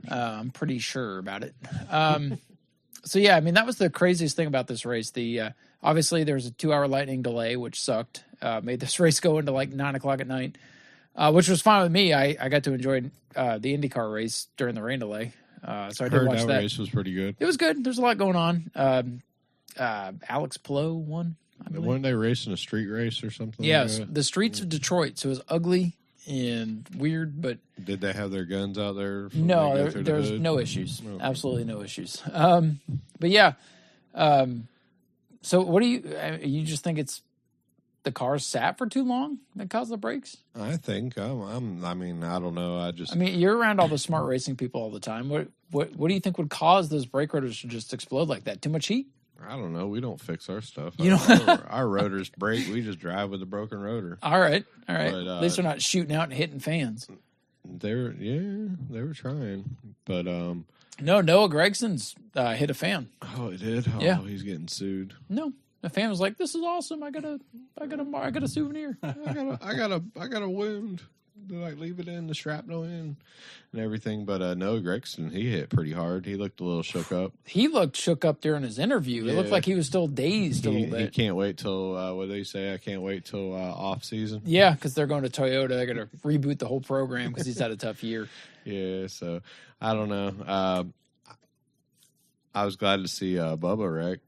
I'm pretty sure about it. So, yeah, I mean, that was the craziest thing about this race. Obviously, there was a 2-hour lightning delay, which sucked. Made this race go into like 9 o'clock at night, which was fine with me. I got to enjoy the IndyCar race during the rain delay. So I did watch that. That race was pretty good. It was good. There's a lot going on. Alex Plo won. Weren't they racing a street race or something? Yes, like the streets of Detroit. So it was ugly and weird, but did they have their guns out there? No, there was no issues. Okay. Absolutely no issues. But yeah. So what do you just think it's the cars sat for too long that caused the brakes? I think I mean, I don't know. You're around all the smart racing people all the time. What do you think would cause those brake rotors to just explode like that? Too much heat? I don't know. We don't fix our stuff. Our rotors break. We just drive with a broken rotor. All right. But, at least they're not shooting out and hitting fans. They were trying, but no, Noah Gregson's hit a fan. Oh, he did. Oh, yeah, he's getting sued. No, the fan was like, "This is awesome. I got a souvenir. I got a wound. Did I leave it in the shrapnel in and everything?" But Noah Gregson, he hit pretty hard. He looked a little shook up. He looked shook up during his interview. It looked like he was still dazed a little bit. He can't wait till what did he say? I can't wait till off season. Yeah, because they're going to Toyota. They're going to reboot the whole program because he's had a tough year. Yeah, so I don't know. I was glad to see Bubba wreck.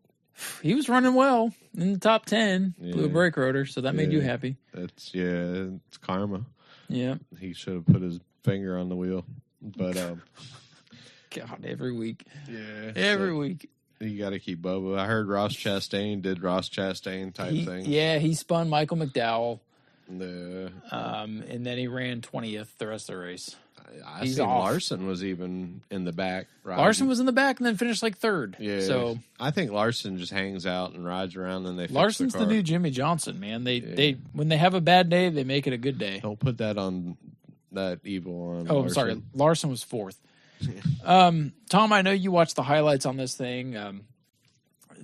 He was running well in the top 10. Blew a brake rotor, so that made you happy. It's karma. Yeah. He should have put his finger on the wheel. But God, every week. Yeah. Every week. You got to keep Bubba. I heard Ross Chastain did Ross Chastain type thing. Yeah, he spun Michael McDowell. And then he ran 20th the rest of the race. I He's seen off. Larson was even in the back. Riding. Larson was in the back and then finished like third. Yeah. So I think Larson just hangs out and rides around, and they fix Larson's the the car. new Jimmy Johnson, man. They when they have a bad day, they make it a good day. Don't put that on that evil on. Oh, I'm Larson. sorry. Larson was fourth. Tom, I know you watched the highlights on this thing.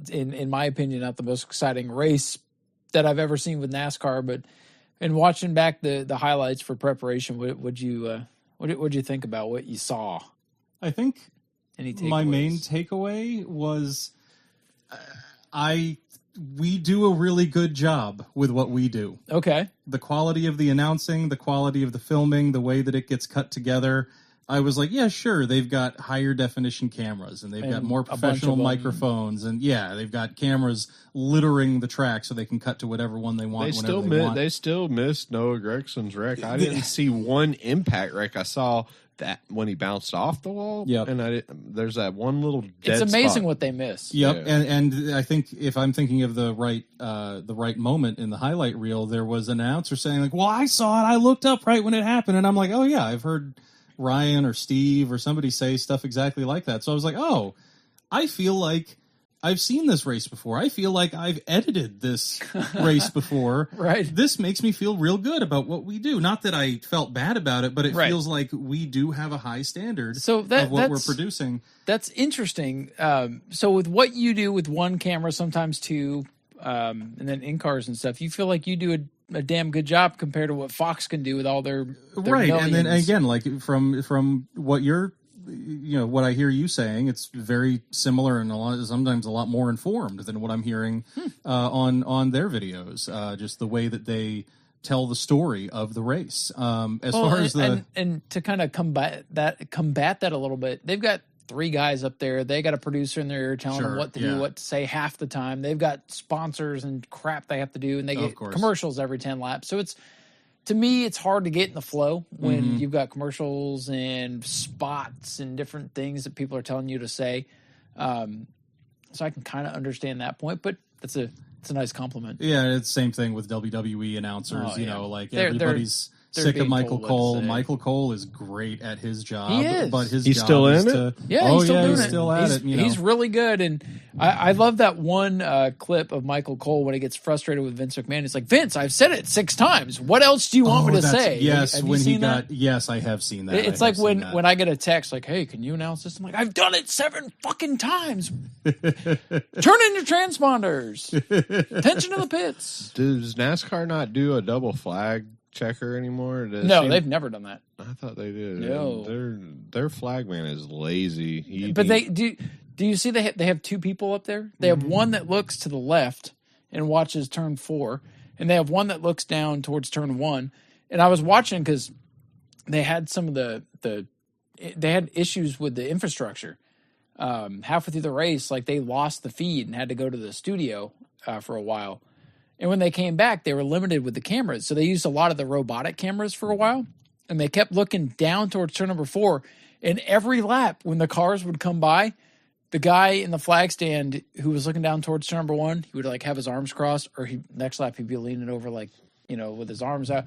In my opinion, not the most exciting race that I've ever seen with NASCAR, but in watching back the highlights for preparation, what'd you think about what you saw? I think Any my main takeaways? takeaway was we do a really good job with what we do. Okay. The quality of the announcing, the quality of the filming, the way that it gets cut together. I was like, yeah, sure, they've got higher definition cameras and they've got more professional microphones, and yeah, they've got cameras littering the track so they can cut to whatever one they want. They still missed Noah Gregson's wreck. I didn't see one impact wreck. I saw that when he bounced off the wall. Yep. And there's that one little dead It's amazing spot. what they miss. Yep, Yeah. and I think if I'm thinking of the right moment in the highlight reel, there was an announcer saying like, "Well, I saw it. I looked up right when it happened," and I'm like, "Oh yeah, I've heard Ryan or Steve or somebody say stuff exactly like that." So I was like, "Oh, I feel like I've seen this race before. I feel like I've edited this race before. Right. This makes me feel real good about what we do. Not that I felt bad about it, but it Right. feels like we do have a high standard So of what we're that's- producing." That's interesting. So with what you do with one camera, sometimes two, and then in cars and stuff, you feel like you do a damn good job compared to what Fox can do with all their Right, millions. and then again, like from what you're, what I hear you saying, it's very similar and sometimes a lot more informed than what I'm hearing on their videos. Just the way that they tell the story of the race. Far as and to kind of combat that a little bit, they've got 3 guys up there. They got a producer in their ear telling them Sure, what to yeah. do, what to say half the time. They've got sponsors and crap they have to do, and they Of get course. commercials every 10 laps. So to me, it's hard to get in the flow when Mm-hmm. you've got commercials and spots and different things that people are telling you to say. So I can kind of understand that point, but it's a nice compliment. Yeah, it's the same thing with WWE announcers. Oh, yeah. Like They're everybody's they're sick of being Michael told what to Cole. say. Michael Cole is great at his job. He is. But his He's job still is in it? to, Yeah, oh, he's still yeah, doing he's it. still at it. He's really good, and I love that one clip of Michael Cole when he gets frustrated with Vince McMahon. He's like, "Vince, I've said it 6 times. What else do you want me to say?" Yes, Have you when he seen got. that? Yes, I have seen that. It's I like have seen that. when I get a text like, "Hey, can you announce this?" I'm like, "I've done it 7 fucking times. Turn in your transponders. Attention to the pits." Does NASCAR not do a double flag checker anymore? No, they've never done that. I thought they did. No. Their flagman is lazy. But they do. Do you see they have 2 people up there? They have one that looks to the left and watches turn 4, and they have one that looks down towards turn 1. And I was watching because they had some of they had issues with the infrastructure. Halfway through the race, like they lost the feed and had to go to the studio for a while. And when they came back, they were limited with the cameras, so they used a lot of the robotic cameras for a while. And they kept looking down towards turn number 4. And every lap, when the cars would come by, the guy in the flag stand who was looking down towards turn number 1, he would like have his arms crossed, or next lap he'd be leaning over like, with his arms out.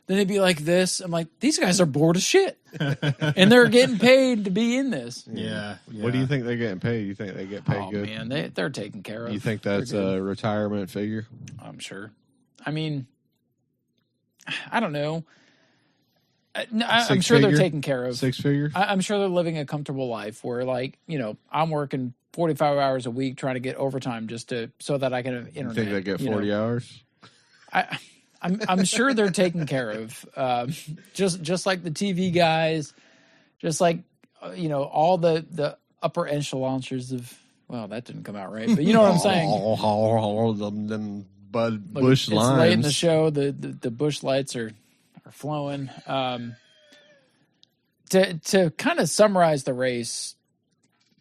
Then he'd be like this. I'm like, these guys are bored as shit. And they're getting paid to be in this. Yeah. What do you think they're getting paid? You think they get paid Oh, good? man, they're taken care of. You think that's They're good. a retirement figure? I'm sure. I mean, I don't know. I'm sure they're taken care of. 6 figures? I'm sure they're living a comfortable life where, like, I'm working 45 hours a week trying to get overtime so that I can have internet. You think they get 40 hours? I'm sure they're taken care of. Just like the TV guys, just like all the upper echelons of. Well, that didn't come out right, but you know what I'm saying. Them Bush It's lines. late in the show. The bush lights are flowing. To kind of summarize the race,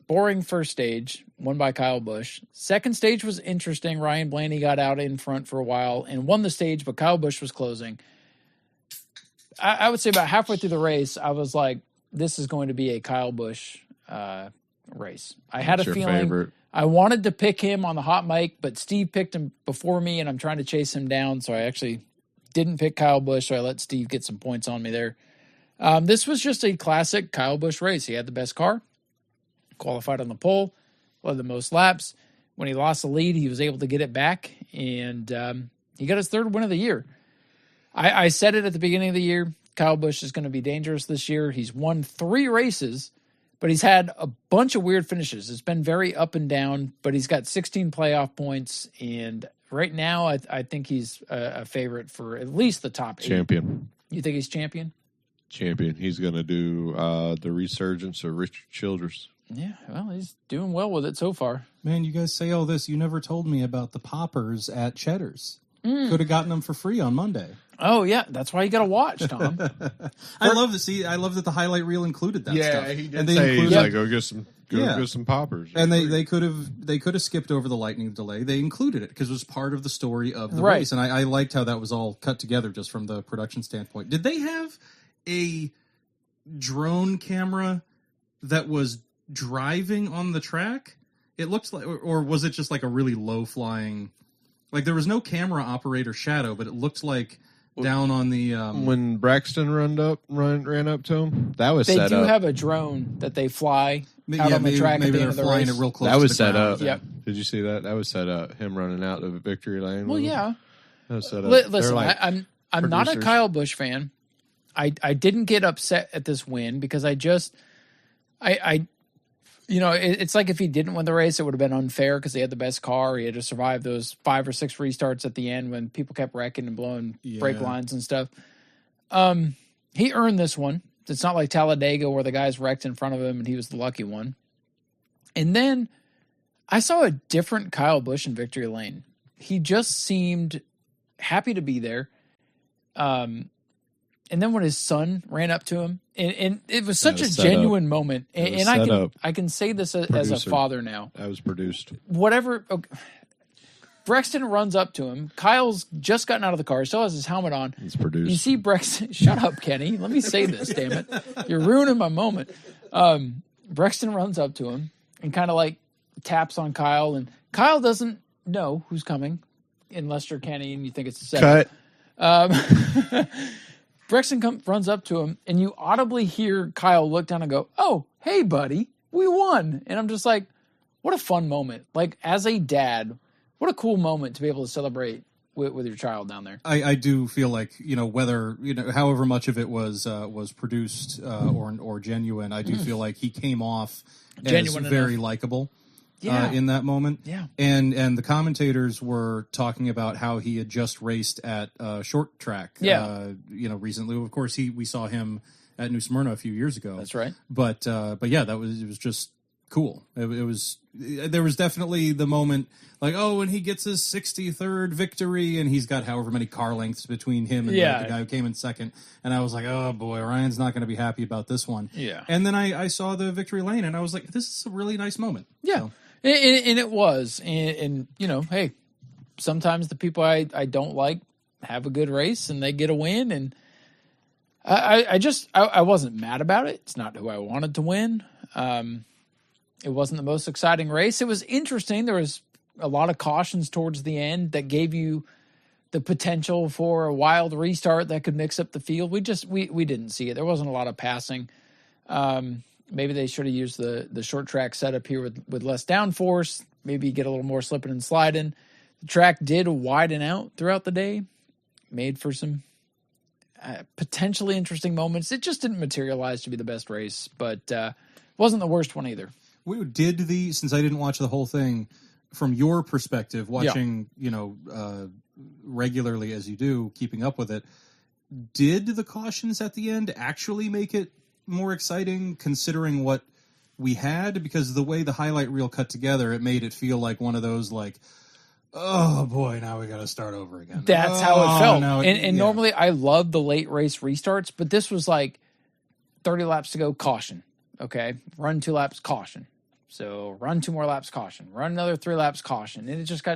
boring first stage, won by Kyle Busch. Second stage was interesting. Ryan Blaney got out in front for a while and won the stage, but Kyle Busch was closing. I would say about halfway through the race, I was like, this is going to be a Kyle Busch race. I had a feeling. Favorite? I wanted to pick him on the hot mic, but Steve picked him before me, and I'm trying to chase him down, so I actually didn't pick Kyle Busch, so I let Steve get some points on me there. This was just a classic Kyle Busch race. He had the best car, qualified on the pole, led the most laps. When he lost the lead, he was able to get it back, and he got his third win of the year. I said it at the beginning of the year. Kyle Busch is going to be dangerous this year. He's won 3 races, but he's had a bunch of weird finishes. It's been very up and down, but he's got 16 playoff points, and right now I think he's a favorite for at least the top 8. Champion. You think he's champion? Champion. He's going to do the resurgence of Richard Childress. Yeah, well, he's doing well with it so far. Man, you guys say all this. You never told me about the poppers at Cheddar's. Could have gotten them for free on Monday. Oh, yeah. That's why you got to watch, Tom. I love that the highlight reel included that stuff. He did and they say, included, like, go get some poppers. And they could have skipped over the lightning delay. They included it because it was part of the story of the race. And I liked how that was all cut together just from the production standpoint. Did they have a drone camera that was driving on the track? It looks like, or was it just like a really low flying, like there was no camera operator shadow, but it looked like down on the when Braxton ran up to him, that was they set up. They do have a drone that they fly out on the track. Maybe at the they're end of the flying race. it real close. That was to the set ground. up. Yep. Did you see that? That was set up. Him running out of victory lane. Well, yeah. That was set up. Listen, like I'm not a Kyle Busch fan. I didn't get upset at this win because it's like if he didn't win the race, it would have been unfair because he had the best car. He had to survive those 5 or 6 restarts at the end when people kept wrecking and blowing brake lines and stuff. He earned this one. It's not like Talladega where the guys wrecked in front of him and he was the lucky one. And then I saw a different Kyle Busch in victory lane. He just seemed happy to be there. And then when his son ran up to him, and it was such a genuine moment. And I can say this as a father now. That was produced. Whatever. Okay. Brexton runs up to him. Kyle's just gotten out of the car. Still has his helmet on. It's produced. You see Brexton. Shut up, Kenny. Let me say this, damn it. You're ruining my moment. Brexton runs up to him and kind of like taps on Kyle. And Kyle doesn't know who's coming unless you're Kenny and you think it's a setup. Cut. Brexton runs up to him, and you audibly hear Kyle look down and go, "Oh, hey, buddy, we won." And I'm just like, what a fun moment. Like, as a dad, what a cool moment to be able to celebrate with your child down there. I do feel like, whether, however much of it was produced or genuine, I do feel like he came off genuine as very likable. In that moment. Yeah. And the commentators were talking about how he had just raced at short track recently. Of course we saw him at New Smyrna a few years ago. That's right. But yeah, it was just cool. There was definitely the moment like, oh, and he gets his 63rd victory and he's got however many car lengths between him and the guy who came in second. And I was like, oh boy, Ryan's not going to be happy about this one. Yeah. And then I saw the victory lane and I was like, this is a really nice moment. Yeah. So. And it was, and hey, sometimes the people I don't like have a good race and they get a win, and I wasn't mad about it. It's not who I wanted to win. It wasn't the most exciting race. It was interesting. There was a lot of cautions towards the end that gave you the potential for a wild restart that could mix up the field. We didn't see it. There wasn't a lot of passing. Maybe they should have used the short track setup here with less downforce, maybe get a little more slipping and sliding. The track did widen out throughout the day, made for some potentially interesting moments. It just didn't materialize to be the best race, but wasn't the worst one either. Since I didn't watch the whole thing, from your perspective, watching, regularly as you do, keeping up with it, did the cautions at the end actually make it more exciting considering what we had? Because the way the highlight reel cut together, it made it feel like one of those like, oh boy, now we got to start over again. That's how it felt. Normally I love the late race restarts, but this was like 30 laps to go, caution. Okay, run 2 laps, caution. So run 2 more laps, caution. Run another 3 laps, caution. And it just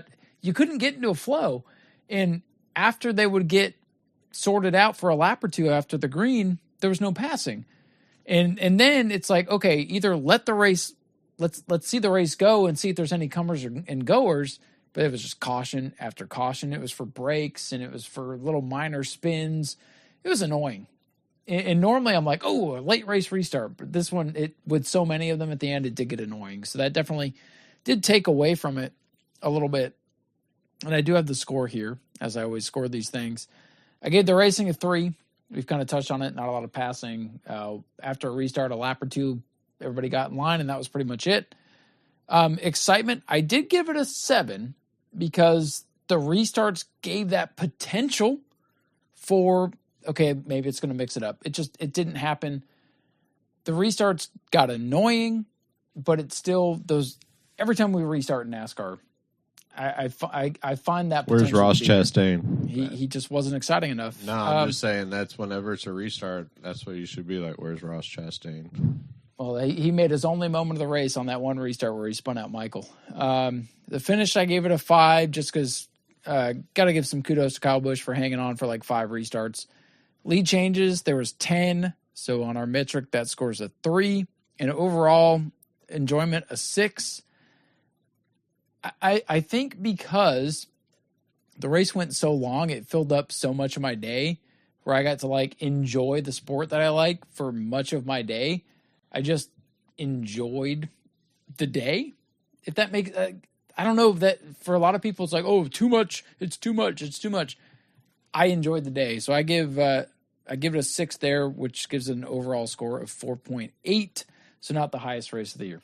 you couldn't get into a flow. And after they would get sorted out for a lap or 2 after the green, there was no passing. And then it's like, okay, either let the race, let's see the race go and see if there's any comers and goers, but it was just caution after caution. It was for brakes and it was for little minor spins. It was annoying. And normally I'm like, oh, a late race restart. But this one, with so many of them at the end, it did get annoying. So that definitely did take away from it a little bit. And I do have the score here, as I always score these things. I gave the racing a 3. We've kind of touched on it. Not a lot of passing. After a restart, a lap or two, everybody got in line, and that was pretty much it. Excitement, I did give it a 7 because the restarts gave that potential for, okay, maybe it's going to mix it up. It didn't happen. The restarts got annoying, but it's still those, every time we restart in NASCAR, I find that Where's potential Ross to be- Chastain? He just wasn't exciting enough. No, I'm just saying that's whenever it's a restart, that's what you should be like. Where's Ross Chastain? Well, he made his only moment of the race on that one restart where he spun out Michael. The finish, I gave it a 5 just because got to give some kudos to Kyle Busch for hanging on for like 5 restarts. Lead changes, there was 10. So on our metric, that scores a 3. And overall enjoyment, a 6. I think because the race went so long, it filled up so much of my day where I got to like enjoy the sport that I like for much of my day. I just enjoyed the day. If that makes, I don't know that for a lot of people, it's like, oh, too much. It's too much. It's too much. I enjoyed the day. So I give it a 6 there, which gives an overall score of 4.8. So not the highest race of the year.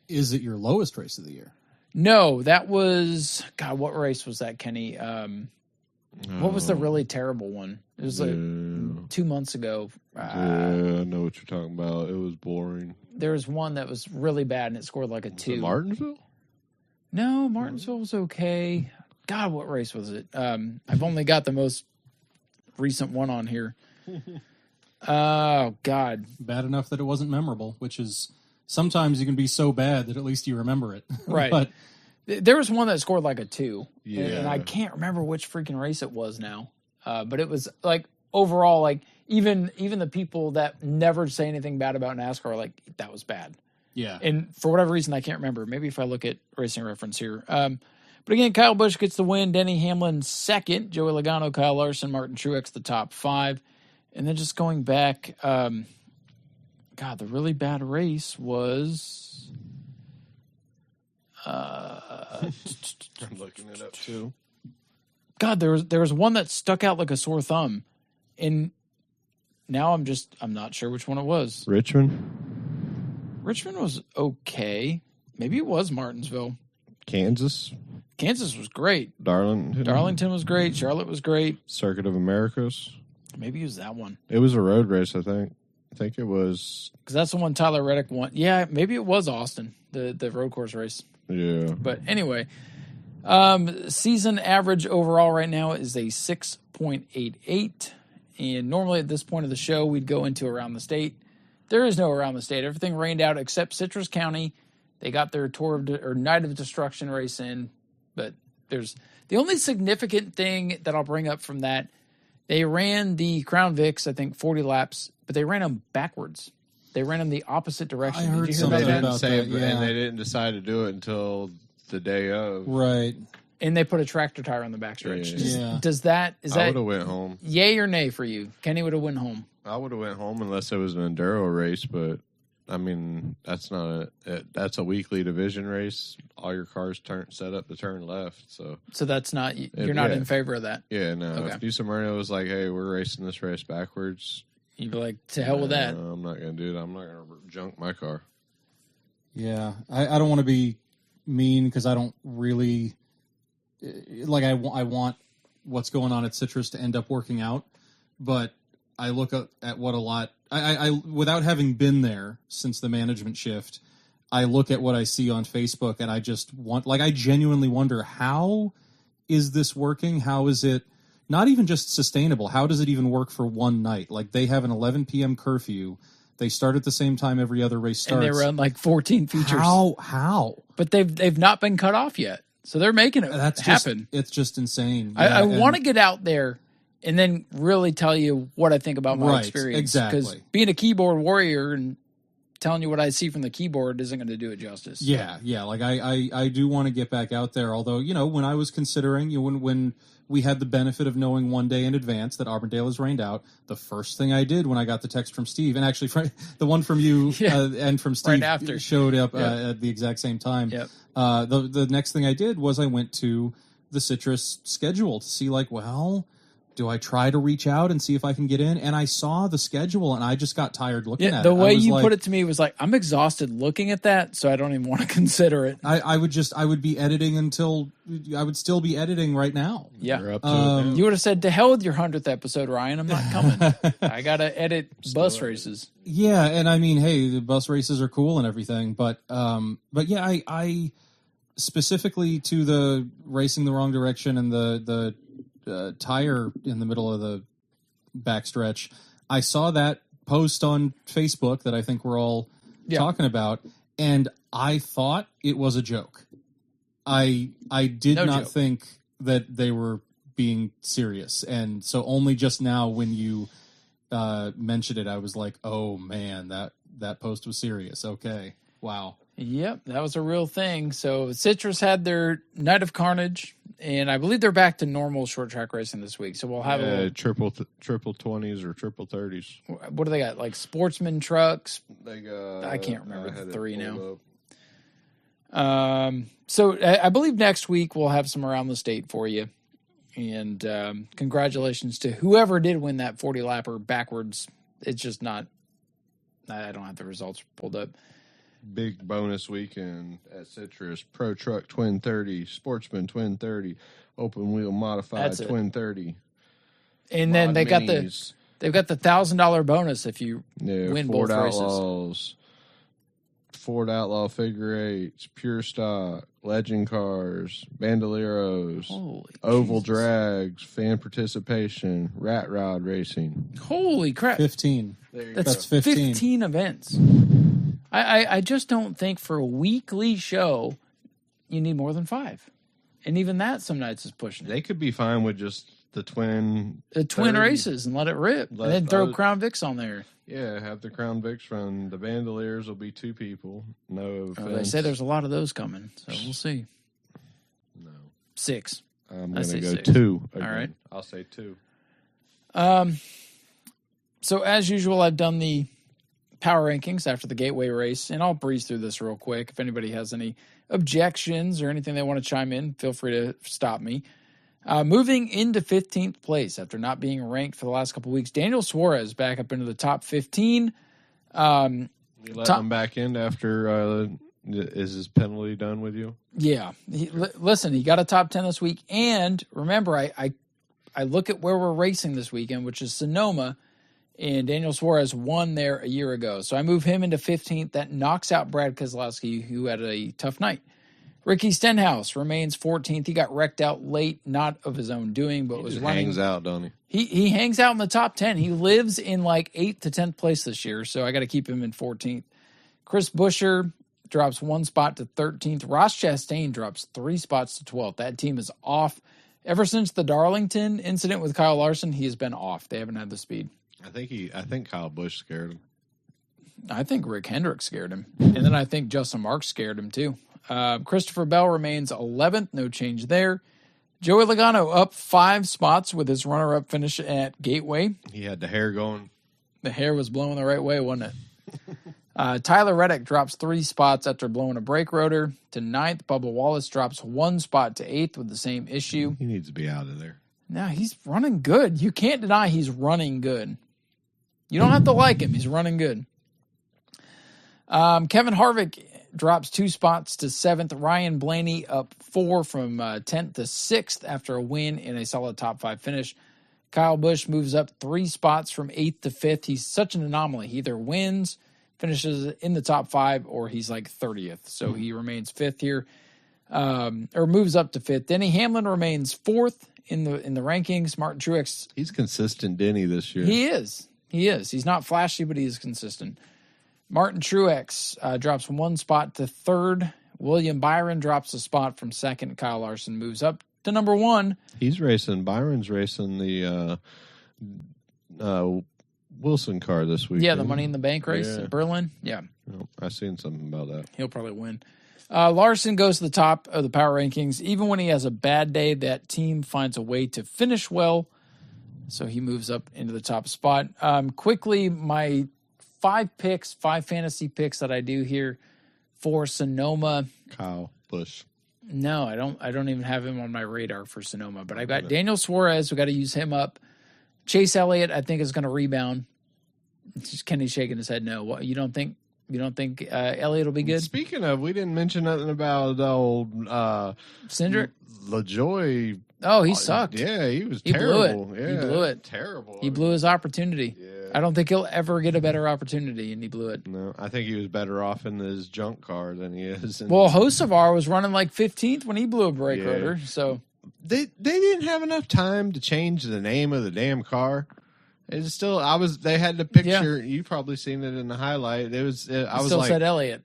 Is it your lowest race of the year? No, that was, God, what race was that, Kenny? What was the really terrible one? It was like 2 months ago. Yeah, I know what you're talking about. It was boring. There was one that was really bad, and it scored like a 2. Was it Martinsville? No, Martinsville was okay. God, what race was it? I've only got the most recent one on here. Oh, God. Bad enough that it wasn't memorable, which is sometimes you can be so bad that at least you remember it. Right. But there was one that scored like a 2. Yeah. And I can't remember which freaking race it was now. But it was like overall, like even the people that never say anything bad about NASCAR are like, that was bad. yeah. And for whatever reason, I can't remember. Maybe if I look at Racing Reference here. But again, Kyle Busch gets the win. Denny Hamlin second. Joey Logano, Kyle Larson, Martin Truex the top 5. And then just going back, God, the really bad race was... I'm looking it up too. God, there was one that stuck out like a sore thumb. And now I'm not sure which one it was. Richmond? Richmond was okay. Maybe it was Martinsville. Kansas? Kansas was great. Darlington was great. Charlotte was great. Circuit of Americas? Maybe it was that one. It was a road race, I think. I think it was. Because that's the one Tyler Reddick won. Yeah, maybe it was Austin, the road course race. Yeah. But anyway, season average overall right now is a 6.88. And normally at this point of the show, we'd go into Around the State. There is no Around the State. Everything rained out except Citrus County. They got their Night of Destruction race in. But there's the only significant thing that I'll bring up from that. They ran the Crown Vics, I think, 40 laps, but they ran them backwards. They ran them the opposite direction. I heard Did you hear something about that? about that, yeah. And they didn't decide to do it until the day of. Right. And they put a tractor tire on the backstretch. Yeah. Is I that would have went home. yay or nay for you? Kenny would have went home. I would have went home unless it was an enduro race, but I mean that's not that's a weekly division race. All your cars set up to turn left, so that's not you're not in favor of that. yeah. No, Okay. if DeSimorno was like, "Hey, we're racing this race backwards," You'd be like, to hell with that. I'm not going to do that. I'm not going to junk my car. Yeah. I don't want to be mean because I don't really like. I want what's going on at Citrus to end up working out, but I look at what a lot. I without having been there since the management shift, I look at what I see on Facebook and I just I genuinely wonder, how is this working? How is it not even just sustainable? How does it even work for one night? Like, they have an 11 p.m. curfew. They start at the same time every other race starts. And they run like 14 features. How? But they've not been cut off yet. So they're making it happen. It's just insane. I want to get out there and then really tell you what I think about my experience. Exactly. Because being a keyboard warrior and telling you what I see from the keyboard isn't going to do it justice. Yeah. Like I do want to get back out there. Although, when I was considering, when we had the benefit of knowing one day in advance that Auburndale is rained out, the first thing I did when I got the text from Steve, and actually the one from you and from Steve right after. showed up at the exact same time. Yep. The next thing I did was I went to the Citrus schedule to see, do I try to reach out and see if I can get in? And I saw the schedule, and I just got tired looking at it. The way you put it to me was I'm exhausted looking at that, so I don't even want to consider it. I would be editing I would still be editing right now. Yeah. You're up to it now. You would have said, to hell with your 100th episode, Ryan. I'm not coming. I got to edit bus races. Yeah, and I mean, hey, the bus races are cool and everything, but yeah, I specifically to the racing the wrong direction and the tire in the middle of the backstretch. I saw that post on Facebook that I think we're all talking about, and I thought it was a joke. I did not think that they were being serious, and so only just now when you mentioned it, I was like, oh man, that post was serious. Okay, wow. Yep, that was a real thing. So Citrus had their Night of Carnage, and I believe they're back to normal short track racing this week. So we'll have a triple 20s or triple 30s. What do they got? Like sportsman trucks? They got, I can't remember the three now. Up. So I believe next week we'll have some around the state for you. And congratulations to whoever did win that 40 lapper backwards. It's just not. I don't have the results pulled up. Big bonus weekend at Citrus. Pro Truck Twin 30, Sportsman Twin 30, Open Wheel Modified Twin 30. And then they've got the $1,000 bonus if you win Ford both Outlaws, races. Ford Outlaw Figure Eights, Pure Stock, Legend Cars, Bandoleros, Oval Drags, Fan Participation, Rat Rod Racing. Holy crap. 15. That's 15 events. I just don't think for a weekly show you need more than 5. And even that some nights is pushing it. They could be fine with just the twin races and let it rip. And then throw Crown Vics on there. Yeah, have the Crown Vics run. The Bandoliers will be 2 people. No offense. They say there's a lot of those coming, so we'll see. No. 6. I'm going to go 6. 2 again. All right. I'll say 2. So as usual, I've done the power rankings after the Gateway race, and I'll breeze through this real quick. If anybody has any objections or anything they want to chime in, feel free to stop me. Moving into 15th place after not being ranked for the last couple of weeks, Daniel Suarez back up into the top 15. You let him back in after is his penalty done with you? Yeah. Listen, he got a top 10 this week, and remember, I look at where we're racing this weekend, which is Sonoma, and Daniel Suarez won there a year ago. So I move him into 15th. That knocks out Brad Keselowski, who had a tough night. Ricky Stenhouse remains 14th. He got wrecked out late, not of his own doing, but was running. Hangs out, don't he? He hangs out in the top 10. He lives in 8th to 10th place this year, so I got to keep him in 14th. Chris Buescher drops 1 spot to 13th. Ross Chastain drops 3 spots to 12th. That team is off. Ever since the Darlington incident with Kyle Larson, he has been off. They haven't had the speed. I think Kyle Busch scared him. I think Rick Hendrick scared him. And then I think Justin Marks scared him too. Christopher Bell remains 11th. No change there. Joey Logano up 5 spots with his runner-up finish at Gateway. He had the hair going. The hair was blowing the right way, wasn't it? Tyler Reddick drops 3 spots after blowing a brake rotor to 9th. Bubba Wallace drops 1 spot to 8th with the same issue. He needs to be out of there. No, he's running good. You can't deny he's running good. You don't have to like him. He's running good. Kevin Harvick drops 2 spots to 7th. Ryan Blaney up 4 from 10th to 6th after a win in a solid top 5 finish. Kyle Busch moves up 3 spots from 8th to 5th. He's such an anomaly. He either wins, finishes in the top 5, or he's 30th. So he remains 5th here, or moves up to 5th. Denny Hamlin remains 4th in the rankings. Martin Truex. He's consistent, Denny, this year. He is. He's not flashy, but he is consistent. Martin Truex drops 1 spot to 3rd. William Byron drops a spot from 2nd. Kyle Larson moves up to number 1. He's racing. Byron's racing the Wilson car this week. Yeah, the Money in the Bank race in Berlin. Yeah. I seen something about that. He'll probably win. Larson goes to the top of the power rankings. Even when he has a bad day, that team finds a way to finish well. So he moves up into the top spot. Quickly, my 5 fantasy picks that I do here for Sonoma. Kyle Busch. No, I don't even have him on my radar for Sonoma. But I've got Daniel Suarez. We got to use him up. Chase Elliott, I think, is going to rebound. Kenny's shaking his head. No, what, you don't think Elliott will be good? Speaking of, we didn't mention nothing about old Cindric. LaJoy. Oh, he sucked. Yeah, he was terrible. Blew it. Yeah, he blew it. Terrible. He blew his opportunity. Yeah. I don't think he'll ever get a better opportunity, and he blew it. No, I think he was better off in his junk car than he is. Well, Hocevar was running like 15th when he blew a brake rotor. So they didn't have enough time to change the name of the damn car. It's still they had the picture. You probably seen it in the highlight. It was said Elliott.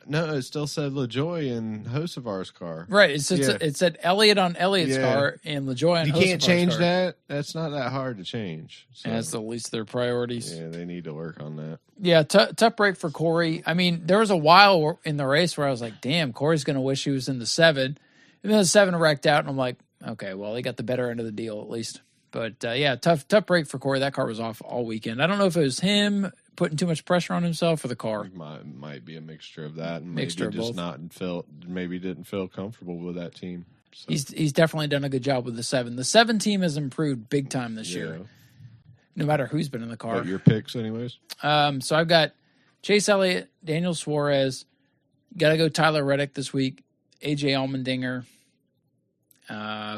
No, it still said LaJoy in Hocevar's car. Right. It said Elliott on Elliott's car and LaJoy on Hocevar's car. You can't change that. That's not that hard to change. So. And that's the least of their priorities. Yeah, they need to work on that. Yeah, tough break for Corey. I mean, there was a while in the race where I was like, damn, Corey's going to wish he was in the 7. And then the 7 wrecked out, and I'm like, okay, well, he got the better end of the deal at least. But, yeah, tough break for Corey. That car was off all weekend. I don't know if it was him putting too much pressure on himself or the car. Might be a mixture of that, and mixture maybe just didn't feel comfortable with that team. So. He's definitely done a good job with the 7. The 7 team has improved big time this year, no matter who's been in the car. What, your picks, anyways? So I've got Chase Elliott, Daniel Suarez. Got to go Tyler Reddick this week. AJ Allmendinger.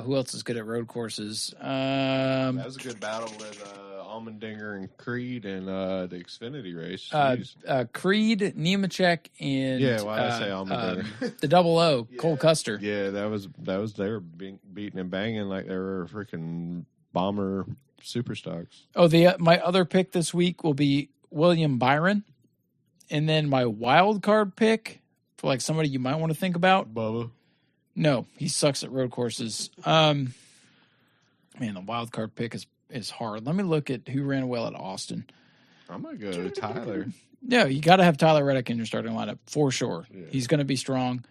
Who else is good at road courses? That was a good battle with Allmendinger and Creed in the Xfinity race. Creed, Nemechek, and why did I say Allmendinger? The double O, Cole Custer. Yeah, that was they were beating and banging like they were freaking bomber super stocks. Oh, my other pick this week will be William Byron, and then my wild card pick for like somebody you might want to think about. Bubba. No, he sucks at road courses. Man, the wild card pick is hard. Let me look at who ran well at Austin. I'm gonna go to Tyler. Yeah, you got to have Tyler Reddick in your starting lineup for sure. Yeah. He's going to be strong.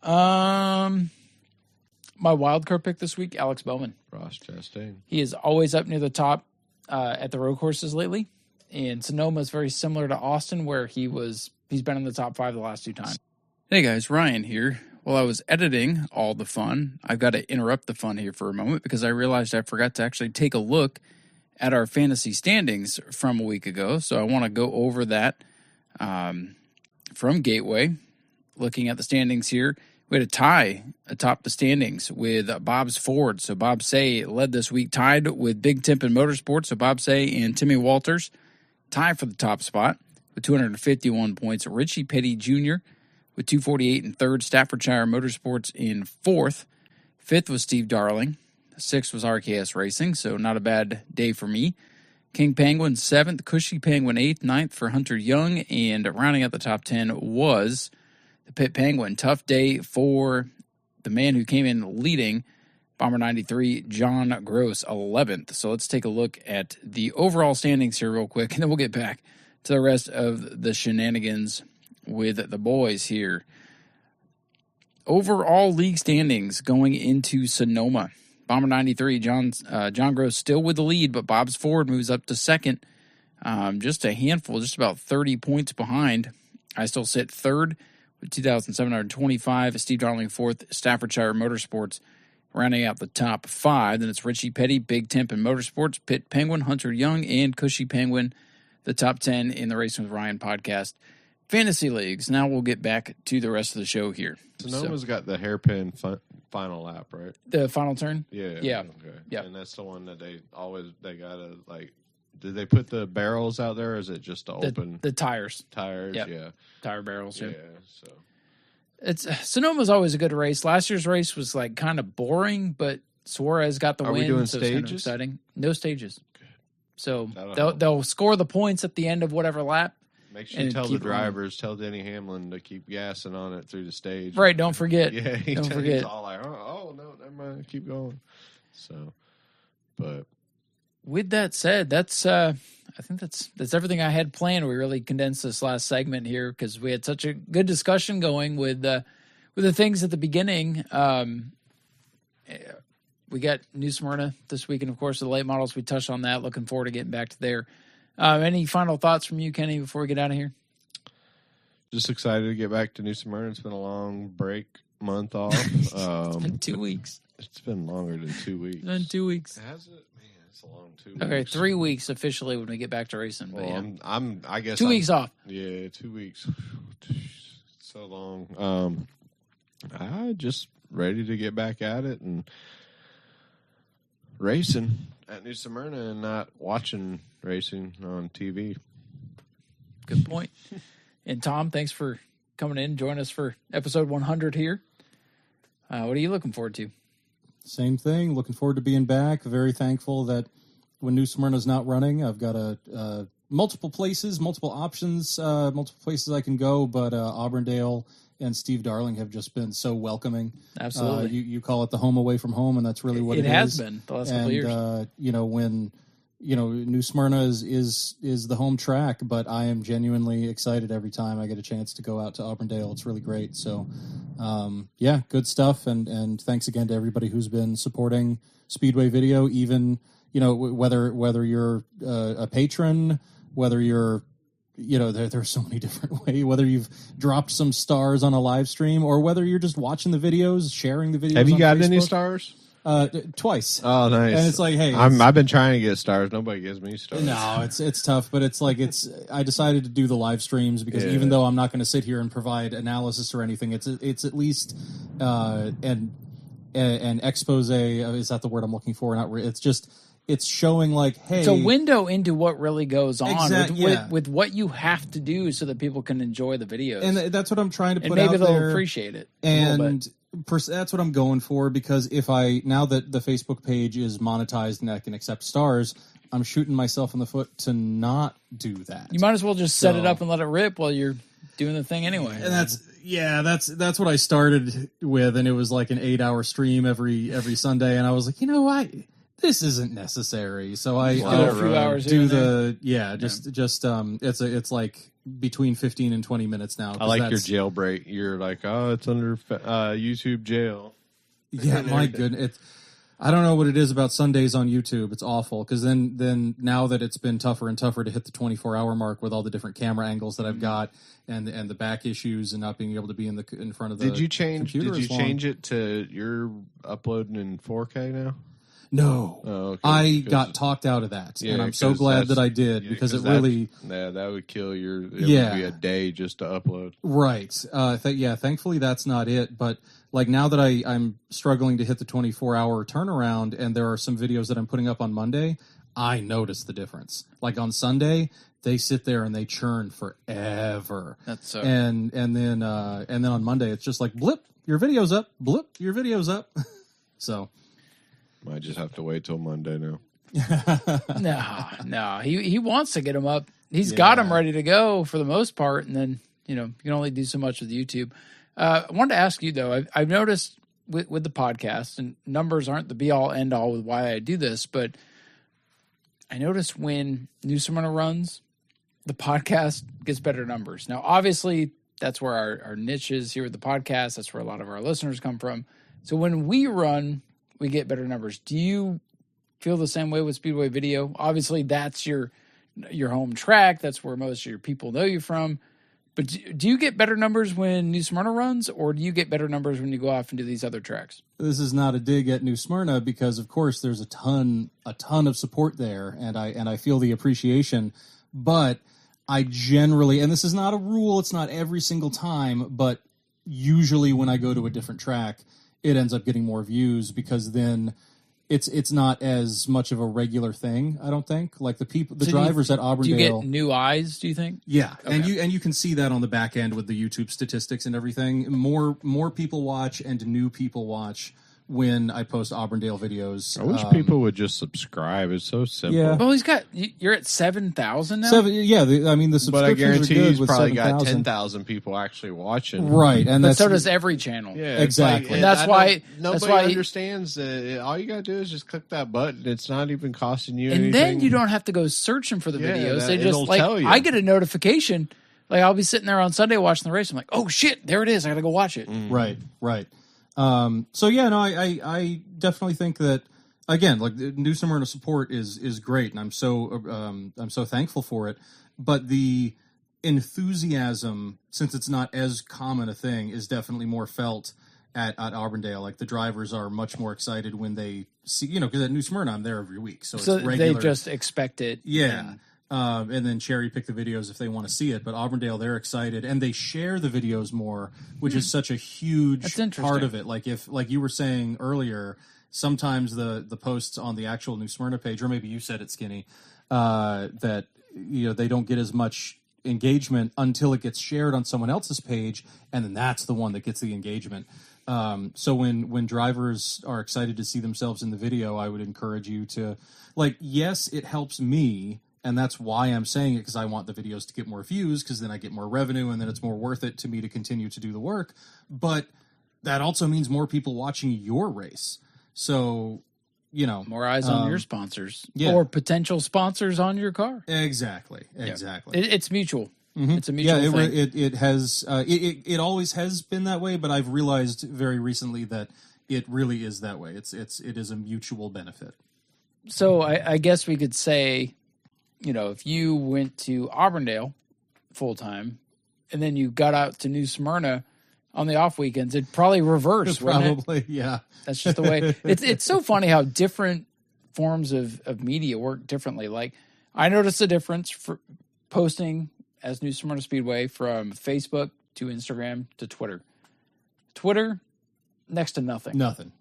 My wild card pick this week, Alex Bowman. Ross Chastain. He is always up near the top at the road courses lately, and Sonoma is very similar to Austin, where he's been in the top 5 the last 2 times. Hey guys, Ryan here. While I was editing all the fun, I've got to interrupt the fun here for a moment because I realized I forgot to actually take a look at our fantasy standings from a week ago. So I want to go over that from Gateway. Looking at the standings here, we had a tie atop the standings with Bob's Ford. So Bob Say led this week, tied with Big Timpin Motorsports. So Bob Say and Timmy Walters tie for the top spot with 251 points. Richie Petty Jr. with 248 in third, Staffordshire Motorsports in 4th. 5th was Steve Darling. 6th was RKS Racing, so not a bad day for me. King Penguin 7th, Cushy Penguin 8th, 9th for Hunter Young, and rounding out the top 10 was the Pit Penguin. Tough day for the man who came in leading, Bomber 93, John Gross, 11th. So let's take a look at the overall standings here real quick, and then we'll get back to the rest of the shenanigans with the boys here. Overall league standings going into Sonoma. Bomber 93, John Gross still with the lead, but Bob's Ford moves up to 2nd. Just a handful, just about 30 points behind. I still sit 3rd with 2,725. Steve Darling 4th, Staffordshire Motorsports rounding out the top 5. Then it's Richie Petty, Big Timpin Motorsports, Pit Penguin, Hunter Young, and Cushy Penguin, the top 10 in the Racing with Ryan podcast. Fantasy leagues. Now we'll get back to the rest of the show here. Sonoma's got the hairpin final lap, right? The final turn? Yeah. Yeah. Okay. Yeah. And that's the one that they gotta like. Did they put the barrels out there, or is it just open? The tires. Tires, yep. Yeah. Tire barrels, yeah. So Sonoma's always a good race. Last year's race was like kind of boring, but Suarez got the win. Are we doing so stages? It's kind of exciting. No stages. Good. So they'll score the points at the end of whatever lap. Make sure you tell the drivers, tell Denny Hamlin to keep gassing on it through the stage. Right, don't forget. Yeah, don't forget. He's all like, oh, no, never mind, keep going. So, but with that said, that's I I think that's everything I had planned. We really condensed this last segment here because we had such a good discussion going with the things at the beginning. We got New Smyrna this week, and of course the late models. We touched on that. Looking forward to getting back to there. Any final thoughts from you, Kenny, before we get out of here? Just excited to get back to New Smyrna. It's been a long break, month off. It's been 2 weeks. It's been longer than 2 weeks. It's been 2 weeks. Has it? Man, it's a long 2 weeks. Okay, 3 weeks officially when we get back to racing. But Well, yeah. I guess 2 weeks off. Yeah, 2 weeks. So long. I just ready to get back at it and racing at New Smyrna and not watching racing on TV. Good point. And Tom, thanks for coming in, join us for episode 100 here. What are you looking forward to? Same thing. Looking forward to being back. Very thankful that when New Smyrna's not running, I've got multiple places, multiple options, multiple places I can go. But Auburndale and Steve Darling have just been so welcoming. Absolutely. You call it the home away from home, and that's really what it is. It has been the last couple of years. When New Smyrna is the home track, but I am genuinely excited every time I get a chance to go out to Auburndale. It's really great. So, good stuff. And thanks again to everybody who's been supporting Speedway Video, even, whether you're a patron, whether you're, there's so many different ways, whether you've dropped some stars on a live stream or whether you're just watching the videos, sharing the videos. Have you on gotten Facebook. any stars? Twice. Oh, nice. And it's like, hey, I've been trying to get stars. Nobody gives me stars. No, it's tough, but I decided to do the live streams because even though I'm not going to sit here and provide analysis or anything, it's at least an expose. Is that the word I'm looking for? It's showing like, hey, it's a window into what really goes on with what you have to do so that people can enjoy the videos, and that's what I'm trying to put and maybe out they'll there. appreciate it, and that's what I'm going for, because now that the Facebook page is monetized and I can accept stars, I'm shooting myself in the foot to not do that. You might as well just set it up and let it rip while you're doing the thing anyway. And that's what I started with, and it was like an 8-hour stream every Sunday, and I was like, this isn't necessary. So I a few hours do it's like between 15 and 20 minutes now. I like your jailbreak. You're like, oh, it's under YouTube jail. Yeah, my goodness. I don't know what it is about Sundays on YouTube. It's awful, because then now that it's been tougher and tougher to hit the 24-hour mark with all the different camera angles that I've got and the back issues and not being able to be in front of the Did you change computer it to you're uploading in 4K now? No. Oh, okay. I got talked out of that, and I'm so glad that I did, because it really... that would kill it would be a day just to upload. Right. Thankfully that's not it, but like now that I'm struggling to hit the 24-hour turnaround, and there are some videos that I'm putting up on Monday, I notice the difference. Like on Sunday, they sit there and they churn forever. That's so... And then on Monday, it's just like, blip, your video's up, blip, your video's up. So... Might just have to wait till Monday now. No. He wants to get them up. He's got them ready to go for the most part, and then you can only do so much with YouTube. I wanted to ask you though. I've noticed with the podcast, and numbers aren't the be all end all with why I do this, but I noticed when New Smyrna runs, the podcast gets better numbers. Now, obviously, that's where our niche is here with the podcast. That's where a lot of our listeners come from. So when we run, we get better numbers. Do you feel the same way with Speedway Video? Obviously, that's your home track. That's where most of your people know you from. But do you get better numbers when New Smyrna runs, or do you get better numbers when you go off and do these other tracks? This is not a dig at New Smyrna, because, of course, there's a ton of support there, and I feel the appreciation. But I generally, and this is not a rule, it's not every single time, but usually when I go to a different track, it ends up getting more views, because then it's not as much of a regular thing, I don't think. Like the drivers at Auburndale. Do you get new eyes, do you think? Yeah. Okay. And you can see that on the back end with the YouTube statistics and everything. More people watch and new people watch when I post Auburndale videos. I wish people would just subscribe. It's so simple. Yeah. Well, you're at 7,000 now. The subscriptions But I guarantee are good he's with probably got 7,000. 10,000 people actually watching. Right, and But so does every channel. Yeah, Exactly. and That's why nobody understands that. All you got to do is just click that button. It's not even costing you anything. And then you don't have to go searching for the videos. They just it'll tell you. I get a notification. Like I'll be sitting there on Sunday watching the race. I'm like, oh shit, there it is. I got to go watch it. Right. So yeah, no, I definitely think that again, like the New Smyrna support is great, and I'm so thankful for it. But the enthusiasm, since it's not as common a thing, is definitely more felt at Auburndale. Like the drivers are much more excited when they see, because at New Smyrna I'm there every week, so it's regular. They just expect it. Yeah. And then cherry pick the videos if they want to see it. But Auburndale, they're excited, and they share the videos more, which is such a huge part of it. Like like you were saying earlier, sometimes the posts on the actual New Smyrna page, or maybe you said it, Skinny, that they don't get as much engagement until it gets shared on someone else's page, and then that's the one that gets the engagement. So when drivers are excited to see themselves in the video, I would encourage you to, yes, it helps me. And that's why I'm saying it, because I want the videos to get more views, because then I get more revenue, and then it's more worth it to me to continue to do the work. But that also means more people watching your race. So, more eyes on your sponsors, yeah. or potential sponsors on your car. Exactly. Yeah. It's mutual. Mm-hmm. It's a mutual thing. It has. It always has been that way, but I've realized very recently that it really is that way. It is a mutual benefit. So I guess we could say, if you went to Auburndale full time and then you got out to New Smyrna on the off weekends, it'd probably reverse. Probably, yeah. That's just the way. It's so funny how different forms of media work differently. Like I noticed a difference for posting as New Smyrna Speedway from Facebook to Instagram to Twitter. Twitter, next to nothing. Nothing.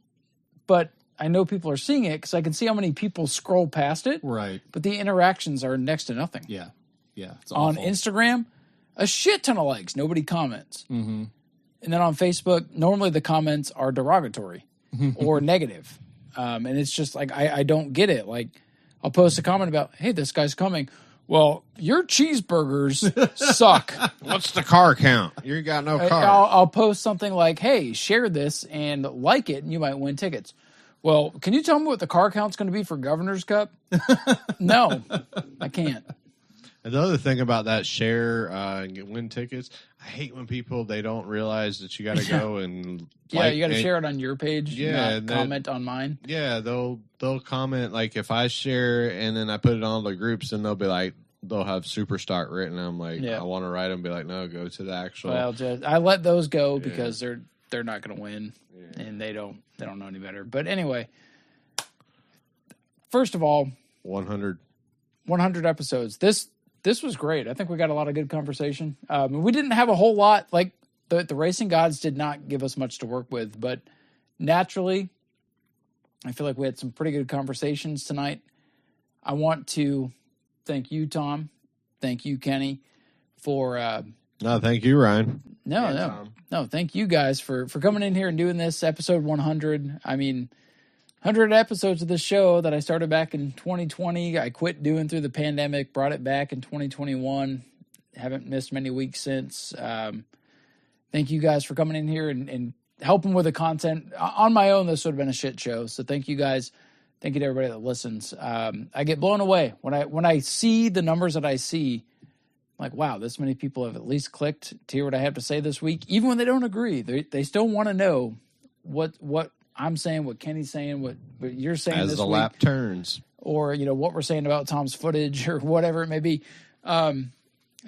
But I know people are seeing it because I can see how many people scroll past it. Right. But the interactions are next to nothing. Yeah. It's on awful. Instagram, a shit ton of likes. Nobody comments. Mm-hmm. And then on Facebook, normally the comments are derogatory or negative. And it's just like, I don't get it. Like, I'll post a comment about, hey, this guy's coming. Well, your cheeseburgers suck. What's the car count? You got no car. I'll post something like, hey, share this and like it, and you might win tickets. Well, can you tell me what the car count's going to be for Governor's Cup? No, I can't. Another thing about that share and win tickets, I hate when they don't realize that you got to go and you got to share it on your page. Not comment on mine. Yeah, they'll comment like if I share and then I put it on the groups, and they'll be like, they'll have Superstock written. I'm like, I want to write them, be like, no, go to the actual. Well, I let those go because they're not going to win, and they don't know any better. But anyway, first of all, 100 episodes. This was great. I think we got a lot of good conversation. We didn't have a whole lot. Like the racing gods did not give us much to work with, but naturally, I feel like we had some pretty good conversations tonight. I want to thank you, Tom. Thank you, Kenny, for. No, thank you, Ryan. No. Thank you guys for coming in here and doing this episode 100. I mean, 100 episodes of this show that I started back in 2020. I quit doing through the pandemic, brought it back in 2021. Haven't missed many weeks since. Thank you guys for coming in here and helping with the content. On my own, this would have been a shit show. So thank you guys. Thank you to everybody that listens. I get blown away when I see the numbers that I see. Like, wow, this many people have at least clicked to hear what I have to say this week. Even when they don't agree, they still want to know what I'm saying, what Kenny's saying, what you're saying as this the week, lap turns, or what we're saying about Tom's footage or whatever it may be. And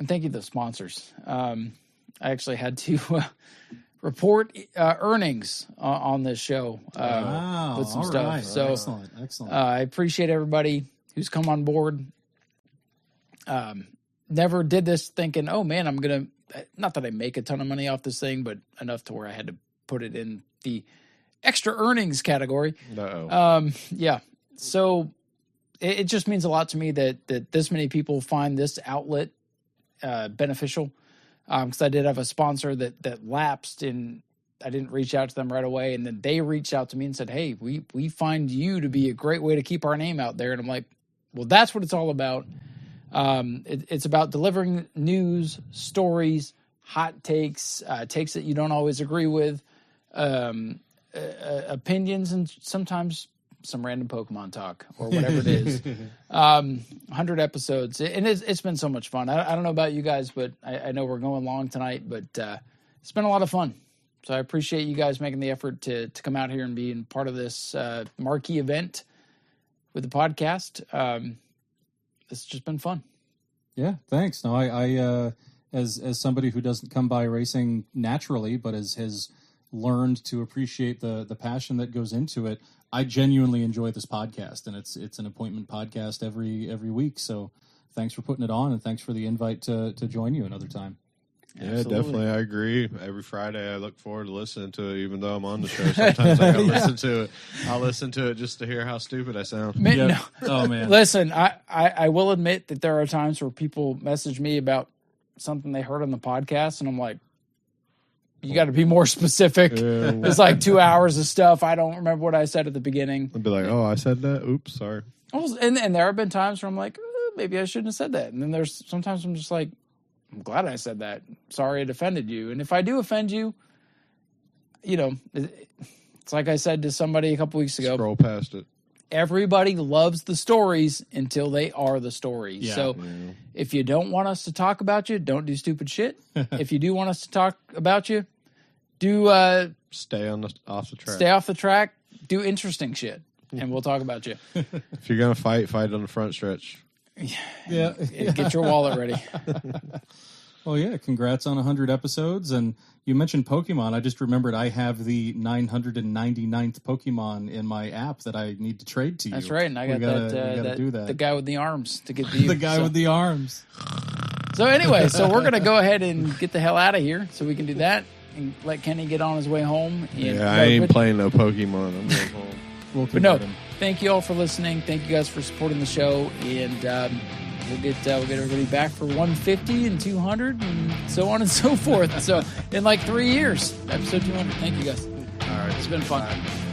thank you to the sponsors. I actually had to report earnings on this show with some stuff. Right. So excellent. I appreciate everybody who's come on board. Never did this thinking, oh man, I'm gonna. Not that I make a ton of money off this thing, but enough to where I had to put it in the extra earnings category. Yeah. So it just means a lot to me that this many people find this outlet beneficial. Because I did have a sponsor that lapsed in I didn't reach out to them right away, and then they reached out to me and said, "Hey, we find you to be a great way to keep our name out there." And I'm like, "Well, that's what it's all about. It's about delivering news, stories, hot takes, takes that you don't always agree with, opinions, and sometimes some random Pokemon talk or whatever it is." 100 episodes, and it's been so much fun. I don't know about you guys, but I know we're going long tonight, but it's been a lot of fun. So I appreciate you guys making the effort to come out here and being part of this marquee event with the podcast. It's just been fun. Yeah, thanks. No, I as somebody who doesn't come by racing naturally, but has learned to appreciate the passion that goes into it, I genuinely enjoy this podcast, and it's an appointment podcast every week. So thanks for putting it on, and thanks for the invite to join you another time. Yeah, definitely. I agree. Every Friday I look forward to listening to it, even though I'm on the show. Sometimes I don't listen to it. I'll listen to it just to hear how stupid I sound. No. Oh, man. Listen, I will admit that there are times where people message me about something they heard on the podcast, and I'm like, you got to be more specific. Yeah. It's like 2 hours of stuff. I don't remember what I said at the beginning. I'd be like, oh, I said that? Oops, sorry. And there have been times where I'm like, maybe I shouldn't have said that. And then there's sometimes I'm just like, I'm glad I said that. Sorry it offended you. And if I do offend you, it's like I said to somebody a couple weeks ago. Scroll past it. Everybody loves the stories until they are the stories. Yeah. So if you don't want us to talk about you, don't do stupid shit. If you do want us to talk about you, do Stay off the track. stay off the track, do interesting shit, and we'll talk about you. If you're gonna fight on the front stretch. Yeah. And get your wallet ready. Well, yeah, congrats on 100 episodes. And you mentioned Pokemon. I just remembered I have the 999th Pokemon in my app that I need to trade to you. That's right, and I got that. the guy with the arms to get the The guy with the arms. So anyway, so we're gonna go ahead and get the hell out of here, so we can do that and let Kenny get on his way home. And, I ain't playing no Pokemon. I'm going home. But no, thank you all for listening. Thank you guys for supporting the show, and we'll get everybody back for 150 and 200 and so on and so forth. So in like 3 years, episode 200. Thank you guys. All right. It's been fun. Bye.